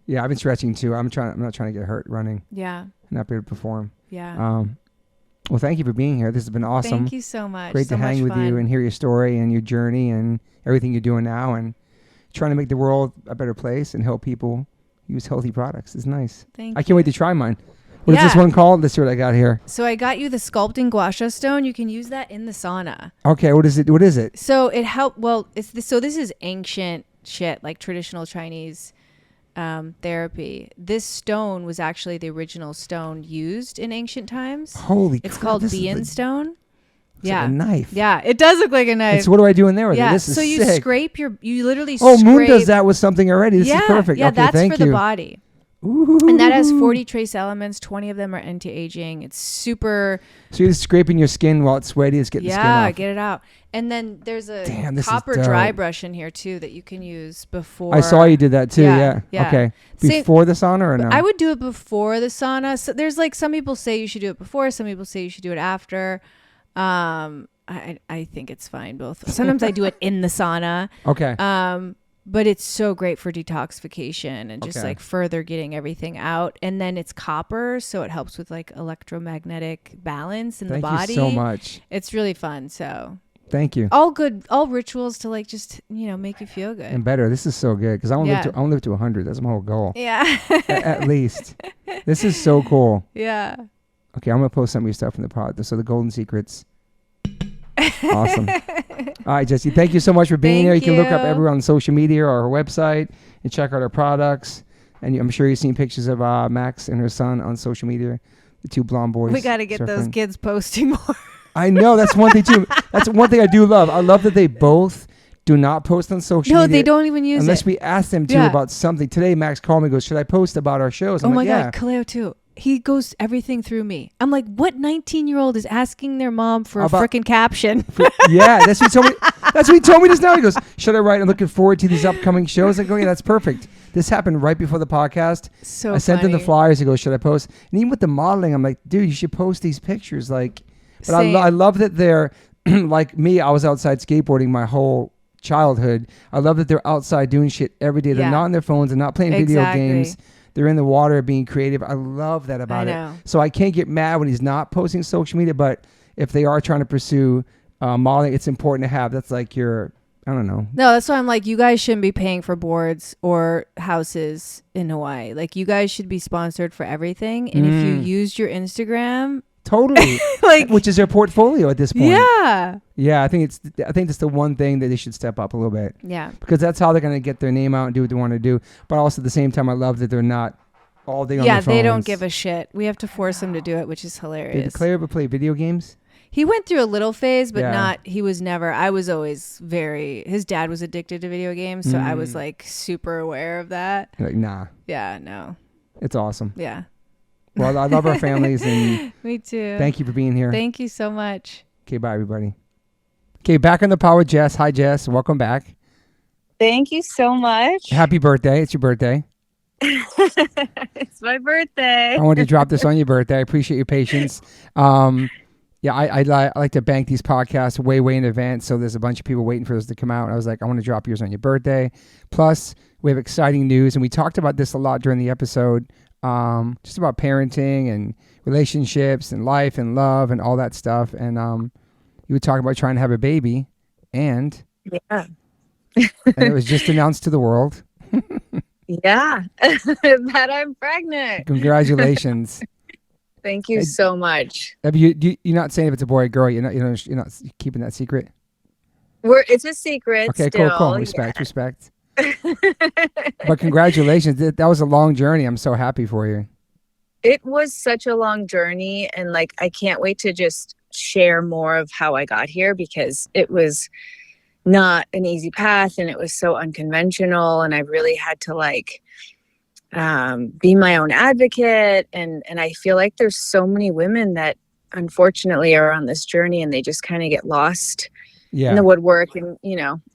Yeah, I've been stretching too. I'm not trying to get hurt running. Yeah. Not be able to perform. Yeah. Well, thank you for being here. This has been awesome. Thank you so much. Great to hang with you and hear your story and your journey and everything you're doing now and trying to make the world a better place and help people use healthy products. It's nice. Thank I can't wait to try mine. What is this one called? Let's see what I got here. So I got you the sculpting gua sha stone. You can use that in the sauna. Okay, what is it? So it helped. Well, so this is ancient shit, like traditional Chinese therapy. This stone was actually the original stone used in ancient times. Holy crap. It's called Bian stone. Like a knife. Yeah, it does look like a knife. So what do I do in there with it? This is you sick. scrape you literally scrape. Moon does that with something already. This is perfect. Yeah, okay, that's thank for you. the body. Ooh. And that has 40 trace elements. 20 of them are anti-aging. It's super. So you're just scraping your skin while it's sweaty. It's getting the skin off. Yeah, get it out. And then there's a copper dry brush in here too that you can use before. I saw you did that too. Yeah. Okay. Before the sauna or no? I would do it before the sauna. So there's like some people say you should do it before. Some people say you should do it after. I think it's fine both. Sometimes I do it in the sauna. Okay. But it's so great for detoxification and just like further getting everything out. And then it's copper, so it helps with like electromagnetic balance in the body. Thank you so much. It's really fun. So thank you. All rituals to like just, make you feel good. And better. This is so good because I want to live to 100. That's my whole goal. Yeah. at least. This is so cool. Yeah. Okay, I'm going to post some of your stuff in the pod. So the golden secrets. Awesome. All right, Jessie, thank you so much for being here. You can look up everyone on social media or our website and check out our products. And I'm sure you've seen pictures of Max and her son on social media, the two blonde boys. We got to get those kids posting more. I know. That's one thing, too. That's one thing I do love. I love that they both do not post on social media. No, they don't even use unless we ask them to about something. Today, Max called me and goes, should I post about our shows? I'm like, God, Kaleo too. He goes everything through me. I'm like, what 19-year-old is asking their mom for a freaking caption? That's what he told me. That's what he told me just now. He goes, should I write? I'm looking forward to these upcoming shows. I go, yeah, that's perfect. This happened right before the podcast. So I sent him the flyers. He goes, should I post? And even with the modeling, I'm like, dude, you should post these pictures. Like, but I love that they're like me. I was outside skateboarding my whole childhood. I love that they're outside doing shit every day. They're not on their phones. They're not playing video games. They're in the water being creative. I love that about it. So I can't get mad when he's not posting social media, but if they are trying to pursue modeling, it's important to have. That's like your, I don't know. No, that's why I'm like, you guys shouldn't be paying for boards or houses in Hawaii. Like, you guys should be sponsored for everything. And if you used your Instagram... Totally. Which is their portfolio at this point. Yeah. Yeah, I think that's the one thing that they should step up a little bit. Yeah. Because that's how they're going to get their name out and do what they want to do. But also at the same time, I love that they're not all day on their phones. Yeah, they don't give a shit. We have to force them to do it, which is hilarious. Did Claire ever play video games? He went through a little phase, but I was always his dad was addicted to video games. So I was like super aware of that. You're like, nah. Yeah, no. It's awesome. Yeah. Well, I love our families. And me too. Thank you for being here. Thank you so much. Okay, bye, everybody. Okay, back on the pod with Jess. Hi, Jess. Welcome back. Thank you so much. Happy birthday. It's your birthday. It's my birthday. I wanted to drop this on your birthday. I appreciate your patience. I like to bank these podcasts way in advance, so there's a bunch of people waiting for this to come out. I was like, I want to drop yours on your birthday. Plus, we have exciting news, and we talked about this a lot during the episode. Just about parenting and relationships and life and love and all that stuff. And you were talking about trying to have a baby, and and it was just announced to the world. That I'm pregnant. Congratulations. Thank you so much. You're not saying if it's a boy or girl. You're not keeping that secret. It's a secret. Okay, still. Cool. Respect. But congratulations. That was a long journey. I'm so happy for you. It was such a long journey, and like I can't wait to just share more of how I got here, because it was not an easy path and it was so unconventional, and I really had to be my own advocate, and I feel like there's so many women that unfortunately are on this journey and they just kind of get lost in the woodwork. And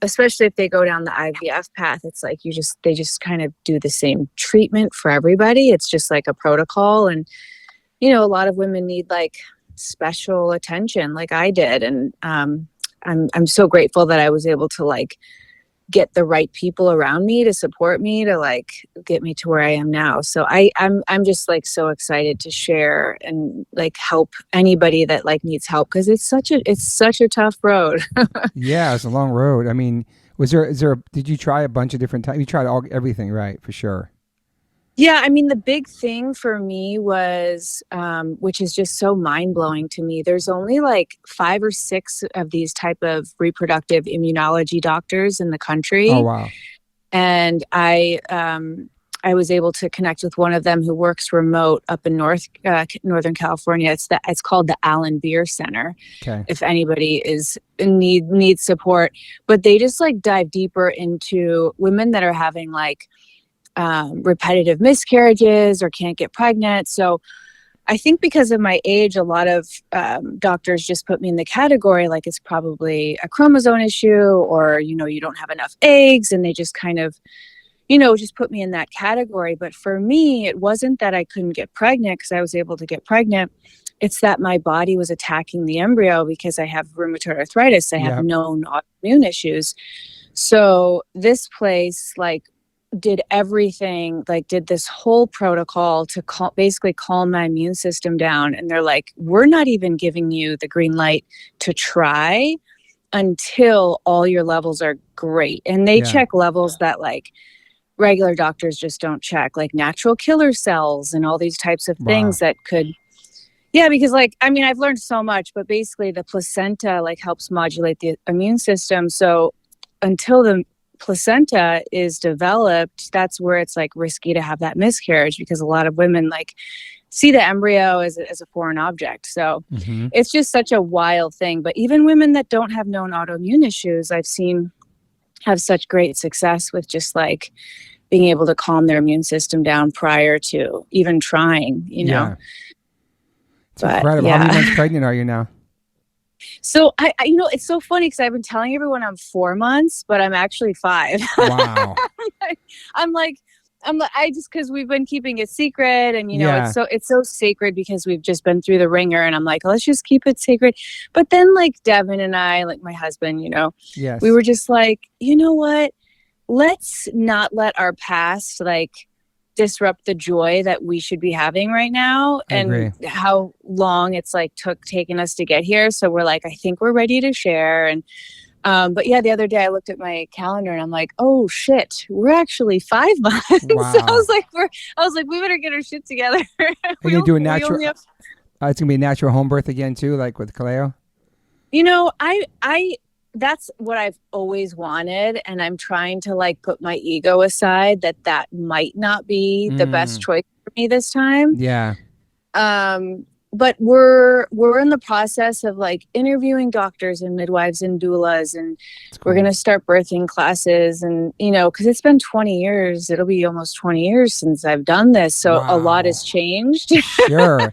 especially if they go down the IVF path, it's like they just kind of do the same treatment for everybody. It's just like a protocol, and a lot of women need like special attention like I did, and I'm so grateful that I was able to like get the right people around me to support me to like get me to where I am now. So I'm just like so excited to share and like help anybody that like needs help, because it's such a tough road. Yeah, it's a long road. I mean, did you try a bunch of different types? You tried everything, right? For sure. Yeah, I mean, the big thing for me was, which is just so mind-blowing to me, there's only like 5 or 6 of these type of reproductive immunology doctors in the country. Oh, wow. And I was able to connect with one of them who works remote up in Northern California. It's called the Allen Beer Center. Okay. If anybody is in needs support, but they just like dive deeper into women that are having like repetitive miscarriages or can't get pregnant. So I think because of my age, a lot of doctors just put me in the category like it's probably a chromosome issue, or, you know, you don't have enough eggs, and they just kind of, you know, just put me in that category. But for me, it wasn't that I couldn't get pregnant, because I was able to get pregnant. It's that my body was attacking the embryo because I have rheumatoid arthritis. I have known autoimmune issues. So this place like did everything, like did this whole protocol to basically calm my immune system down. And they're like, we're not even giving you the green light to try until all your levels are great. And they check levels that like regular doctors just don't check, like natural killer cells and all these types of things that could, because like, I mean, I've learned so much, but basically the placenta like helps modulate the immune system. So until the placenta is developed, that's where it's like risky to have that miscarriage, because a lot of women like see the embryo as a foreign object. So it's just such a wild thing. But even women that don't have known autoimmune issues, I've seen have such great success with just like being able to calm their immune system down prior to even trying, you know. It's incredible. How many months pregnant are you now? So I you know, it's so funny because I've been telling everyone I'm 4 months, but I'm actually 5. Wow. I just, because we've been keeping it secret, and you know, it's so sacred because we've just been through the ringer, and I'm like, let's just keep it secret. But then like Devin and I, like my husband, you know, we were just like, you know what? Let's not let our past like disrupt the joy that we should be having right now, and how long it's like taken us to get here. So we're like, I think we're ready to share. And but yeah, the other day I looked at my calendar and I'm like, oh shit, we're actually 5 months. Wow. I was like, we better get our shit together. Are you gonna do a natural? It's gonna be a natural home birth again too, like with Kaleo. You know, I that's what I've always wanted, and I'm trying to like put my ego aside that might not be the best choice for me this time. Yeah. But we're in the process of like interviewing doctors and midwives and doulas, and we're going to start birthing classes, and you know, cuz it's been 20 years, it'll be almost 20 years since I've done this, so a lot has changed. Sure.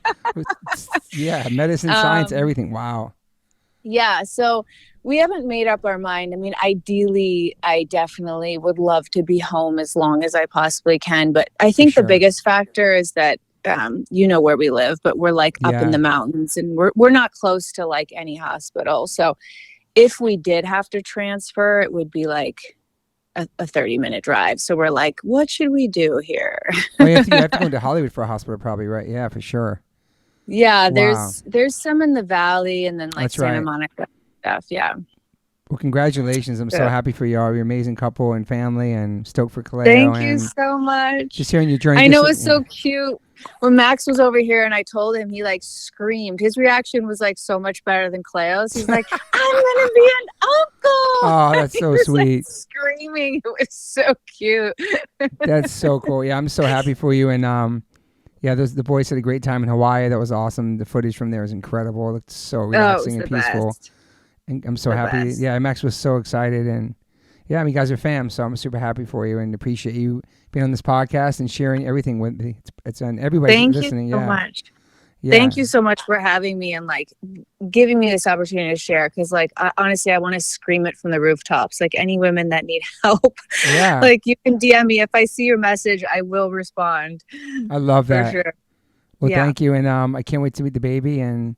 Yeah, medicine, science, everything. Wow. Yeah, so we haven't made up our mind. I mean, ideally, I definitely would love to be home as long as I possibly can. But I think the biggest factor is that, you know where we live, but we're like up in the mountains, and we're not close to like any hospital. So if we did have to transfer, it would be like a 30-minute drive. So we're like, what should we do here? Well, you have to go into Hollywood for a hospital probably, right? Yeah, for sure. Yeah, there's some in the valley, and then like Santa Monica stuff. Yeah. Well, congratulations. I'm so happy for you all. You're an amazing couple and family, and stoked for Kaleo. Thank you so much. Just hearing your journey. I know, it's so cute. When Max was over here and I told him, he like screamed. His reaction was like so much better than Cleo's. He's like, I'm going to be an uncle. Oh, that's so sweet. Like screaming. It was so cute. That's so cool. Yeah, I'm so happy for you. And yeah, the boys had a great time in Hawaii. That was awesome. The footage from there was incredible. It looked so relaxing and peaceful. Best. And I'm so happy. Best. Yeah, Max was so excited. And yeah, I mean, you guys are fam, so I'm super happy for you and appreciate you being on this podcast and sharing everything with me. It's on everybody listening. Thank you so much. Yeah. Thank you so much for having me and like giving me this opportunity to share. Cause like, honestly, I want to scream it from the rooftops. Like any women that need help, like you can DM me. If I see your message, I will respond. I love that. For sure. Well, thank you. And I can't wait to meet the baby. And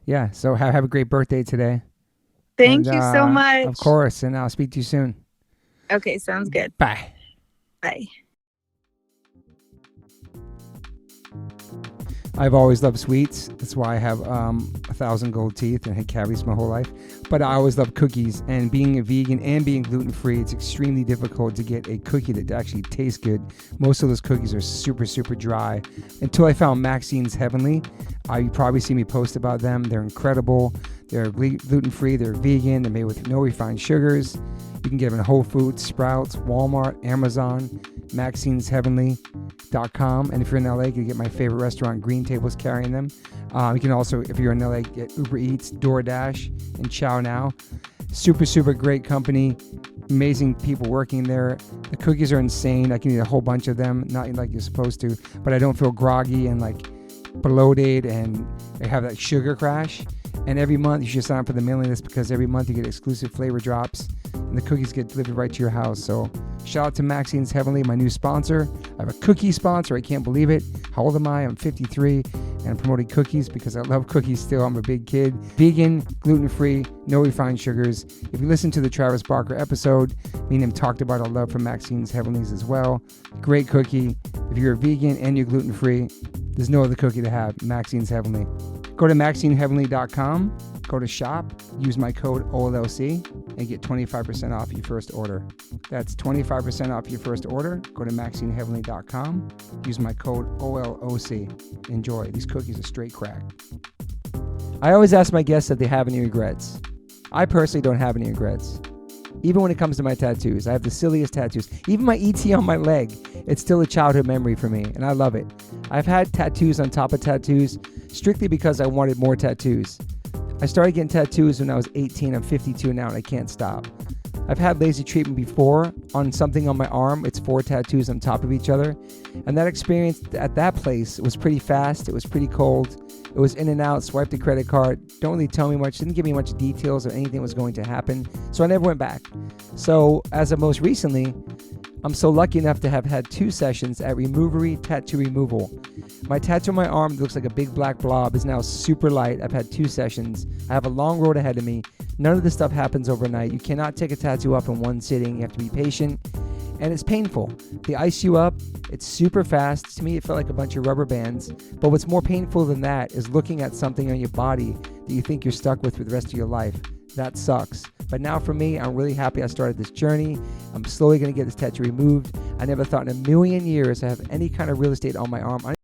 yeah, so have a great birthday today. Thank you so much. Of course. And I'll speak to you soon. Okay, sounds good. Bye. Bye. I've always loved sweets. That's why I have 1,000 gold teeth and had cavities my whole life. But I always loved cookies. And being a vegan and being gluten-free, it's extremely difficult to get a cookie that actually tastes good. Most of those cookies are super, super dry. Until I found Maxine's Heavenly. You probably see me post about them. They're incredible. They're gluten-free. They're vegan. They're made with no refined sugars. You can get them in Whole Foods, Sprouts, Walmart, Amazon, Maxine'sHeavenly.com. And if you're in LA, you can get my favorite restaurant, Green Table's carrying them. You can also, if you're in LA, get Uber Eats, DoorDash, and Chow Now. Super, super great company. Amazing people working there. The cookies are insane. I can eat a whole bunch of them, not like you're supposed to, but I don't feel groggy and like bloated and I have that sugar crash. And every month you should sign up for the mailing list because every month you get exclusive flavor drops and the cookies get delivered right to your house. So shout out to Maxine's Heavenly, my new sponsor. I have a cookie sponsor. I can't believe it. How old am I? I'm 53 and I'm promoting cookies because I love cookies still. I'm a big kid. Vegan, gluten-free, no refined sugars. If you listen to the Travis Barker episode, me and him talked about our love for Maxine's Heavenlies as well. Great cookie. If you're a vegan and you're gluten-free, there's no other cookie to have. Maxine's Heavenly. Go to MaxineHeavenly.com, go to shop, use my code OLLC, and get 25% off your first order. That's 25% off your first order. Go to MaxineHeavenly.com, use my code OLOC. Enjoy. These cookies are straight crack. I always ask my guests if they have any regrets. I personally don't have any regrets. Even when it comes to my tattoos, I have the silliest tattoos. Even my ET on my leg, it's still a childhood memory for me, and I love it. I've had tattoos on top of tattoos strictly because I wanted more tattoos. I started getting tattoos when I was 18. I'm 52 now, and I can't stop. I've had laser treatment before on something on my arm. It's 4 tattoos on top of each other. And that experience at that place was pretty fast. It was pretty cold. It was in and out, swiped the credit card. Don't really tell me much. Didn't give me much details or anything was going to happen. So I never went back. So as of most recently, I'm so lucky enough to have had 2 sessions at Removery Tattoo Removal. My tattoo on my arm that looks like a big black blob is now super light. I've had 2 sessions. I have a long road ahead of me. None of this stuff happens overnight. You cannot take a tattoo up in one sitting. You have to be patient. And it's painful. They ice you up. It's super fast. To me, it felt like a bunch of rubber bands. But what's more painful than that is looking at something on your body that you think you're stuck with for the rest of your life. That sucks. But now for me, I'm really happy I started this journey. I'm slowly going to get this tattoo removed. I never thought in a million years I have any kind of real estate on my arm.